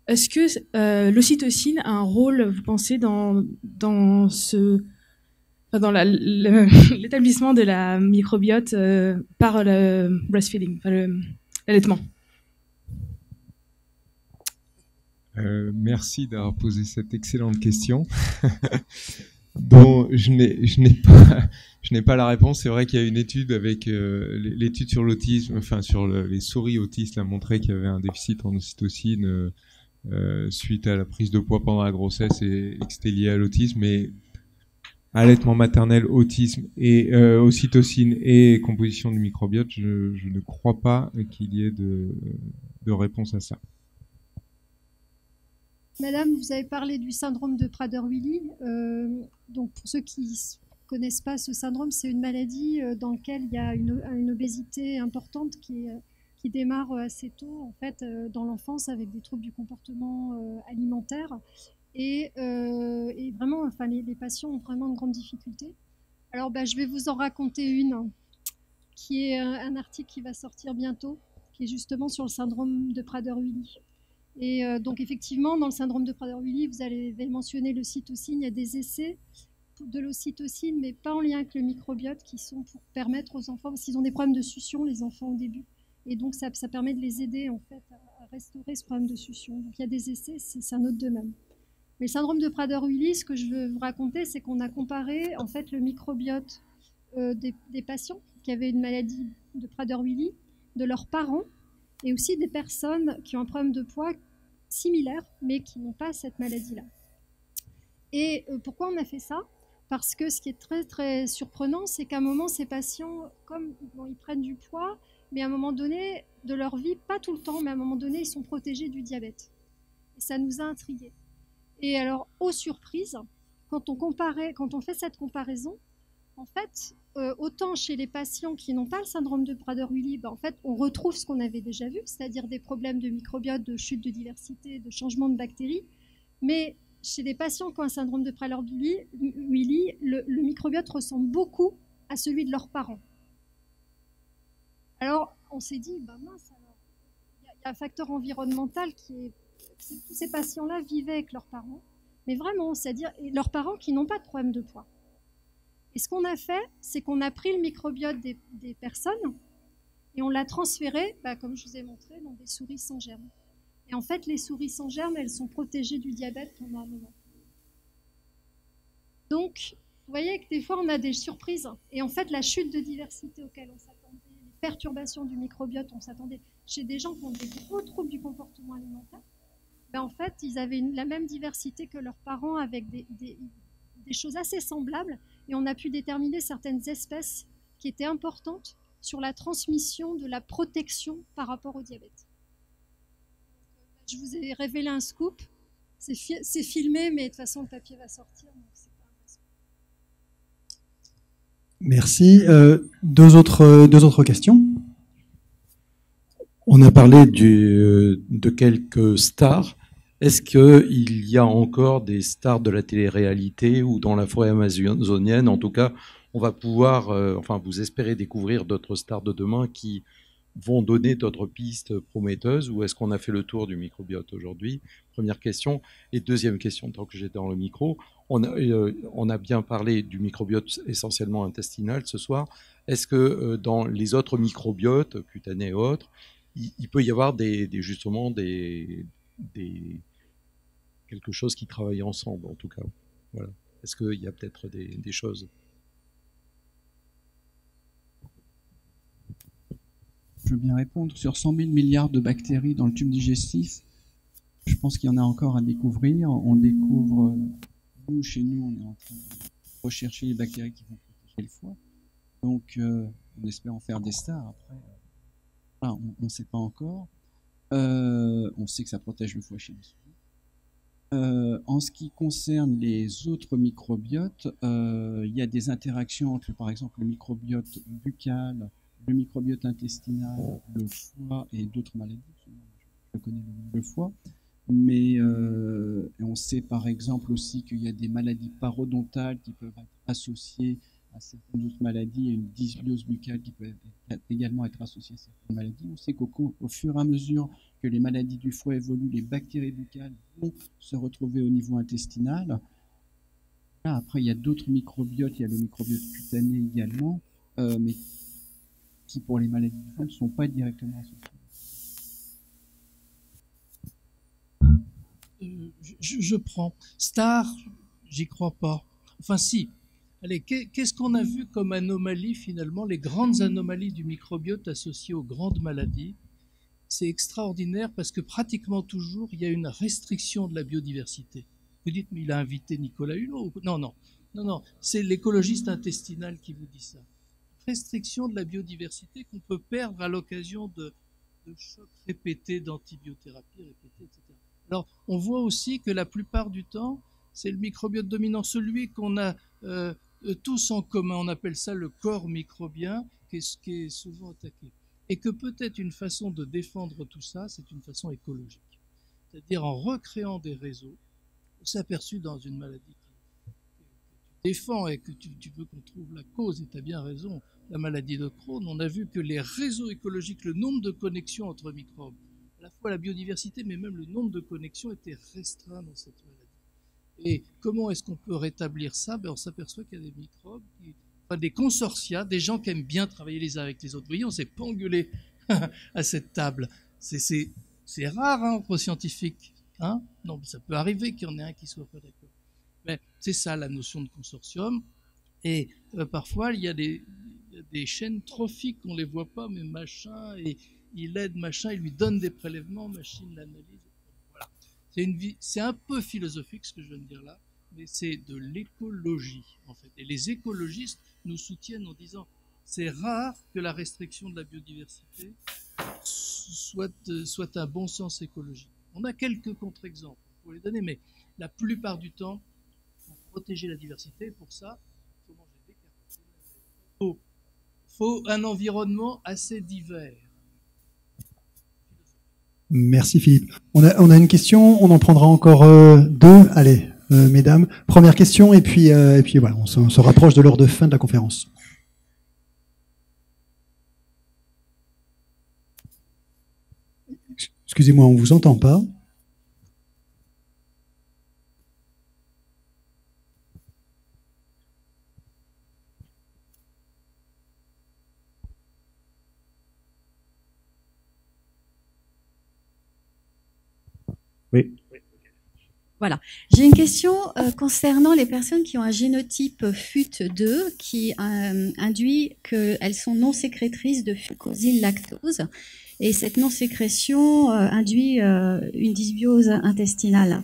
Est-ce que l'ocytocine a un rôle, vous pensez, dans l'établissement de la microbiote par le breastfeeding, l'allaitement? Merci d'avoir posé cette excellente question dont je n'ai pas la réponse. C'est vrai qu'il y a une étude avec l'étude sur l'autisme, enfin sur les souris autistes a montré qu'il y avait un déficit en ocytocine suite à la prise de poids pendant la grossesse et que c'était lié à l'autisme. Mais allaitement maternel, autisme et ocytocine et composition du microbiote, je ne crois pas qu'il y ait de réponse à ça. Madame, vous avez parlé du syndrome de Prader-Willi. Donc, pour ceux qui ne connaissent pas ce syndrome, c'est une maladie dans laquelle il y a une obésité importante qui démarre assez tôt, en fait, dans l'enfance, avec des troubles du comportement alimentaire. Et vraiment, enfin, les patients ont vraiment de grandes difficultés. Alors, je vais vous en raconter une, qui est un article qui va sortir bientôt, qui est justement sur le syndrome de Prader-Willi. Et donc effectivement, dans le syndrome de Prader-Willi, vous avez mentionné l'ocytocine, il y a des essais de l'ocytocine, mais pas en lien avec le microbiote, qui sont pour permettre aux enfants, parce qu'ils ont des problèmes de succion, les enfants au début, et donc ça permet de les aider en fait restaurer ce problème de succion. Donc il y a des essais, c'est un autre domaine. Mais le syndrome de Prader-Willi, ce que je veux vous raconter, c'est qu'on a comparé en fait le microbiote des patients qui avaient une maladie de Prader-Willi, de leurs parents, et aussi des personnes qui ont un problème de poids similaire, mais qui n'ont pas cette maladie-là. Et pourquoi on a fait ça? Parce que ce qui est très très surprenant, c'est qu'à un moment, ces patients, comme ils prennent du poids, mais à un moment donné de leur vie, pas tout le temps, mais à un moment donné, ils sont protégés du diabète. Et ça nous a intrigués. Et alors, aux surprises, quand on fait cette comparaison, en fait, autant chez les patients qui n'ont pas le syndrome de Prader-Willi, en fait, on retrouve ce qu'on avait déjà vu, c'est-à-dire des problèmes de microbiote, de chute de diversité, de changement de bactéries. Mais chez les patients qui ont un syndrome de Prader-Willi, le microbiote ressemble beaucoup à celui de leurs parents. Alors, on s'est dit, mince, il y a un facteur environnemental qui est... Tous ces patients-là vivaient avec leurs parents, mais vraiment, c'est-à-dire leurs parents qui n'ont pas de problème de poids. Et ce qu'on a fait, c'est qu'on a pris le microbiote des personnes et on l'a transféré, comme je vous ai montré, dans des souris sans germes. Et en fait, les souris sans germes, elles sont protégées du diabète pendant un moment. Donc, vous voyez que des fois, on a des surprises. Et en fait, la chute de diversité auquel on s'attendait, les perturbations du microbiote, on s'attendait chez des gens qui ont des gros troubles du comportement alimentaire. En fait, ils avaient la même diversité que leurs parents avec des choses assez semblables. Et on a pu déterminer certaines espèces qui étaient importantes sur la transmission de la protection par rapport au diabète. Je vous ai révélé un scoop. C'est filmé, mais de toute façon, le papier va sortir. Donc c'est pas un scoop. Merci. Deux autres questions. On a parlé de quelques stars. Est-ce qu'il y a encore des stars de la télé-réalité ou dans la forêt amazonienne? En tout cas, on va pouvoir, vous espérez découvrir d'autres stars de demain qui vont donner d'autres pistes prometteuses, ou est-ce qu'on a fait le tour du microbiote aujourd'hui? Première question. Et deuxième question, tant que j'étais dans le micro, on a bien parlé du microbiote essentiellement intestinal ce soir. Est-ce que dans les autres microbiotes, cutanés et autres, il peut y avoir justement quelque chose qui travaille ensemble, en tout cas. Voilà. Est-ce qu'il y a peut-être des choses? Je veux bien répondre. Sur 100 000 milliards de bactéries dans le tube digestif, je pense qu'il y en a encore à découvrir. On découvre, chez nous, on est en train de rechercher les bactéries qui vont protéger le foie. Donc, on espère en faire des stars. Après, on ne sait pas encore. On sait que ça protège le foie chez les souris. En ce qui concerne les autres microbiotes, il y a des interactions entre, par exemple, le microbiote buccal, le microbiote intestinal, le foie et d'autres maladies. Je connais le foie. Mais on sait par exemple aussi qu'il y a des maladies parodontales qui peuvent être associées à certaines autres maladies et une dysbiose buccale qui peut également être associée à certaines maladies. On sait qu'au fur et à mesure que les maladies du foie évoluent, les bactéries buccales vont se retrouver au niveau intestinal. Là, après, il y a d'autres microbiotes, il y a le microbiote cutané également, mais qui pour les maladies du foie ne sont pas directement associés. Je prends. Star, j'y crois pas. Enfin si. Allez, qu'est-ce qu'on a vu comme anomalie finalement? Les grandes anomalies du microbiote associées aux grandes maladies. C'est extraordinaire parce que pratiquement toujours, il y a une restriction de la biodiversité. Vous dites, mais il a invité Nicolas Hulot. Non. C'est l'écologiste intestinal qui vous dit ça. Restriction de la biodiversité qu'on peut perdre à l'occasion de chocs répétés, d'antibiothérapie répétées, etc. Alors, on voit aussi que la plupart du temps, c'est le microbiote dominant, celui qu'on a tous en commun. On appelle ça le corps microbien, qui est souvent attaqué. Et que peut-être une façon de défendre tout ça, c'est une façon écologique. C'est-à-dire en recréant des réseaux. On s'est aperçu dans une maladie que tu défends et que tu veux qu'on trouve la cause, et tu as bien raison, la maladie de Crohn, on a vu que les réseaux écologiques, le nombre de connexions entre microbes, à la fois la biodiversité, mais même le nombre de connexions était restreint dans cette maladie. Et comment est-ce qu'on peut rétablir ça? On s'aperçoit qu'il y a des microbes, des consortia, des gens qui aiment bien travailler les uns avec les autres. Vous voyez, on ne s'est pas engueulé à cette table. C'est C'est rare entre scientifiques. Hein, non, ça peut arriver qu'il y en ait un qui soit pas d'accord. Mais c'est ça la notion de consortium. Et parfois, il y a des chaînes trophiques, on les voit pas, mais machin, et il aide machin, il lui donne des prélèvements, machine l'analyse. Voilà. C'est un peu philosophique ce que je viens de dire là, mais c'est de l'écologie en fait. Et les écologistes nous soutiennent en disant c'est rare que la restriction de la biodiversité soit un bon sens écologique. On a quelques contre-exemples pour les donner, mais la plupart du temps, pour protéger la diversité, pour ça, il faut manger des carottes. Il faut un environnement assez divers. Merci Philippe. On a une question, on en prendra encore deux. Allez, mesdames, première question et puis voilà, on se rapproche de l'heure de fin de la conférence. Excusez-moi, on vous entend pas. Oui. Voilà. J'ai une question concernant les personnes qui ont un génotype FUT2 qui induit qu'elles sont non sécrétrices de fucosylactose. Et cette non-sécrétion induit une dysbiose intestinale.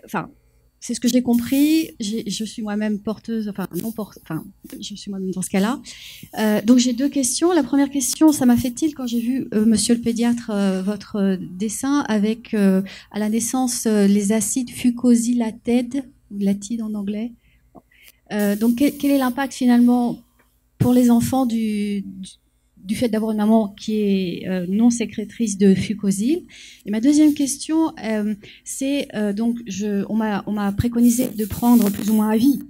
Enfin, c'est ce que j'ai compris. Je suis moi-même porteuse, je suis moi-même dans ce cas-là. Donc j'ai deux questions. La première question, ça m'a fait tilt quand j'ai vu, monsieur le pédiatre, votre dessin avec à la naissance les acides fucosylated, ou latide en anglais. Donc quel est l'impact finalement pour les enfants du fait d'avoir une maman qui est non sécrétrice de fucosyl. Et ma deuxième question, c'est donc on m'a préconisé de prendre plus ou moins à vie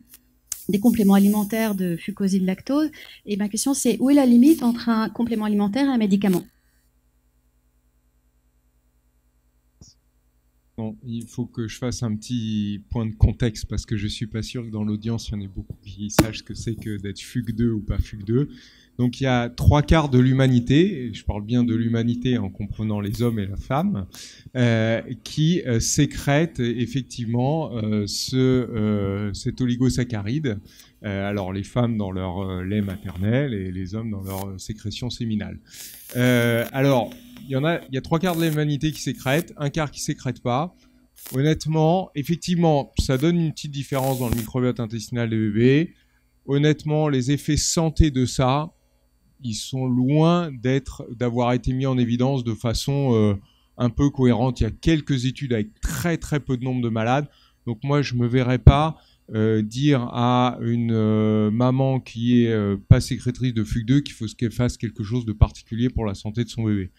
des compléments alimentaires de fucosyl-lactose. Et ma question, c'est où est la limite entre un complément alimentaire et un médicament? Bon, il faut que je fasse un petit point de contexte parce que je suis pas sûr que dans l'audience, il y en ait beaucoup qui sachent ce que c'est que d'être FUC2 ou pas FUC2. Donc il y a 3/4 de l'humanité, et je parle bien de l'humanité en comprenant les hommes et la femme, qui sécrètent effectivement cet oligosaccharide. Alors les femmes dans leur lait maternel et les hommes dans leur sécrétion séminale. Alors il y a 3/4 de l'humanité qui sécrète, 1/4 qui sécrète pas. Honnêtement, effectivement, ça donne une petite différence dans le microbiote intestinal des bébés. Honnêtement, les effets santé de ça, ils sont loin d'avoir été mis en évidence de façon un peu cohérente. Il y a quelques études avec très très peu de nombre de malades. Donc moi, je me verrais pas dire à une maman qui est pas sécrétrice de FUC2 qu'il faut qu'elle fasse quelque chose de particulier pour la santé de son bébé.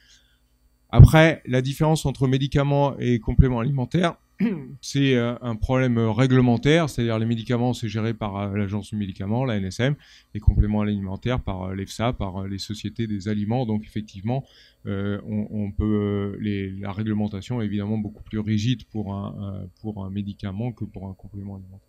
Après, la différence entre médicaments et compléments alimentaires, c'est un problème réglementaire, c'est-à-dire les médicaments, c'est géré par l'agence du médicament, la NSM, les compléments alimentaires par l'EFSA, par les sociétés des aliments. Donc effectivement, on peut la réglementation est évidemment beaucoup plus rigide pour un médicament que pour un complément alimentaire.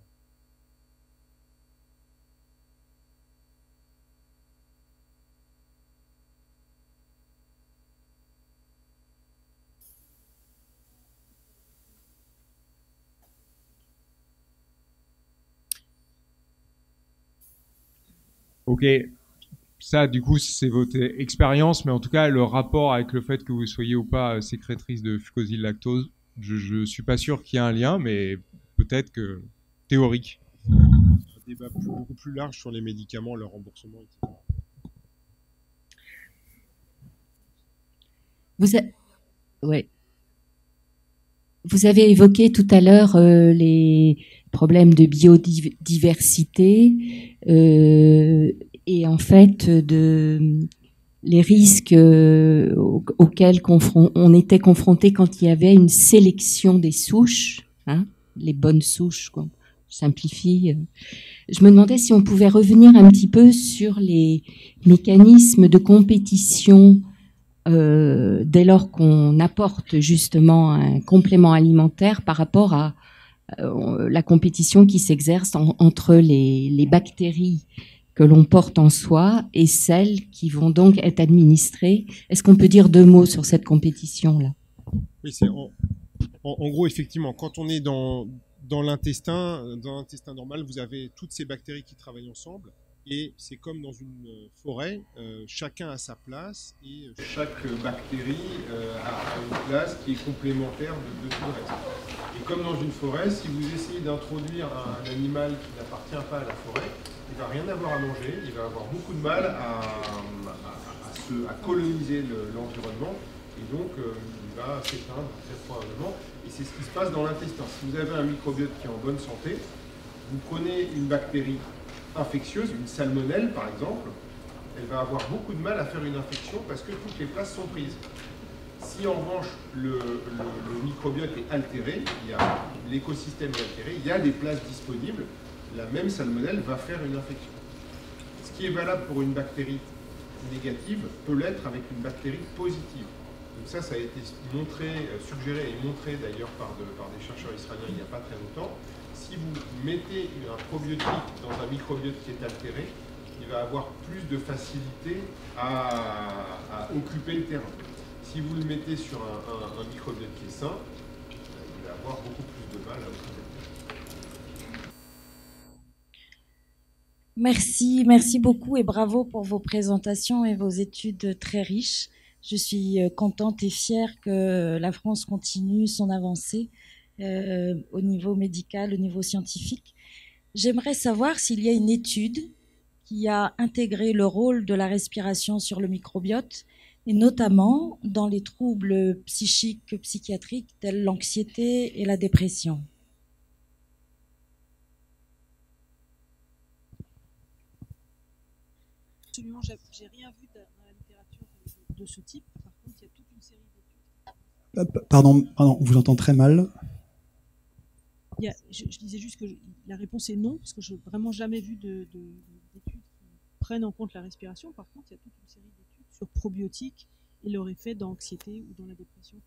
Ok, ça du coup c'est votre expérience, mais en tout cas le rapport avec le fait que vous soyez ou pas sécrétrice de fucosyl-lactose, je suis pas sûr qu'il y ait un lien, mais peut-être que théorique. Un débat beaucoup plus large sur les médicaments, leur remboursement, etc. Vous avez évoqué tout à l'heure les problèmes de biodiversité et en fait les risques auxquels on était confronté quand il y avait une sélection des souches, hein, les bonnes souches, quoi. Je simplifie. Je me demandais si on pouvait revenir un petit peu sur les mécanismes de compétition dès lors qu'on apporte justement un complément alimentaire par rapport à la compétition qui s'exerce entre les bactéries que l'on porte en soi et celles qui vont donc être administrées. Est-ce qu'on peut dire 2 mots sur cette compétition-là? Oui, c'est en gros, effectivement, quand on est dans l'intestin normal, vous avez toutes ces bactéries qui travaillent ensemble. Et c'est comme dans une forêt, chacun a sa place et chaque bactérie a une place qui est complémentaire de tout le reste. Et comme dans une forêt, si vous essayez d'introduire un animal qui n'appartient pas à la forêt, il ne va rien avoir à manger, il va avoir beaucoup de mal à coloniser l'environnement et donc il va s'éteindre très probablement. Et c'est ce qui se passe dans l'intestin. Si vous avez un microbiote qui est en bonne santé, vous prenez une bactérie infectieuse, une salmonelle par exemple, elle va avoir beaucoup de mal à faire une infection parce que toutes les places sont prises. Si en revanche le microbiote est altéré, l'écosystème est altéré, il y a des places disponibles, la même salmonelle va faire une infection. Ce qui est valable pour une bactérie négative peut l'être avec une bactérie positive. Donc ça a été montré, suggéré et montré d'ailleurs par des chercheurs israéliens il n'y a pas très longtemps. Si vous mettez un probiotique dans un microbiote qui est altéré, il va avoir plus de facilité à occuper le terrain. Si vous le mettez sur un microbiote qui est sain, il va avoir beaucoup plus de mal à occuper le terrain. Merci beaucoup et bravo pour vos présentations et vos études très riches. Je suis contente et fière que la France continue son avancée au niveau médical, au niveau scientifique. J'aimerais savoir s'il y a une étude qui a intégré le rôle de la respiration sur le microbiote, et notamment dans les troubles psychiques, psychiatriques, tels l'anxiété et la dépression. Absolument, j'ai rien vu dans la littérature de ce type. Par contre, il y a toute une série d'études. Pardon, on vous entend très mal. Je disais juste que la réponse est non, parce que je n'ai vraiment jamais vu d'études qui prennent en compte la respiration. Par contre, il y a toute une série d'études sur probiotiques et leur effet dans l'anxiété ou dans la dépression.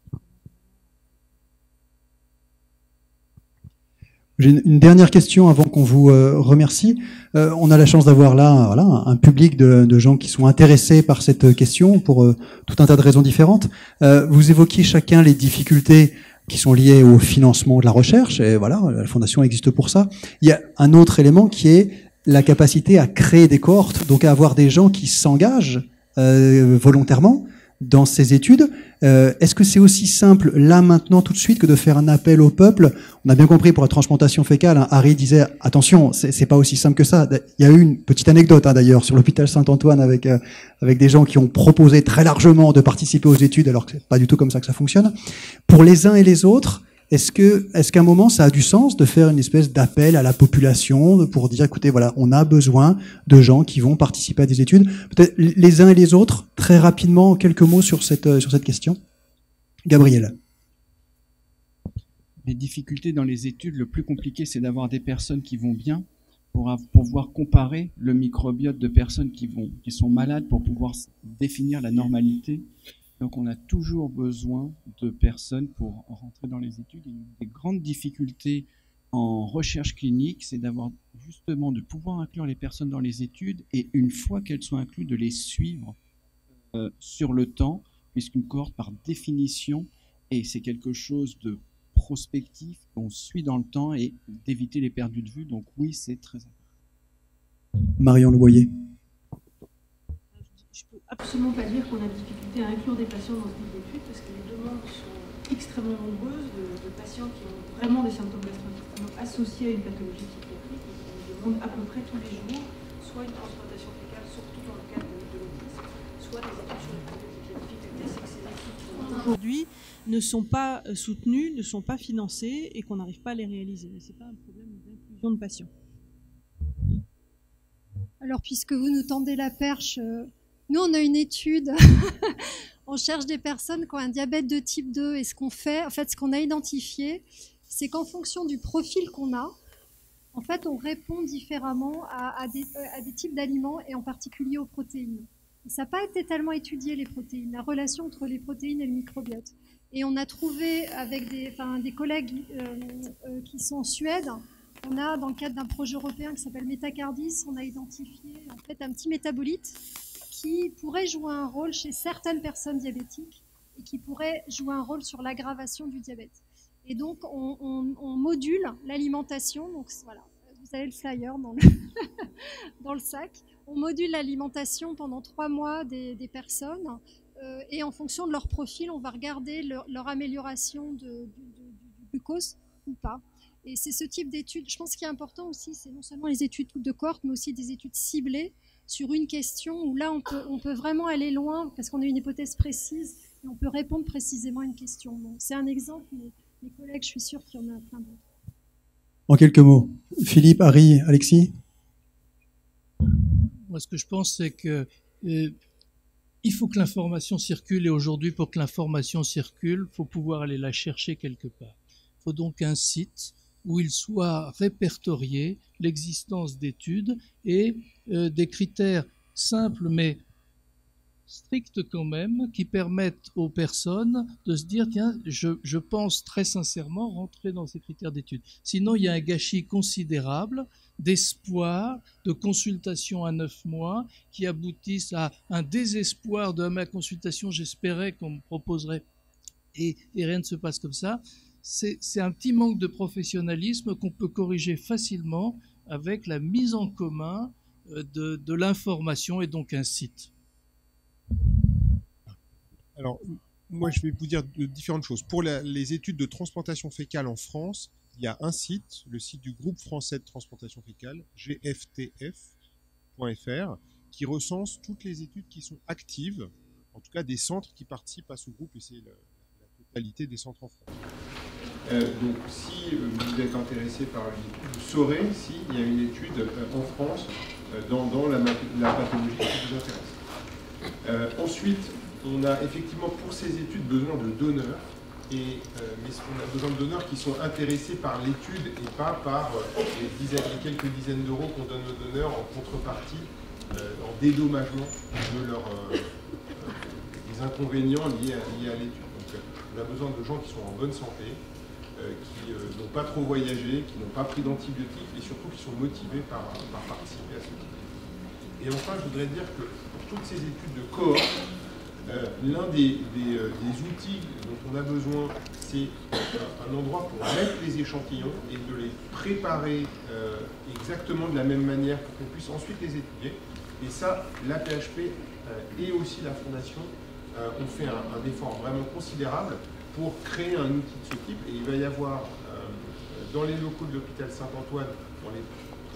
J'ai une dernière question avant qu'on vous remercie. On a la chance d'avoir là voilà, un public de gens qui sont intéressés par cette question pour tout un tas de raisons différentes. Vous évoquiez chacun les difficultés qui sont liées au financement de la recherche, et voilà, la Fondation existe pour ça. Il y a un autre élément qui est la capacité à créer des cohortes, donc à avoir des gens qui s'engagent volontairement dans ces études. Est-ce que c'est aussi simple, là, maintenant, tout de suite, que de faire un appel au peuple? On a bien compris pour la transplantation fécale, hein, Harry disait, attention, c'est pas aussi simple que ça. Il y a eu une petite anecdote, hein, d'ailleurs, sur l'hôpital Saint-Antoine avec des gens qui ont proposé très largement de participer aux études, alors que c'est pas du tout comme ça que ça fonctionne. Pour les uns et les autres, est-ce qu'à un moment, ça a du sens de faire une espèce d'appel à la population pour dire, écoutez, voilà, on a besoin de gens qui vont participer à des études? Peut-être les uns et les autres, très rapidement, quelques mots sur cette question. Gabriel. Les difficultés dans les études, le plus compliqué, c'est d'avoir des personnes qui vont bien pour pouvoir comparer le microbiote de personnes qui sont malades pour pouvoir définir la normalité. Donc on a toujours besoin de personnes pour rentrer dans les études. Et une des grandes difficultés en recherche clinique, c'est d'avoir justement de pouvoir inclure les personnes dans les études et une fois qu'elles sont incluses, de les suivre sur le temps, puisqu'une cohorte par définition, et c'est quelque chose de prospectif qu'on suit dans le temps et d'éviter les perdus de vue. Donc oui, c'est très important. Marion Leboyer. Je ne peux absolument pas dire qu'on a de difficulté à inclure des patients dans ce type d'études parce que les demandes sont extrêmement nombreuses de patients qui ont vraiment des symptômes gastro-intestinaux associés à une pathologie psychiatrique et qui nous demandent à peu près tous les jours soit une transplantation fécale, surtout dans le cadre de l'autisme, soit des études sur les probiotiques. La difficulté, c'est que ces études aujourd'hui ne sont pas soutenues, ne sont pas financées et qu'on n'arrive pas à les réaliser. Ce n'est pas un problème d'inclusion de patients. Alors, puisque vous nous tendez la perche, nous, on a une étude, on cherche des personnes qui ont un diabète de type 2 et ce qu'on fait, en fait, ce qu'on a identifié, c'est qu'en fonction du profil qu'on a, en fait, on répond différemment à des types d'aliments et en particulier aux protéines. Et ça n'a pas été tellement étudié, les protéines, la relation entre les protéines et le microbiote. Et on a trouvé avec des collègues qui sont en Suède, On a, dans le cadre d'un projet européen qui s'appelle Métacardis, on a identifié en fait un petit métabolite qui pourrait jouer un rôle chez certaines personnes diabétiques et qui pourrait jouer un rôle sur l'aggravation du diabète. Et donc, on module l'alimentation. Donc, voilà, vous avez le flyer dans le sac. On module l'alimentation pendant 3 mois des personnes. Et en fonction de leur profil, on va regarder leur amélioration du glucose ou pas. Et c'est ce type d'études. Je pense qu'il est important aussi, c'est non seulement les études de cohorte, mais aussi des études ciblées sur une question où là, on peut vraiment aller loin parce qu'on a une hypothèse précise et on peut répondre précisément à une question. Bon, c'est un exemple, mais mes collègues, je suis sûre qu'il y en a plein d'autres. En quelques mots, Philippe, Harry, Alexis. Moi, ce que je pense, c'est que il faut que l'information circule, et aujourd'hui, pour que l'information circule, il faut pouvoir aller la chercher quelque part. Il faut donc un site où il soit répertorié l'existence d'études et des critères simples mais stricts quand même, qui permettent aux personnes de se dire, tiens, je pense très sincèrement rentrer dans ces critères d'études. Sinon, il y a un gâchis considérable d'espoir, de consultation à 9 mois, qui aboutissent à un désespoir de ma consultation, j'espérais qu'on me proposerait, et rien ne se passe comme ça. C'est un petit manque de professionnalisme qu'on peut corriger facilement avec la mise en commun de l'information et donc un site. Alors, moi, je vais vous dire différentes choses. Pour les études de transplantation fécale en France, il y a un site, le site du groupe français de transplantation fécale, gftf.fr, qui recense toutes les études qui sont actives, en tout cas des centres qui participent à ce groupe, et c'est la totalité des centres en France. Donc, si vous êtes intéressé par l'étude, vous saurez s'il y a une étude en France dans la pathologie qui vous intéresse. Ensuite, on a effectivement pour ces études besoin de donneurs, mais on a besoin de donneurs qui sont intéressés par l'étude et pas par les quelques dizaines d'euros qu'on donne aux donneurs en contrepartie, en dédommagement de des inconvénients liés à l'étude. Donc, on a besoin de gens qui sont en bonne santé, qui n'ont pas trop voyagé, qui n'ont pas pris d'antibiotiques et surtout qui sont motivés par participer à ce type d'études. Et enfin, je voudrais dire que pour toutes ces études de cohorte, l'un des outils dont on a besoin, c'est un endroit pour mettre les échantillons et de les préparer exactement de la même manière pour qu'on puisse ensuite les étudier. Et ça, la PHP et aussi la Fondation ont fait un effort vraiment considérable pour créer un outil de ce type. Et il va y avoir dans les locaux de l'hôpital Saint-Antoine, dans les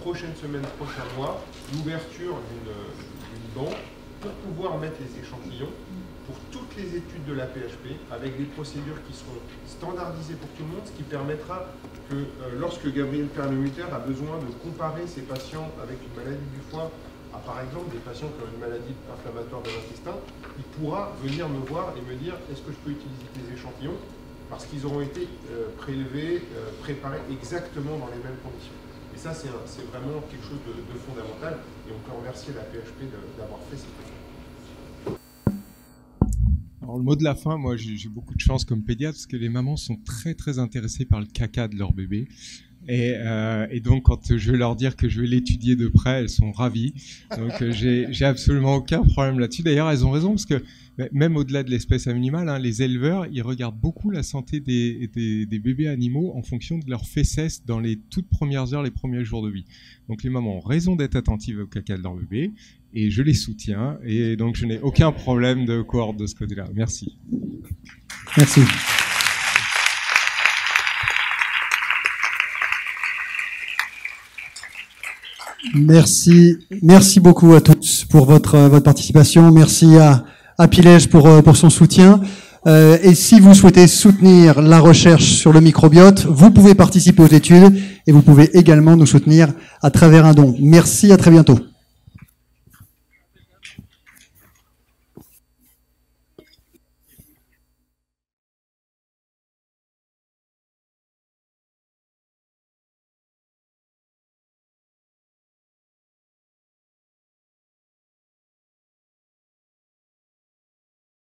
prochaines semaines, prochains mois, l'ouverture d'une banque pour pouvoir mettre les échantillons pour toutes les études de la PHP avec des procédures qui seront standardisées pour tout le monde, ce qui permettra que lorsque Gabriel Perlemutter a besoin de comparer ses patients avec une maladie du foie à par exemple des patients qui ont une maladie inflammatoire de l'intestin, il pourra venir me voir et me dire est-ce que je peux utiliser des échantillons parce qu'ils auront été prélevés, préparés exactement dans les mêmes conditions. Et ça, c'est vraiment quelque chose de fondamental et on peut remercier la PHP d'avoir fait cette chose. Alors le mot de la fin, moi j'ai beaucoup de chance comme pédiatre parce que les mamans sont très très intéressées par le caca de leur bébé. Et donc quand je vais leur dire que je vais l'étudier de près, elles sont ravies. Donc j'ai absolument aucun problème là-dessus. D'ailleurs, elles ont raison parce que même au-delà de l'espèce animale, hein, les éleveurs, ils regardent beaucoup la santé des bébés animaux en fonction de leur fécesse dans les toutes premières heures, les premiers jours de vie. Donc les mamans ont raison d'être attentives au caca de leur bébé et je les soutiens. Et donc je n'ai aucun problème de cohorte de ce côté-là. Merci. Merci. Merci beaucoup à tous pour votre participation. Merci à Pilège pour son soutien. Et si vous souhaitez soutenir la recherche sur le microbiote, vous pouvez participer aux études et vous pouvez également nous soutenir à travers un don. Merci, à très bientôt.